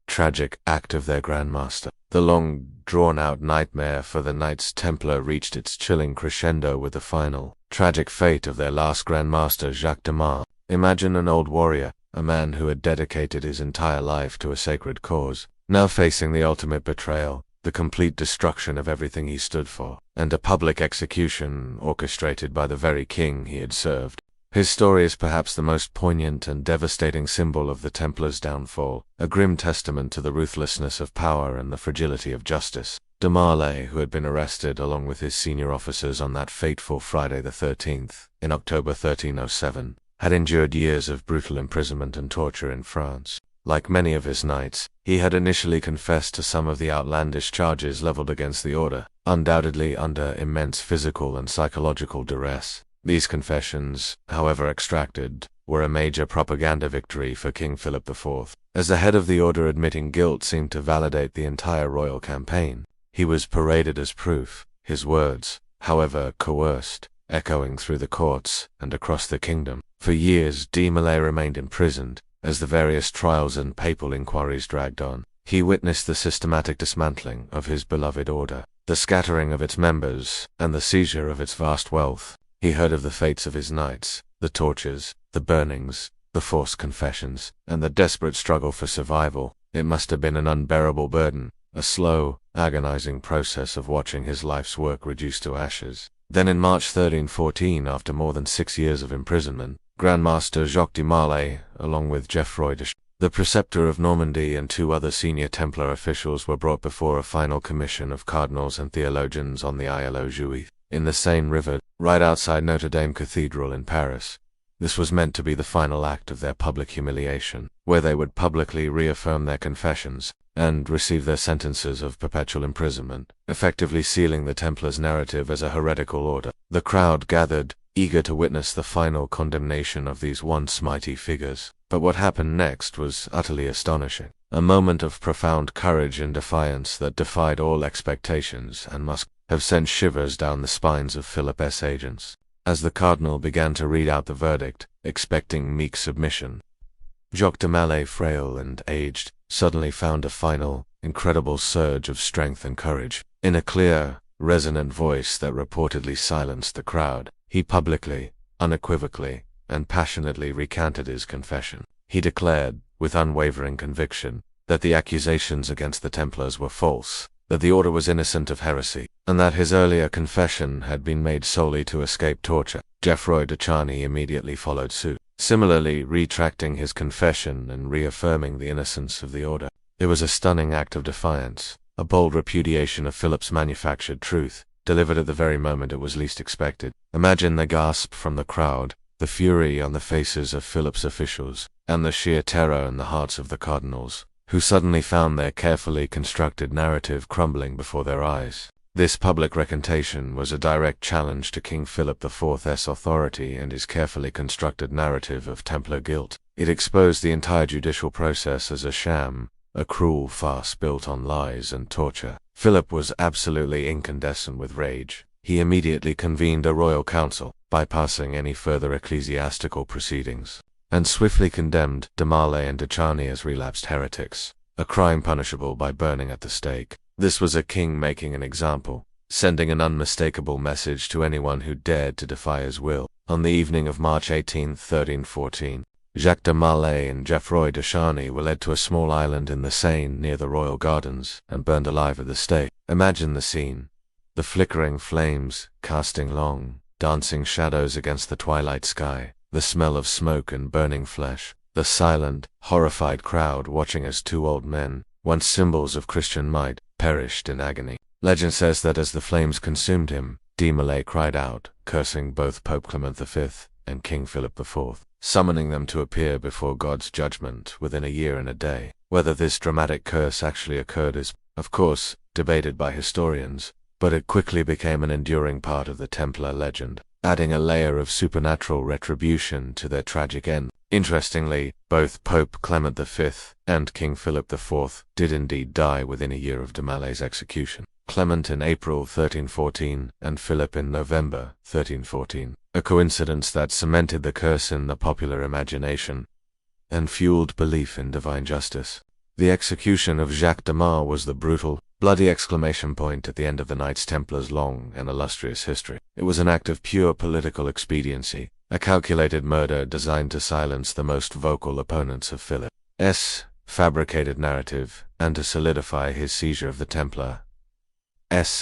tragic act of their Grand Master. The long, drawn-out nightmare for the Knights Templar reached its chilling crescendo with the final, tragic fate of their last Grand Master, Jacques de Mar. Imagine an old warrior, a man who had dedicated his entire life to a sacred cause, now facing the ultimate betrayal, the complete destruction of everything he stood for, and a public execution orchestrated by the very king he had served. His story is perhaps the most poignant and devastating symbol of the Templars' downfall, a grim testament to the ruthlessness of power and the fragility of justice. De Marlay, who had been arrested along with his senior officers on that fateful Friday the 13th, in October 1307, had endured years of brutal imprisonment and torture in France. Like many of his knights, he had initially confessed to some of the outlandish charges leveled against the order, undoubtedly under immense physical and psychological duress. These confessions, however extracted, were a major propaganda victory for King Philip IV, as the head of the order admitting guilt seemed to validate the entire royal campaign. He was paraded as proof, his words, however coerced, echoing through the courts and across the kingdom. For years de Marlay remained imprisoned, as the various trials and papal inquiries dragged on. He witnessed the systematic dismantling of his beloved order, the scattering of its members, and the seizure of its vast wealth. He heard of the fates of his knights, the tortures, the burnings, the forced confessions, and the desperate struggle for survival. It must have been an unbearable burden, a slow, agonizing process of watching his life's work reduced to ashes. Then in March 1314, after more than 6 years of imprisonment, Grand Master Jacques de Marlay, along with Geoffroy de the preceptor of Normandy, and 2 other senior Templar officials were brought before a final commission of cardinals and theologians on the Île Juif, in the Seine River, right outside Notre Dame Cathedral in Paris. This was meant to be the final act of their public humiliation, where they would publicly reaffirm their confessions and receive their sentences of perpetual imprisonment, effectively sealing the Templars' narrative as a heretical order. The crowd gathered, eager to witness the final condemnation of these once mighty figures. But what happened next was utterly astonishing. A moment of profound courage and defiance that defied all expectations and must have sent shivers down the spines of Philip's agents. As the cardinal began to read out the verdict, expecting meek submission, Jacques de Marlay, frail and aged, suddenly found a final, incredible surge of strength and courage. In a clear, resonant voice that reportedly silenced the crowd, he publicly, unequivocally, and passionately recanted his confession. He declared, with unwavering conviction, that the accusations against the Templars were false, that the order was innocent of heresy, and that his earlier confession had been made solely to escape torture. Geoffroy de Charny immediately followed suit, similarly retracting his confession and reaffirming the innocence of the order. It was a stunning act of defiance, a bold repudiation of Philip's manufactured truth, delivered at the very moment it was least expected. Imagine the gasp from the crowd, the fury on the faces of Philip's officials, and the sheer terror in the hearts of the cardinals, who suddenly found their carefully constructed narrative crumbling before their eyes. This public recantation was a direct challenge to King Philip IV's authority and his carefully constructed narrative of Templar guilt. It exposed the entire judicial process as a sham, a cruel farce built on lies and torture. Philip was absolutely incandescent with rage. He immediately convened a royal council, bypassing any further ecclesiastical proceedings, and swiftly condemned de Maillet and de Charny as relapsed heretics, a crime punishable by burning at the stake. This was a king making an example, sending an unmistakable message to anyone who dared to defy his will. On the evening of March 18, 1314, Jacques de Maillet and Geoffroy de Charny were led to a small island in the Seine near the royal gardens and burned alive at the stake. Imagine the scene. The flickering flames, casting long, dancing shadows against the twilight sky, the smell of smoke and burning flesh, the silent, horrified crowd watching as two old men, once symbols of Christian might, perished in agony. Legend says that as the flames consumed him, de Maillet cried out, cursing both Pope Clement V and King Philip IV, summoning them to appear before God's judgment within a year and a day. Whether this dramatic curse actually occurred is, of course, debated by historians, but it quickly became an enduring part of the Templar legend, adding a layer of supernatural retribution to their tragic end. Interestingly, both Pope Clement V and King Philip IV did indeed die within a year of de Maillet's execution. Clement in April 1314 and Philip in November 1314, a coincidence that cemented the curse in the popular imagination and fueled belief in divine justice. The execution of Jacques de Maillet was the brutal, bloody exclamation point at the end of the Knights Templar's long and illustrious history. It was an act of pure political expediency, a calculated murder designed to silence the most vocal opponents of Philip's fabricated narrative and to solidify his seizure of the Templar's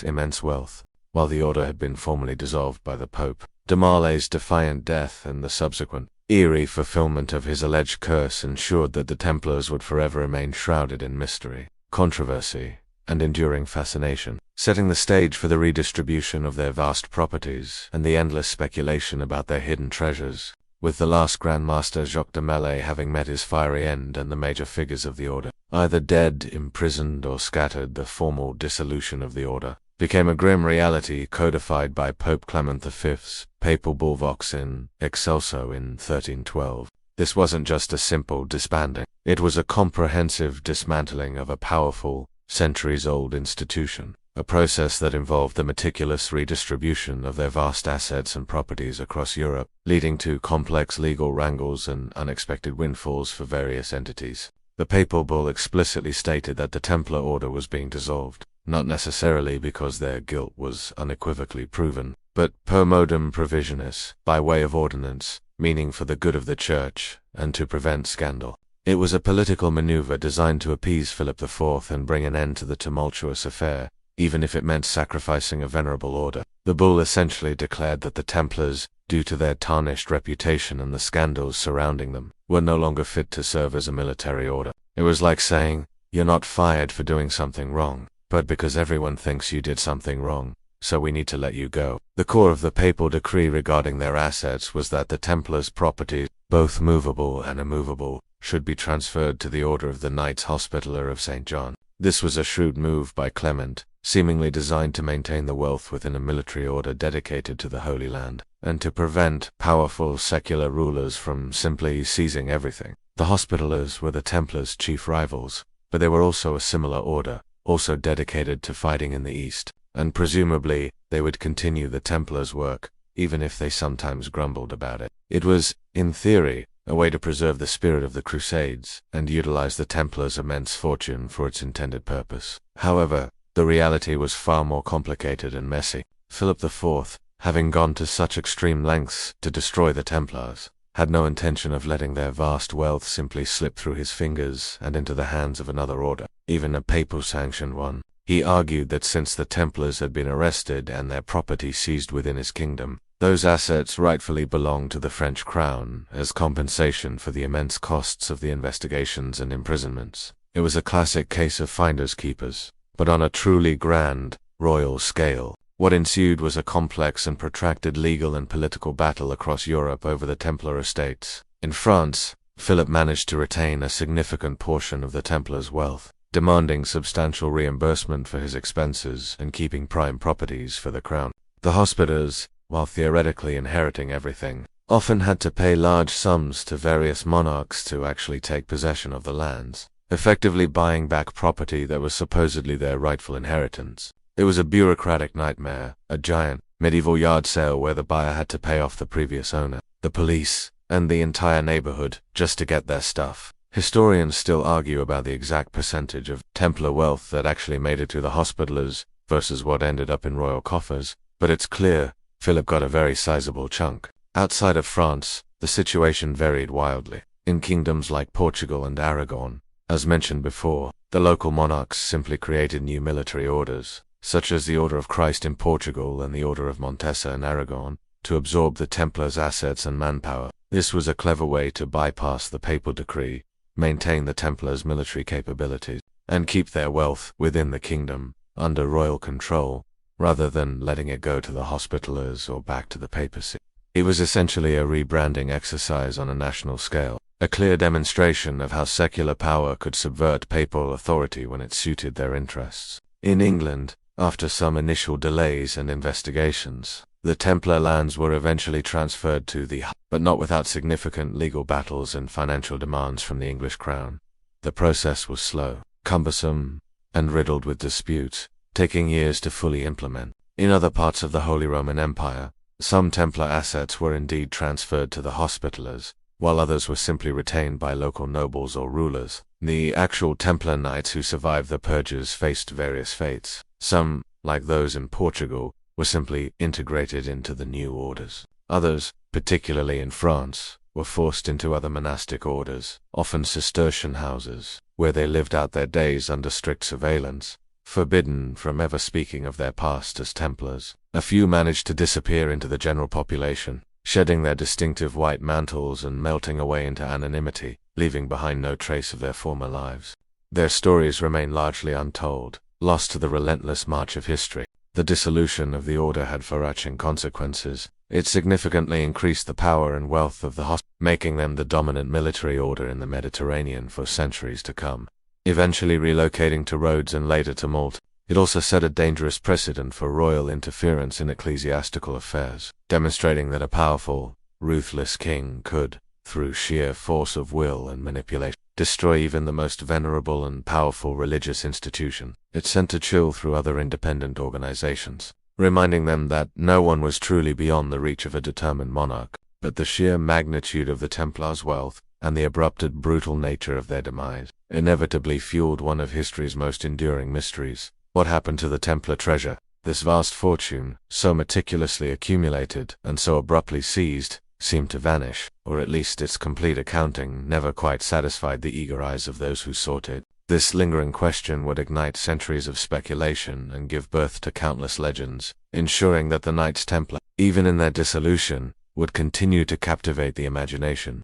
immense wealth. While the order had been formally dissolved by the Pope, de Maillet's defiant death and the subsequent eerie fulfillment of his alleged curse ensured that the Templars would forever remain shrouded in mystery, controversy, and enduring fascination, setting the stage for the redistribution of their vast properties and the endless speculation about their hidden treasures, with the last Grand Master Jacques de Maillet having met his fiery end and the major figures of the order either dead, imprisoned, or scattered. The formal dissolution of the order became a grim reality codified by Pope Clement V's papal bull Vox in Excelso in 1312. This wasn't just a simple disbanding. It was a comprehensive dismantling of a powerful, centuries-old institution, a process that involved the meticulous redistribution of their vast assets and properties across Europe, leading to complex legal wrangles and unexpected windfalls for various entities. The papal bull explicitly stated that the Templar order was being dissolved, not necessarily because their guilt was unequivocally proven, but per modum provisionis, by way of ordinance, meaning for the good of the Church and to prevent scandal. It was a political maneuver designed to appease Philip IV and bring an end to the tumultuous affair, even if it meant sacrificing a venerable order. The bull essentially declared that the Templars, due to their tarnished reputation and the scandals surrounding them, were no longer fit to serve as a military order. It was like saying, "You're not fired for doing something wrong, but because everyone thinks you did something wrong, so we need to let you go." The core of the papal decree regarding their assets was that the Templars' property, both movable and immovable, should be transferred to the Order of the Knights Hospitaller of St. John. This was a shrewd move by Clement, seemingly designed to maintain the wealth within a military order dedicated to the Holy Land, and to prevent powerful secular rulers from simply seizing everything. The Hospitallers were the Templars' chief rivals, but they were also a similar order, also dedicated to fighting in the East, and presumably they would continue the Templars' work, even if they sometimes grumbled about it. It was, in theory, a way to preserve the spirit of the Crusades and utilize the Templars' immense fortune for its intended purpose. However, the reality was far more complicated and messy. Philip IV, having gone to such extreme lengths to destroy the Templars, had no intention of letting their vast wealth simply slip through his fingers and into the hands of another order, even a papal-sanctioned one. He argued that since the Templars had been arrested and their property seized within his kingdom, those assets rightfully belonged to the French crown as compensation for the immense costs of the investigations and imprisonments. It was a classic case of finders keepers, but on a truly grand, royal scale. What ensued was a complex and protracted legal and political battle across Europe over the Templar estates. In France, Philip managed to retain a significant portion of the Templars' wealth, demanding substantial reimbursement for his expenses and keeping prime properties for the crown. The Hospodars, while theoretically inheriting everything, often had to pay large sums to various monarchs to actually take possession of the lands, effectively buying back property that was supposedly their rightful inheritance. It was a bureaucratic nightmare, a giant, medieval yard sale where the buyer had to pay off the previous owner, the police, and the entire neighborhood just to get their stuff. Historians still argue about the exact percentage of Templar wealth that actually made it to the Hospitallers versus what ended up in royal coffers, but it's clear Philip got a very sizable chunk. Outside of France, the situation varied wildly. In kingdoms like Portugal and Aragon, as mentioned before, the local monarchs simply created new military orders, such as the Order of Christ in Portugal and the Order of Montesa in Aragon, to absorb the Templars' assets and manpower. This was a clever way to bypass the papal decree, maintain the Templars' military capabilities, and keep their wealth within the kingdom, under royal control, rather than letting it go to the Hospitallers or back to the papacy. It was essentially a rebranding exercise on a national scale, a clear demonstration of how secular power could subvert papal authority when it suited their interests. In England, after some initial delays and investigations, the Templar lands were eventually transferred to the but not without significant legal battles and financial demands from the English crown. The process was slow, cumbersome, and riddled with disputes, taking years to fully implement. In other parts of the Holy Roman Empire, some Templar assets were indeed transferred to the Hospitallers, while others were simply retained by local nobles or rulers. The actual Templar knights who survived the purges faced various fates. Some, like those in Portugal, were simply integrated into the new orders. Others, particularly in France, were forced into other monastic orders, often Cistercian houses, where they lived out their days under strict surveillance, forbidden from ever speaking of their past as Templars. A few managed to disappear into the general population, shedding their distinctive white mantles and melting away into anonymity, leaving behind no trace of their former lives. Their stories remain largely untold, lost to the relentless march of history. The dissolution of the order had far-reaching consequences. It significantly increased the power and wealth of the Hospitallers, making them the dominant military order in the Mediterranean for centuries to come. Eventually relocating to Rhodes and later to Malta, it also set a dangerous precedent for royal interference in ecclesiastical affairs, demonstrating that a powerful, ruthless king could, through sheer force of will and manipulation, destroy even the most venerable and powerful religious institution. It sent a chill through other independent organizations, reminding them that no one was truly beyond the reach of a determined monarch. But the sheer magnitude of the Templars' wealth and the abrupted, brutal nature of their demise inevitably fueled one of history's most enduring mysteries. What happened to the Templar treasure? This vast fortune, so meticulously accumulated and so abruptly seized, seemed to vanish, or at least its complete accounting never quite satisfied the eager eyes of those who sought it. This lingering question would ignite centuries of speculation and give birth to countless legends, ensuring that the Knights Templar, even in their dissolution, would continue to captivate the imagination.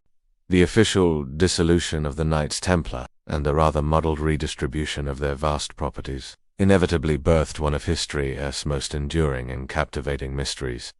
The official dissolution of the Knights Templar, and the rather muddled redistribution of their vast properties, inevitably birthed one of history's most enduring and captivating mysteries.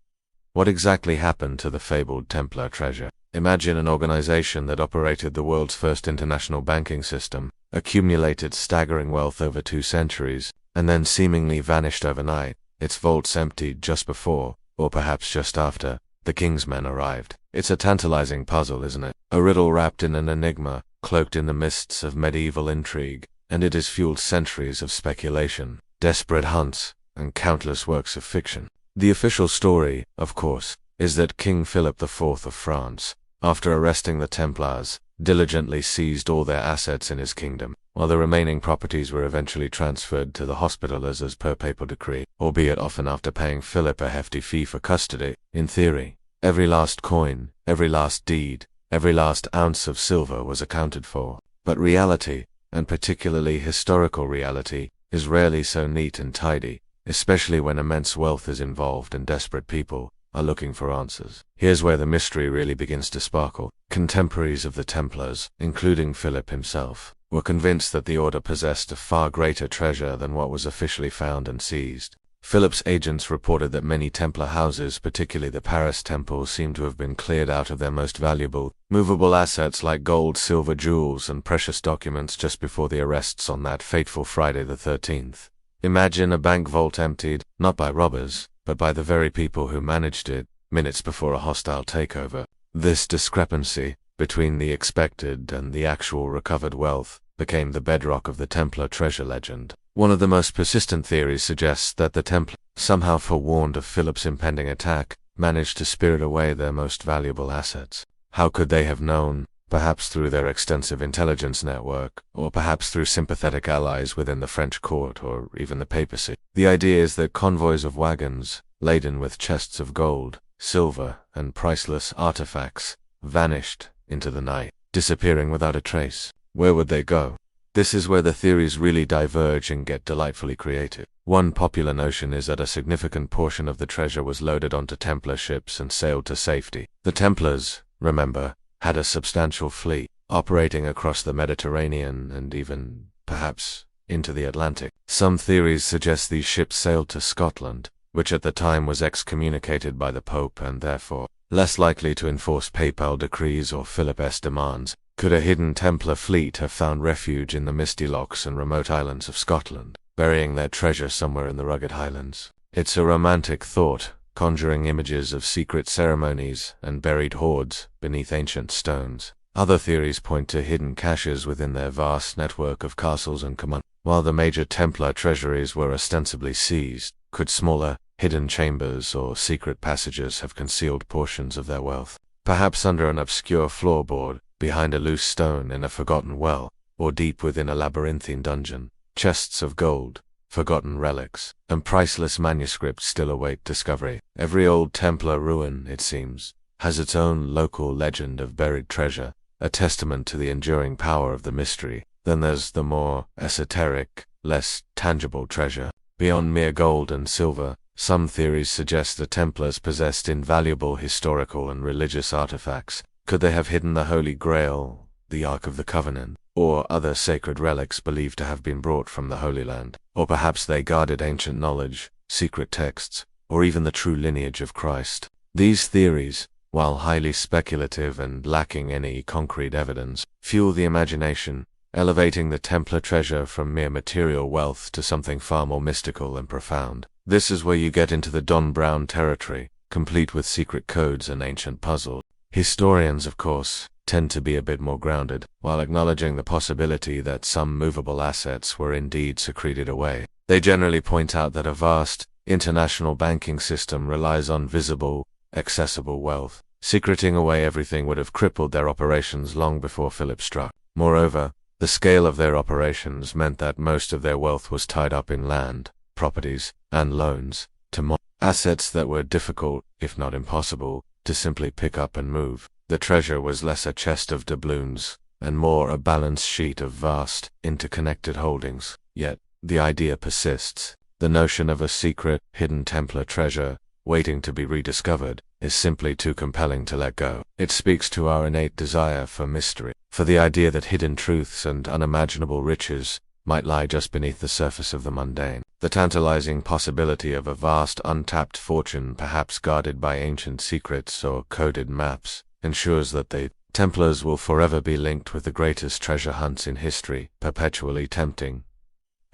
What exactly happened to the fabled Templar treasure? Imagine an organization that operated the world's first international banking system, accumulated staggering wealth over 2 centuries, and then seemingly vanished overnight, its vaults emptied just before, or perhaps just after, the king's men arrived. It's a tantalizing puzzle, isn't it? A riddle wrapped in an enigma, cloaked in the mists of medieval intrigue, and it has fueled centuries of speculation, desperate hunts, and countless works of fiction. The official story, of course, is that King Philip IV of France, after arresting the Templars, diligently seized all their assets in his kingdom, while the remaining properties were eventually transferred to the Hospitallers as per papal decree, albeit often after paying Philip a hefty fee for custody. In theory, every last coin, every last deed, every last ounce of silver was accounted for. But reality, and particularly historical reality, is rarely so neat and tidy, especially when immense wealth is involved and desperate people are looking for answers. Here's where the mystery really begins to sparkle. Contemporaries of the Templars, including Philip himself, were convinced that the order possessed a far greater treasure than what was officially found and seized. Philip's agents reported that many Templar houses, particularly the Paris Temple, seemed to have been cleared out of their most valuable, movable assets like gold, silver, jewels, and precious documents just before the arrests on that fateful Friday the 13th. Imagine a bank vault emptied, not by robbers, but by the very people who managed it, minutes before a hostile takeover. This discrepancy between the expected and the actual recovered wealth became the bedrock of the Templar treasure legend. One of the most persistent theories suggests that the Templar, somehow forewarned of Philip's impending attack, managed to spirit away their most valuable assets. How could they have known? Perhaps through their extensive intelligence network, or perhaps through sympathetic allies within the French court or even the papacy. The idea is that convoys of wagons, laden with chests of gold, silver, and priceless artifacts, vanished into the night, disappearing without a trace. Where would they go? This is where the theories really diverge and get delightfully creative. One popular notion is that a significant portion of the treasure was loaded onto Templar ships and sailed to safety. The Templars, remember, had a substantial fleet, operating across the Mediterranean and even, perhaps, into the Atlantic. Some theories suggest these ships sailed to Scotland, which at the time was excommunicated by the Pope and therefore less likely to enforce papal decrees or Philip's demands. Could a hidden Templar fleet have found refuge in the misty lochs and remote islands of Scotland, burying their treasure somewhere in the rugged highlands? It's a romantic thought, conjuring images of secret ceremonies and buried hoards beneath ancient stones. Other theories point to hidden caches within their vast network of castles and communs. While the major Templar treasuries were ostensibly seized, could smaller, hidden chambers or secret passages have concealed portions of their wealth? Perhaps under an obscure floorboard, behind a loose stone in a forgotten well, or deep within a labyrinthine dungeon. Chests of gold, forgotten relics, and priceless manuscripts still await discovery. Every old Templar ruin, it seems, has its own local legend of buried treasure, a testament to the enduring power of the mystery. Then there's the more esoteric, less tangible treasure. Beyond mere gold and silver, some theories suggest the Templars possessed invaluable historical and religious artifacts. Could they have hidden the Holy Grail, the Ark of the Covenant, or other sacred relics believed to have been brought from the Holy Land? Or perhaps they guarded ancient knowledge, secret texts, or even the true lineage of Christ. These theories, while highly speculative and lacking any concrete evidence, fuel the imagination, elevating the Templar treasure from mere material wealth to something far more mystical and profound. This is where you get into the Don Brown territory, complete with secret codes and ancient puzzles. Historians, of course, tend to be a bit more grounded, while acknowledging the possibility that some movable assets were indeed secreted away. They generally point out that a vast, international banking system relies on visible, accessible wealth. Secreting away everything would have crippled their operations long before Philip struck. Moreover, the scale of their operations meant that most of their wealth was tied up in land, properties, and loans, to assets that were difficult, if not impossible, to simply pick up and move. The treasure was less a chest of doubloons, and more a balance sheet of vast, interconnected holdings. Yet, the idea persists. The notion of a secret, hidden Templar treasure, waiting to be rediscovered, is simply too compelling to let go. It speaks to our innate desire for mystery, for the idea that hidden truths and unimaginable riches might lie just beneath the surface of the mundane. The tantalizing possibility of a vast untapped fortune, perhaps guarded by ancient secrets or coded maps, ensures that the Templars will forever be linked with the greatest treasure hunts in history, perpetually tempting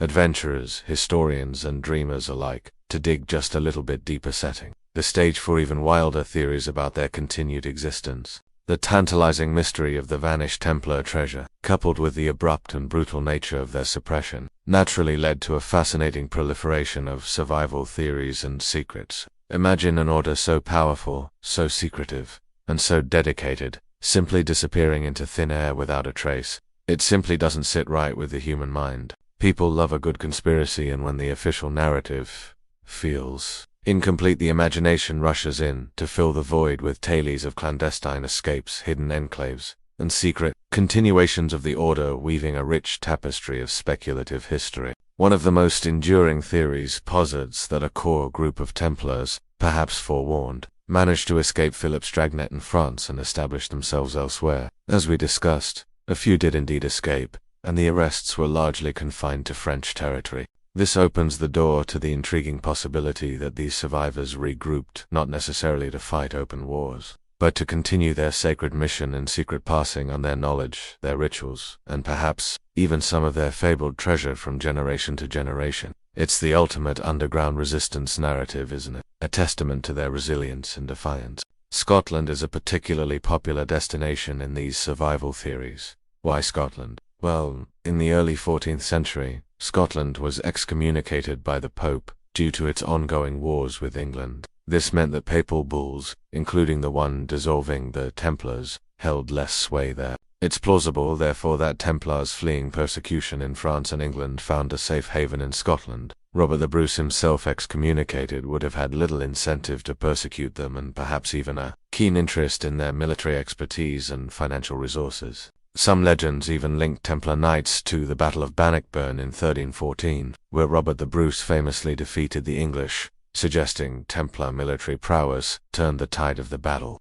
adventurers, historians, and dreamers alike to dig just a little bit deeper, setting the stage for even wilder theories about their continued existence. The tantalizing mystery of the vanished Templar treasure, coupled with the abrupt and brutal nature of their suppression, naturally led to a fascinating proliferation of survival theories and secrets. Imagine an order so powerful, so secretive, and so dedicated, simply disappearing into thin air without a trace. It simply doesn't sit right with the human mind. People love a good conspiracy, and when the official narrative feels incomplete, the imagination rushes in to fill the void with tales of clandestine escapes, hidden enclaves, and secret continuations of the order, weaving a rich tapestry of speculative history. One of the most enduring theories posits that a core group of Templars, perhaps forewarned, managed to escape Philip's dragnet in France and establish themselves elsewhere. As we discussed, a few did indeed escape, and the arrests were largely confined to French territory. This opens the door to the intriguing possibility that these survivors regrouped not necessarily to fight open wars, but to continue their sacred mission in secret, passing on their knowledge, their rituals, and perhaps even some of their fabled treasure from generation to generation. It's the ultimate underground resistance narrative, isn't it? A testament to their resilience and defiance. Scotland is a particularly popular destination in these survival theories. Why Scotland? Well, in the early 14th century, Scotland was excommunicated by the Pope due to its ongoing wars with England. This meant that papal bulls, including the one dissolving the Templars, held less sway there. It's plausible, therefore, that Templars fleeing persecution in France and England found a safe haven in Scotland. Robert the Bruce, himself excommunicated, would have had little incentive to persecute them, and perhaps even a keen interest in their military expertise and financial resources. Some legends even linked Templar knights to the Battle of Bannockburn in 1314, where Robert the Bruce famously defeated the English, suggesting Templar military prowess turned the tide of the battle.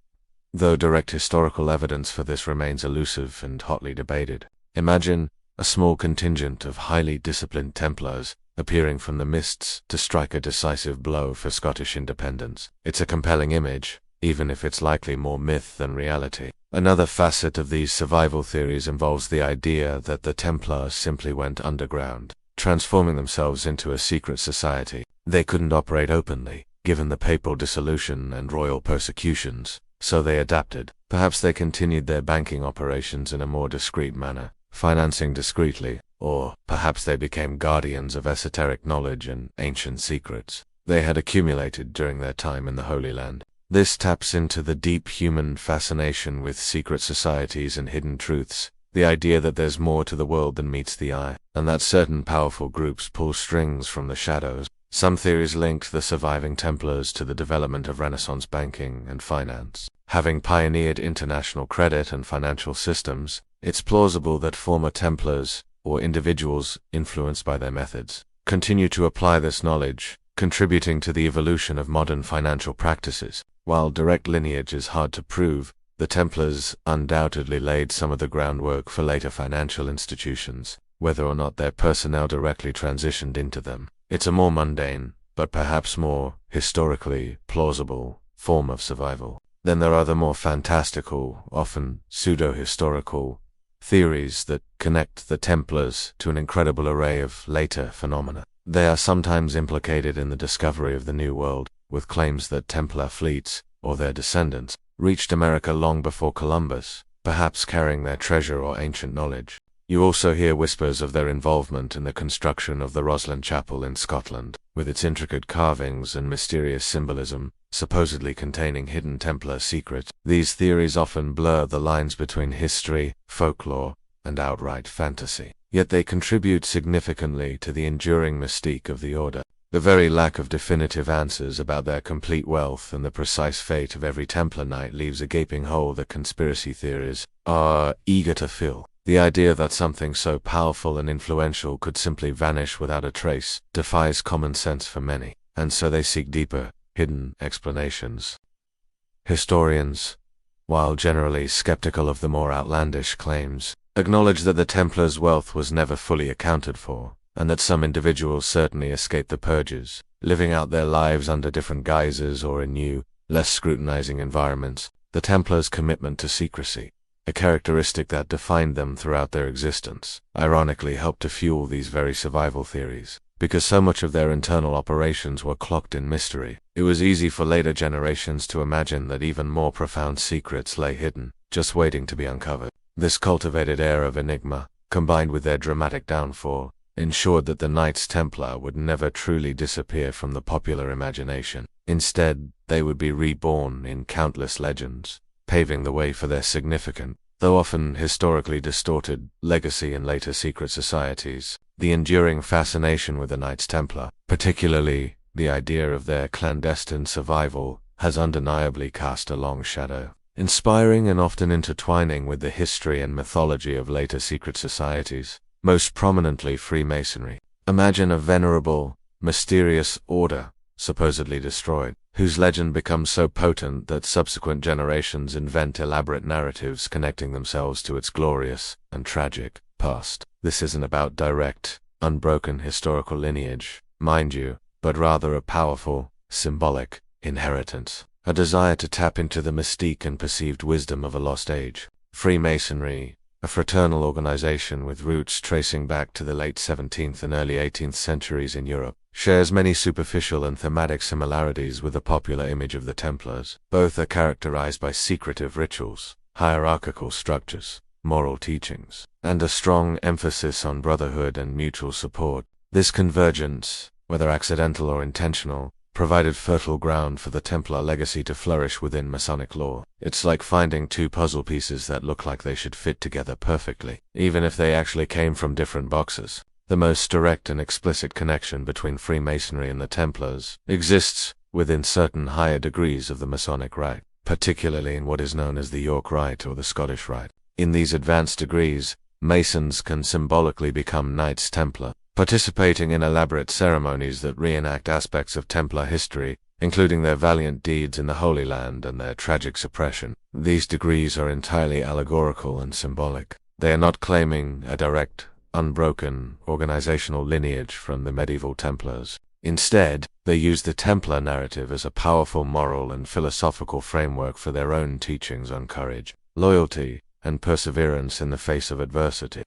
Though direct historical evidence for this remains elusive and hotly debated. Imagine a small contingent of highly disciplined Templars appearing from the mists to strike a decisive blow for Scottish independence. It's a compelling image, even if it's likely more myth than reality. Another facet of these survival theories involves the idea that the Templars simply went underground, transforming themselves into a secret society. They couldn't operate openly, given the papal dissolution and royal persecutions, so they adapted. Perhaps they continued their banking operations in a more discreet manner, financing discreetly, or perhaps they became guardians of esoteric knowledge and ancient secrets they had accumulated during their time in the Holy Land. This taps into the deep human fascination with secret societies and hidden truths, the idea that there's more to the world than meets the eye, and that certain powerful groups pull strings from the shadows. Some theories linked the surviving Templars to the development of Renaissance banking and finance. Having pioneered international credit and financial systems, it's plausible that former Templars, or individuals influenced by their methods, continue to apply this knowledge, contributing to the evolution of modern financial practices. While direct lineage is hard to prove, the Templars undoubtedly laid some of the groundwork for later financial institutions, whether or not their personnel directly transitioned into them. It's a more mundane, but perhaps more historically plausible, form of survival. Then there are the more fantastical, often pseudo-historical, theories that connect the Templars to an incredible array of later phenomena. They are sometimes implicated in the discovery of the New World, with claims that Templar fleets, or their descendants, reached America long before Columbus, perhaps carrying their treasure or ancient knowledge. You also hear whispers of their involvement in the construction of the Roslin Chapel in Scotland, with its intricate carvings and mysterious symbolism, supposedly containing hidden Templar secrets. These theories often blur the lines between history, folklore, and outright fantasy, yet they contribute significantly to the enduring mystique of the order. The very lack of definitive answers about their complete wealth and the precise fate of every Templar knight leaves a gaping hole that conspiracy theories are eager to fill. The idea that something so powerful and influential could simply vanish without a trace defies common sense for many, and so they seek deeper, hidden explanations. Historians, while generally skeptical of the more outlandish claims, acknowledge that the Templars' wealth was never fully accounted for, and that some individuals certainly escaped the purges, living out their lives under different guises or in new, less scrutinizing environments. The Templars' commitment to secrecy, a characteristic that defined them throughout their existence, ironically helped to fuel these very survival theories. Because so much of their internal operations were cloaked in mystery, it was easy for later generations to imagine that even more profound secrets lay hidden, just waiting to be uncovered. This cultivated air of enigma, combined with their dramatic downfall, ensured that the Knights Templar would never truly disappear from the popular imagination. Instead, they would be reborn in countless legends, paving the way for their significant, though often historically distorted, legacy in later secret societies. The enduring fascination with the Knights Templar, particularly the idea of their clandestine survival, has undeniably cast a long shadow, inspiring and often intertwining with the history and mythology of later secret societies, most prominently Freemasonry. Imagine a venerable, mysterious order, supposedly destroyed, whose legend becomes so potent that subsequent generations invent elaborate narratives connecting themselves to its glorious and tragic past. This isn't about direct, unbroken historical lineage, mind you, but rather a powerful, symbolic inheritance, a desire to tap into the mystique and perceived wisdom of a lost age. Freemasonry, a fraternal organization with roots tracing back to the late 17th and early 18th centuries in Europe, shares many superficial and thematic similarities with the popular image of the Templars. Both are characterized by secretive rituals, hierarchical structures, moral teachings, and a strong emphasis on brotherhood and mutual support. This convergence, whether accidental or intentional, provided fertile ground for the Templar legacy to flourish within Masonic lore. It's like finding two puzzle pieces that look like they should fit together perfectly, even if they actually came from different boxes. The most direct and explicit connection between Freemasonry and the Templars exists within certain higher degrees of the Masonic Rite, particularly in what is known as the York Rite or the Scottish Rite. In these advanced degrees, Masons can symbolically become Knights Templar, participating in elaborate ceremonies that reenact aspects of Templar history, including their valiant deeds in the Holy Land and their tragic suppression. These degrees are entirely allegorical and symbolic. They are not claiming a direct, unbroken organizational lineage from the medieval Templars. Instead, they use the Templar narrative as a powerful moral and philosophical framework for their own teachings on courage, loyalty, and perseverance in the face of adversity.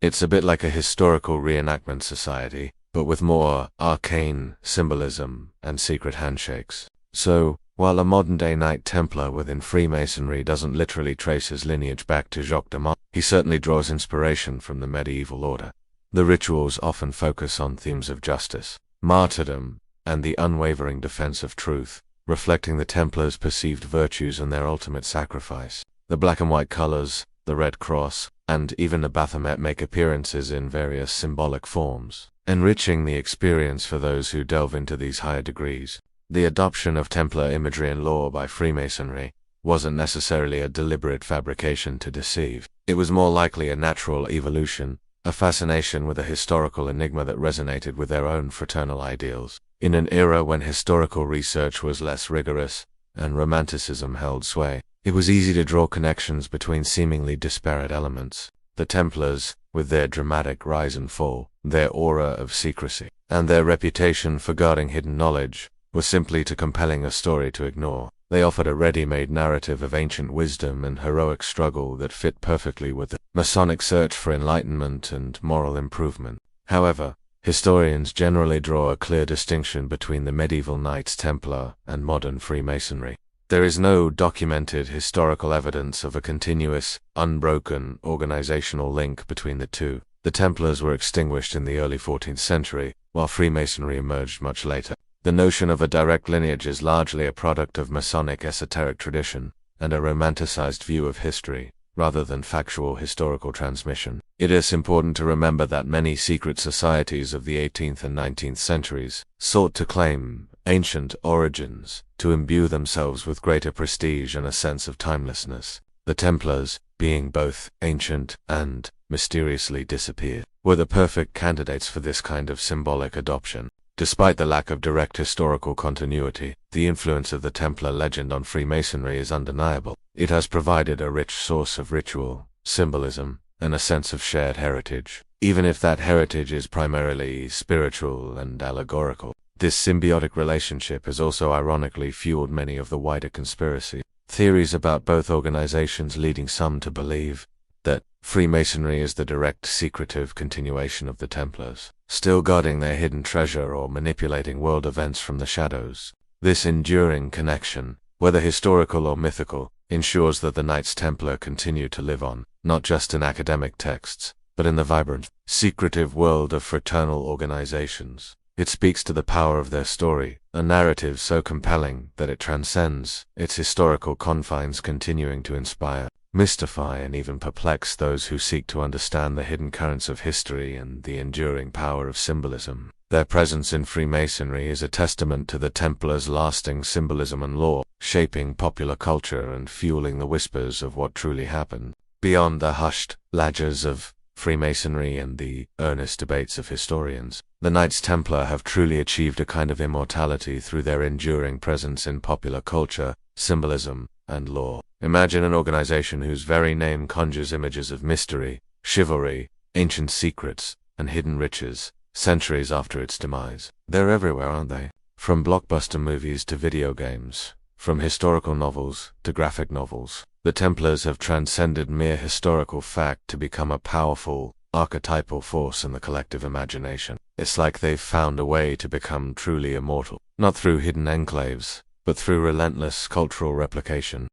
It's a bit like a historical reenactment society, but with more arcane symbolism and secret handshakes. So, while a modern-day Knight Templar within Freemasonry doesn't literally trace his lineage back to Jacques de Monts, he certainly draws inspiration from the medieval order. The rituals often focus on themes of justice, martyrdom, and the unwavering defense of truth, reflecting the Templars' perceived virtues and their ultimate sacrifice. The black and white colors, the red cross, and even the Baphomet make appearances in various symbolic forms, enriching the experience for those who delve into these higher degrees. The adoption of Templar imagery and lore by Freemasonry wasn't necessarily a deliberate fabrication to deceive. It was more likely a natural evolution, a fascination with a historical enigma that resonated with their own fraternal ideals. In an era when historical research was less rigorous and romanticism held sway, it was easy to draw connections between seemingly disparate elements. The Templars, with their dramatic rise and fall, their aura of secrecy, and their reputation for guarding hidden knowledge, were simply too compelling a story to ignore. They offered a ready-made narrative of ancient wisdom and heroic struggle that fit perfectly with the Masonic search for enlightenment and moral improvement. However, historians generally draw a clear distinction between the medieval Knights Templar and modern Freemasonry. There is no documented historical evidence of a continuous, unbroken organizational link between the two. The Templars were extinguished in the early 14th century, while Freemasonry emerged much later. The notion of a direct lineage is largely a product of Masonic esoteric tradition and a romanticized view of history, rather than factual historical transmission. It is important to remember that many secret societies of the 18th and 19th centuries sought to claim ancient origins, to imbue themselves with greater prestige and a sense of timelessness. The Templars, being both ancient and mysteriously disappeared, were the perfect candidates for this kind of symbolic adoption. Despite the lack of direct historical continuity, the influence of the Templar legend on Freemasonry is undeniable. It has provided a rich source of ritual, symbolism, and a sense of shared heritage, even if that heritage is primarily spiritual and allegorical. This symbiotic relationship has also ironically fueled many of the wider conspiracy theories about both organizations, leading some to believe that Freemasonry is the direct secretive continuation of the Templars, still guarding their hidden treasure or manipulating world events from the shadows. This enduring connection, whether historical or mythical, ensures that the Knights Templar continue to live on, not just in academic texts, but in the vibrant, secretive world of fraternal organizations. It speaks to the power of their story, a narrative so compelling that it transcends its historical confines, continuing to inspire, mystify, and even perplex those who seek to understand the hidden currents of history and the enduring power of symbolism. Their presence in Freemasonry is a testament to the Templars' lasting symbolism and lore, shaping popular culture and fueling the whispers of what truly happened. Beyond the hushed legends of Freemasonry and the earnest debates of historians, the Knights Templar have truly achieved a kind of immortality through their enduring presence in popular culture, symbolism, and lore. Imagine an organization whose very name conjures images of mystery, chivalry, ancient secrets, and hidden riches, centuries after its demise. They're everywhere, aren't they? From blockbuster movies to video games, from historical novels to graphic novels. The Templars have transcended mere historical fact to become a powerful, archetypal force in the collective imagination. It's like they've found a way to become truly immortal, not through hidden enclaves, but through relentless cultural replication.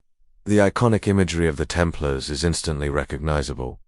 The iconic imagery of the Templars is instantly recognizable.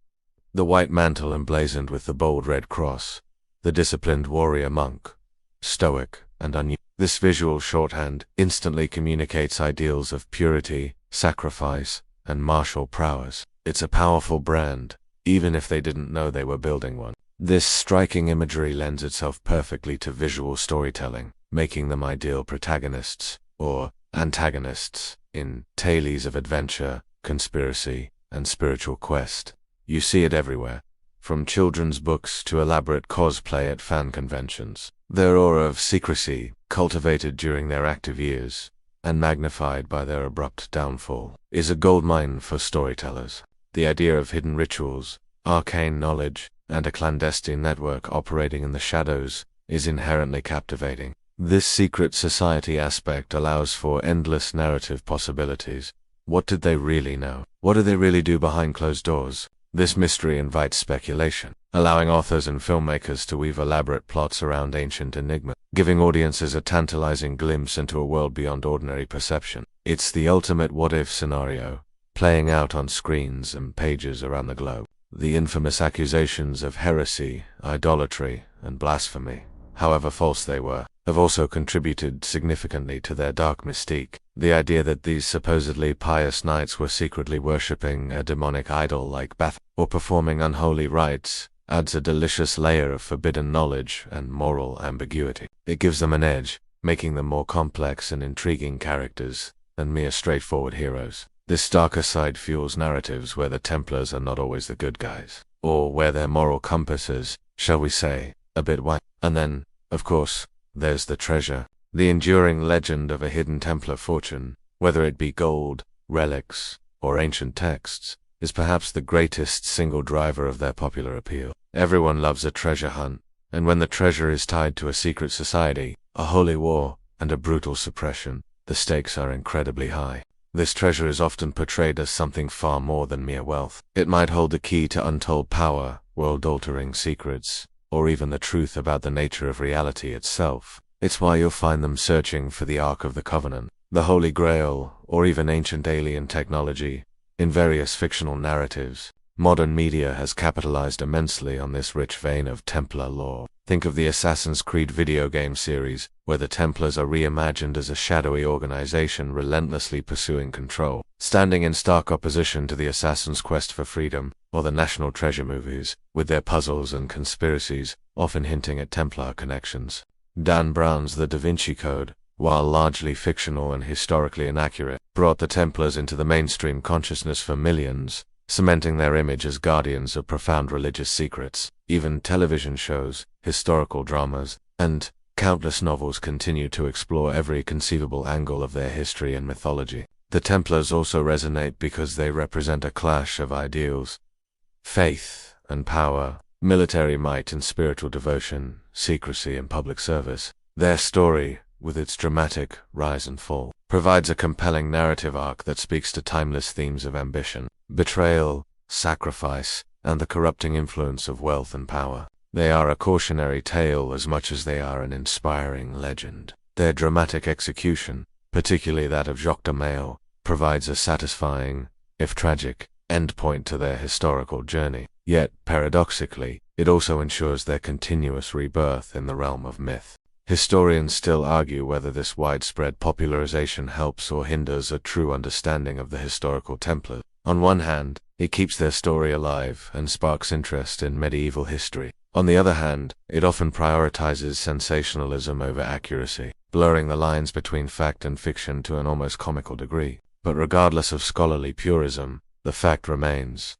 The white mantle emblazoned with the bold red cross, the disciplined warrior monk, stoic and unusual. This visual shorthand instantly communicates ideals of purity, sacrifice, and martial prowess. It's a powerful brand, even if they didn't know they were building one. This striking imagery lends itself perfectly to visual storytelling, making them ideal protagonists, or antagonists, in tales of adventure, conspiracy, and spiritual quest. You see it everywhere, from children's books to elaborate cosplay at fan conventions. Their aura of secrecy, cultivated during their active years, and magnified by their abrupt downfall, is a goldmine for storytellers. The idea of hidden rituals, arcane knowledge, and a clandestine network operating in the shadows is inherently captivating. This secret society aspect allows for endless narrative possibilities. What did they really know? What do they really do behind closed doors? This mystery invites speculation, allowing authors and filmmakers to weave elaborate plots around ancient enigmas, giving audiences a tantalizing glimpse into a world beyond ordinary perception. It's the ultimate what-if scenario, playing out on screens and pages around the globe. The infamous accusations of heresy, idolatry, and blasphemy, however false they were, have also contributed significantly to their dark mystique. The idea that these supposedly pious knights were secretly worshipping a demonic idol like Bath, or performing unholy rites, adds a delicious layer of forbidden knowledge and moral ambiguity. It gives them an edge, making them more complex and intriguing characters than mere straightforward heroes. This darker side fuels narratives where the Templars are not always the good guys, or where their moral compass is, shall we say, a bit wide. And then, of course, there's the treasure. The enduring legend of a hidden Templar fortune, whether it be gold, relics, or ancient texts, is perhaps the greatest single driver of their popular appeal. Everyone loves a treasure hunt, and when the treasure is tied to a secret society, a holy war, and a brutal suppression, the stakes are incredibly high. This treasure is often portrayed as something far more than mere wealth. It might hold the key to untold power, world-altering secrets, or even the truth about the nature of reality itself. It's why you'll find them searching for the Ark of the Covenant, the Holy Grail, or even ancient alien technology, in various fictional narratives. Modern media has capitalized immensely on this rich vein of Templar lore. Think of the Assassin's Creed video game series, where the Templars are reimagined as a shadowy organization relentlessly pursuing control, standing in stark opposition to the assassin's quest for freedom, or the National Treasure movies, with their puzzles and conspiracies, often hinting at Templar connections. Dan Brown's The Da Vinci Code, while largely fictional and historically inaccurate, brought the Templars into the mainstream consciousness for millions, cementing their image as guardians of profound religious secrets. Even television shows, historical dramas, and countless novels continue to explore every conceivable angle of their history and mythology. The Templars also resonate because they represent a clash of ideals: faith and power, military might and spiritual devotion, secrecy and public service. Their story, with its dramatic rise and fall, provides a compelling narrative arc that speaks to timeless themes of ambition, betrayal, sacrifice, and the corrupting influence of wealth and power. They are a cautionary tale as much as they are an inspiring legend. Their dramatic execution, particularly that of Jacques de Mail, provides a satisfying, if tragic, endpoint to their historical journey. Yet, paradoxically, it also ensures their continuous rebirth in the realm of myth. Historians still argue whether this widespread popularization helps or hinders a true understanding of the historical Templars. On one hand, it keeps their story alive and sparks interest in medieval history. On the other hand, it often prioritizes sensationalism over accuracy, blurring the lines between fact and fiction to an almost comical degree. But regardless of scholarly purism, the fact remains: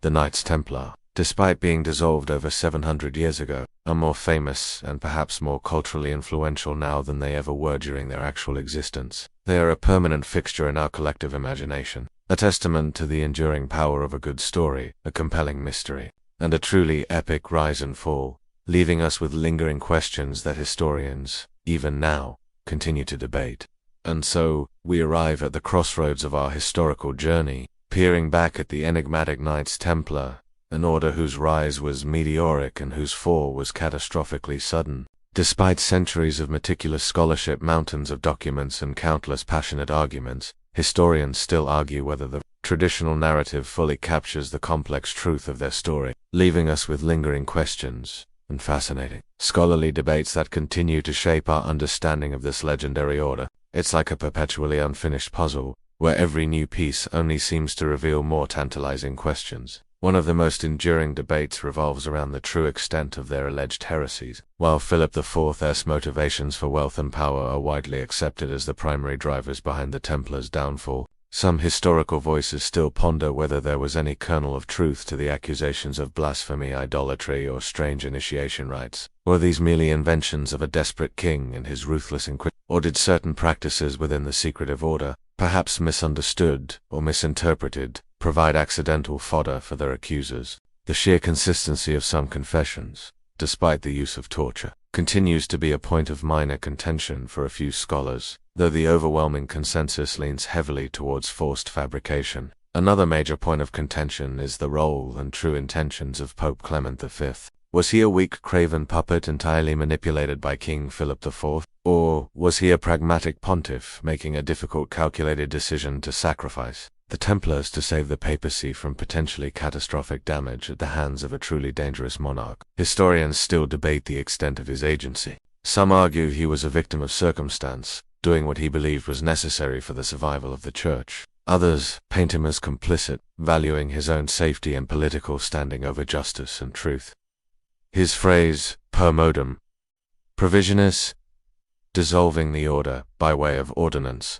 the Knights Templar, despite being dissolved over 700 years ago, are more famous and perhaps more culturally influential now than they ever were during their actual existence. They are a permanent fixture in our collective imagination, a testament to the enduring power of a good story, a compelling mystery, and a truly epic rise and fall, leaving us with lingering questions that historians, even now, continue to debate. And so, we arrive at the crossroads of our historical journey, peering back at the enigmatic Knights Templar, an order whose rise was meteoric and whose fall was catastrophically sudden. Despite centuries of meticulous scholarship, mountains of documents, and countless passionate arguments, historians still argue whether the traditional narrative fully captures the complex truth of their story, leaving us with lingering questions and fascinating scholarly debates that continue to shape our understanding of this legendary order. It's like a perpetually unfinished puzzle, where every new piece only seems to reveal more tantalizing questions. One of the most enduring debates revolves around the true extent of their alleged heresies. While Philip IV's motivations for wealth and power are widely accepted as the primary drivers behind the Templars' downfall, some historical voices still ponder whether there was any kernel of truth to the accusations of blasphemy, idolatry, or strange initiation rites. Were these merely inventions of a desperate king and his ruthless inquisition, or did certain practices within the secretive order, perhaps misunderstood or misinterpreted, provide accidental fodder for their accusers? The sheer consistency of some confessions, despite the use of torture, continues to be a point of minor contention for a few scholars, though the overwhelming consensus leans heavily towards forced fabrication. Another major point of contention is the role and true intentions of Pope Clement V. Was he a weak, craven puppet entirely manipulated by King Philip IV? Or was he a pragmatic pontiff making a difficult, calculated decision to sacrifice the Templars to save the papacy from potentially catastrophic damage at the hands of a truly dangerous monarch? Historians still debate the extent of his agency. Some argue he was a victim of circumstance, doing what he believed was necessary for the survival of the Church. Others paint him as complicit, valuing his own safety and political standing over justice and truth. His phrase, per modum provisionis, dissolving the order by way of ordinance,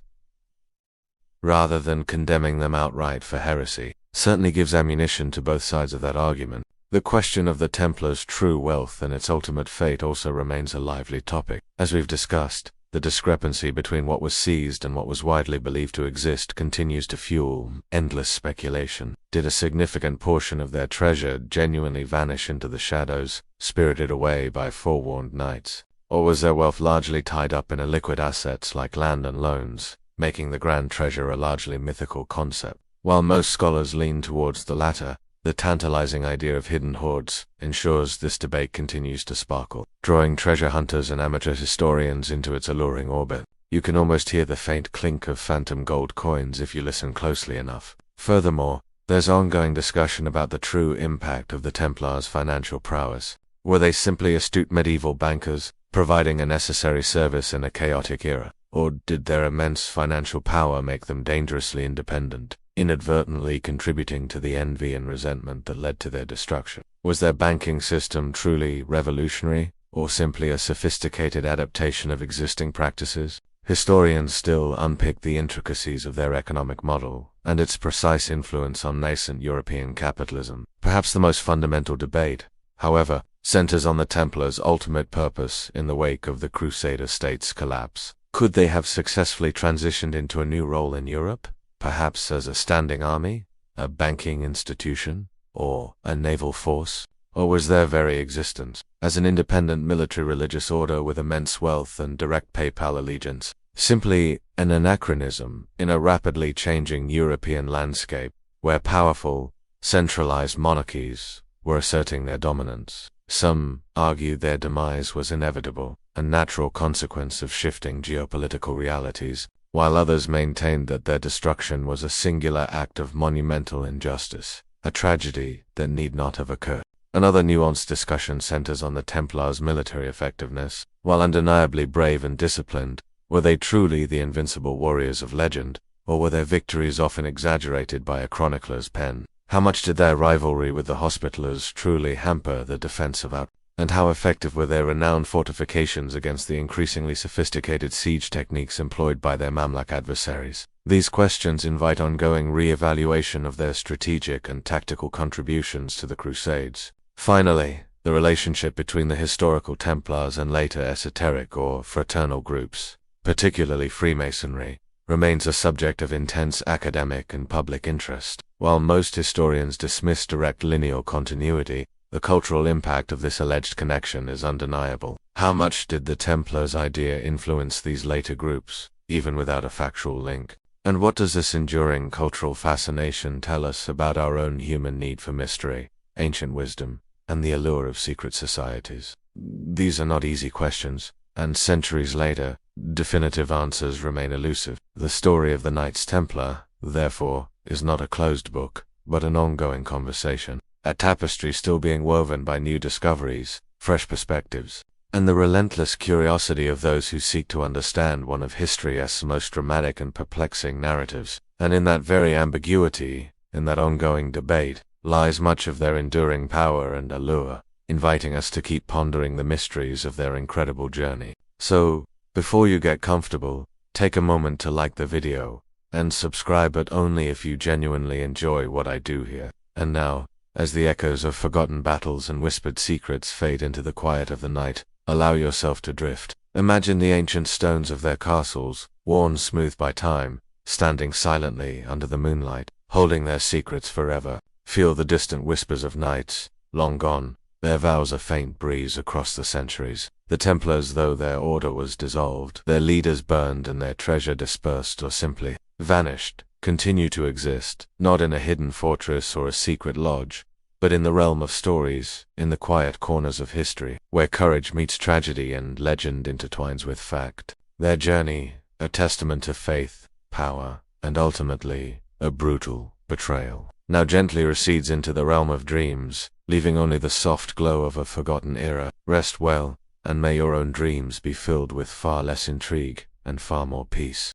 rather than condemning them outright for heresy, certainly gives ammunition to both sides of that argument. The question of the Templars' true wealth and its ultimate fate also remains a lively topic. As we've discussed, the discrepancy between what was seized and what was widely believed to exist continues to fuel endless speculation. Did a significant portion of their treasure genuinely vanish into the shadows, spirited away by forewarned knights? Or was their wealth largely tied up in illiquid assets like land and loans, making the grand treasure a largely mythical concept? While most scholars lean towards the latter, the tantalizing idea of hidden hoards ensures this debate continues to sparkle, drawing treasure hunters and amateur historians into its alluring orbit. You can almost hear the faint clink of phantom gold coins if you listen closely enough. Furthermore, there's ongoing discussion about the true impact of the Templars' financial prowess. Were they simply astute medieval bankers, providing a necessary service in a chaotic era? Or did their immense financial power make them dangerously independent, inadvertently contributing to the envy and resentment that led to their destruction? Was their banking system truly revolutionary, or simply a sophisticated adaptation of existing practices? Historians still unpick the intricacies of their economic model and its precise influence on nascent European capitalism. Perhaps the most fundamental debate, however, centers on the Templars' ultimate purpose in the wake of the Crusader state's collapse. Could they have successfully transitioned into a new role in Europe? Perhaps as a standing army, a banking institution, or a naval force? Or was their very existence, as an independent military religious order with immense wealth and direct papal allegiance, simply an anachronism in a rapidly changing European landscape where powerful, centralized monarchies were asserting their dominance? Some argue their demise was inevitable, a natural consequence of shifting geopolitical realities, while others maintained that their destruction was a singular act of monumental injustice, a tragedy that need not have occurred. Another nuanced discussion centers on the Templars' military effectiveness. While undeniably brave and disciplined, were they truly the invincible warriors of legend, or were their victories often exaggerated by a chronicler's pen? How much did their rivalry with the Hospitallers truly hamper the defense of Acre? And how effective were their renowned fortifications against the increasingly sophisticated siege techniques employed by their Mamluk adversaries? These questions invite ongoing re-evaluation of their strategic and tactical contributions to the Crusades. Finally, the relationship between the historical Templars and later esoteric or fraternal groups, particularly Freemasonry, remains a subject of intense academic and public interest. While most historians dismiss direct lineal continuity, the cultural impact of this alleged connection is undeniable. How much did the Templars' idea influence these later groups, even without a factual link? And what does this enduring cultural fascination tell us about our own human need for mystery, ancient wisdom, and the allure of secret societies? These are not easy questions, and centuries later, definitive answers remain elusive. The story of the Knights Templar, therefore, is not a closed book, but an ongoing conversation, a tapestry still being woven by new discoveries, fresh perspectives, and the relentless curiosity of those who seek to understand one of history's most dramatic and perplexing narratives. And in that very ambiguity, in that ongoing debate, lies much of their enduring power and allure, inviting us to keep pondering the mysteries of their incredible journey. So, before you get comfortable, take a moment to like the video, and subscribe, but only if you genuinely enjoy what I do here. And now, as the echoes of forgotten battles and whispered secrets fade into the quiet of the night, allow yourself to drift. Imagine the ancient stones of their castles, worn smooth by time, standing silently under the moonlight, holding their secrets forever. Feel the distant whispers of knights, long gone, their vows a faint breeze across the centuries. The Templars, though their order was dissolved, their leaders burned and their treasure dispersed or simply vanished, continue to exist, not in a hidden fortress or a secret lodge, but in the realm of stories, in the quiet corners of history, where courage meets tragedy and legend intertwines with fact. Their journey, a testament of faith, power, and ultimately, a brutal betrayal, now gently recedes into the realm of dreams, leaving only the soft glow of a forgotten era. Rest well, and may your own dreams be filled with far less intrigue and far more peace.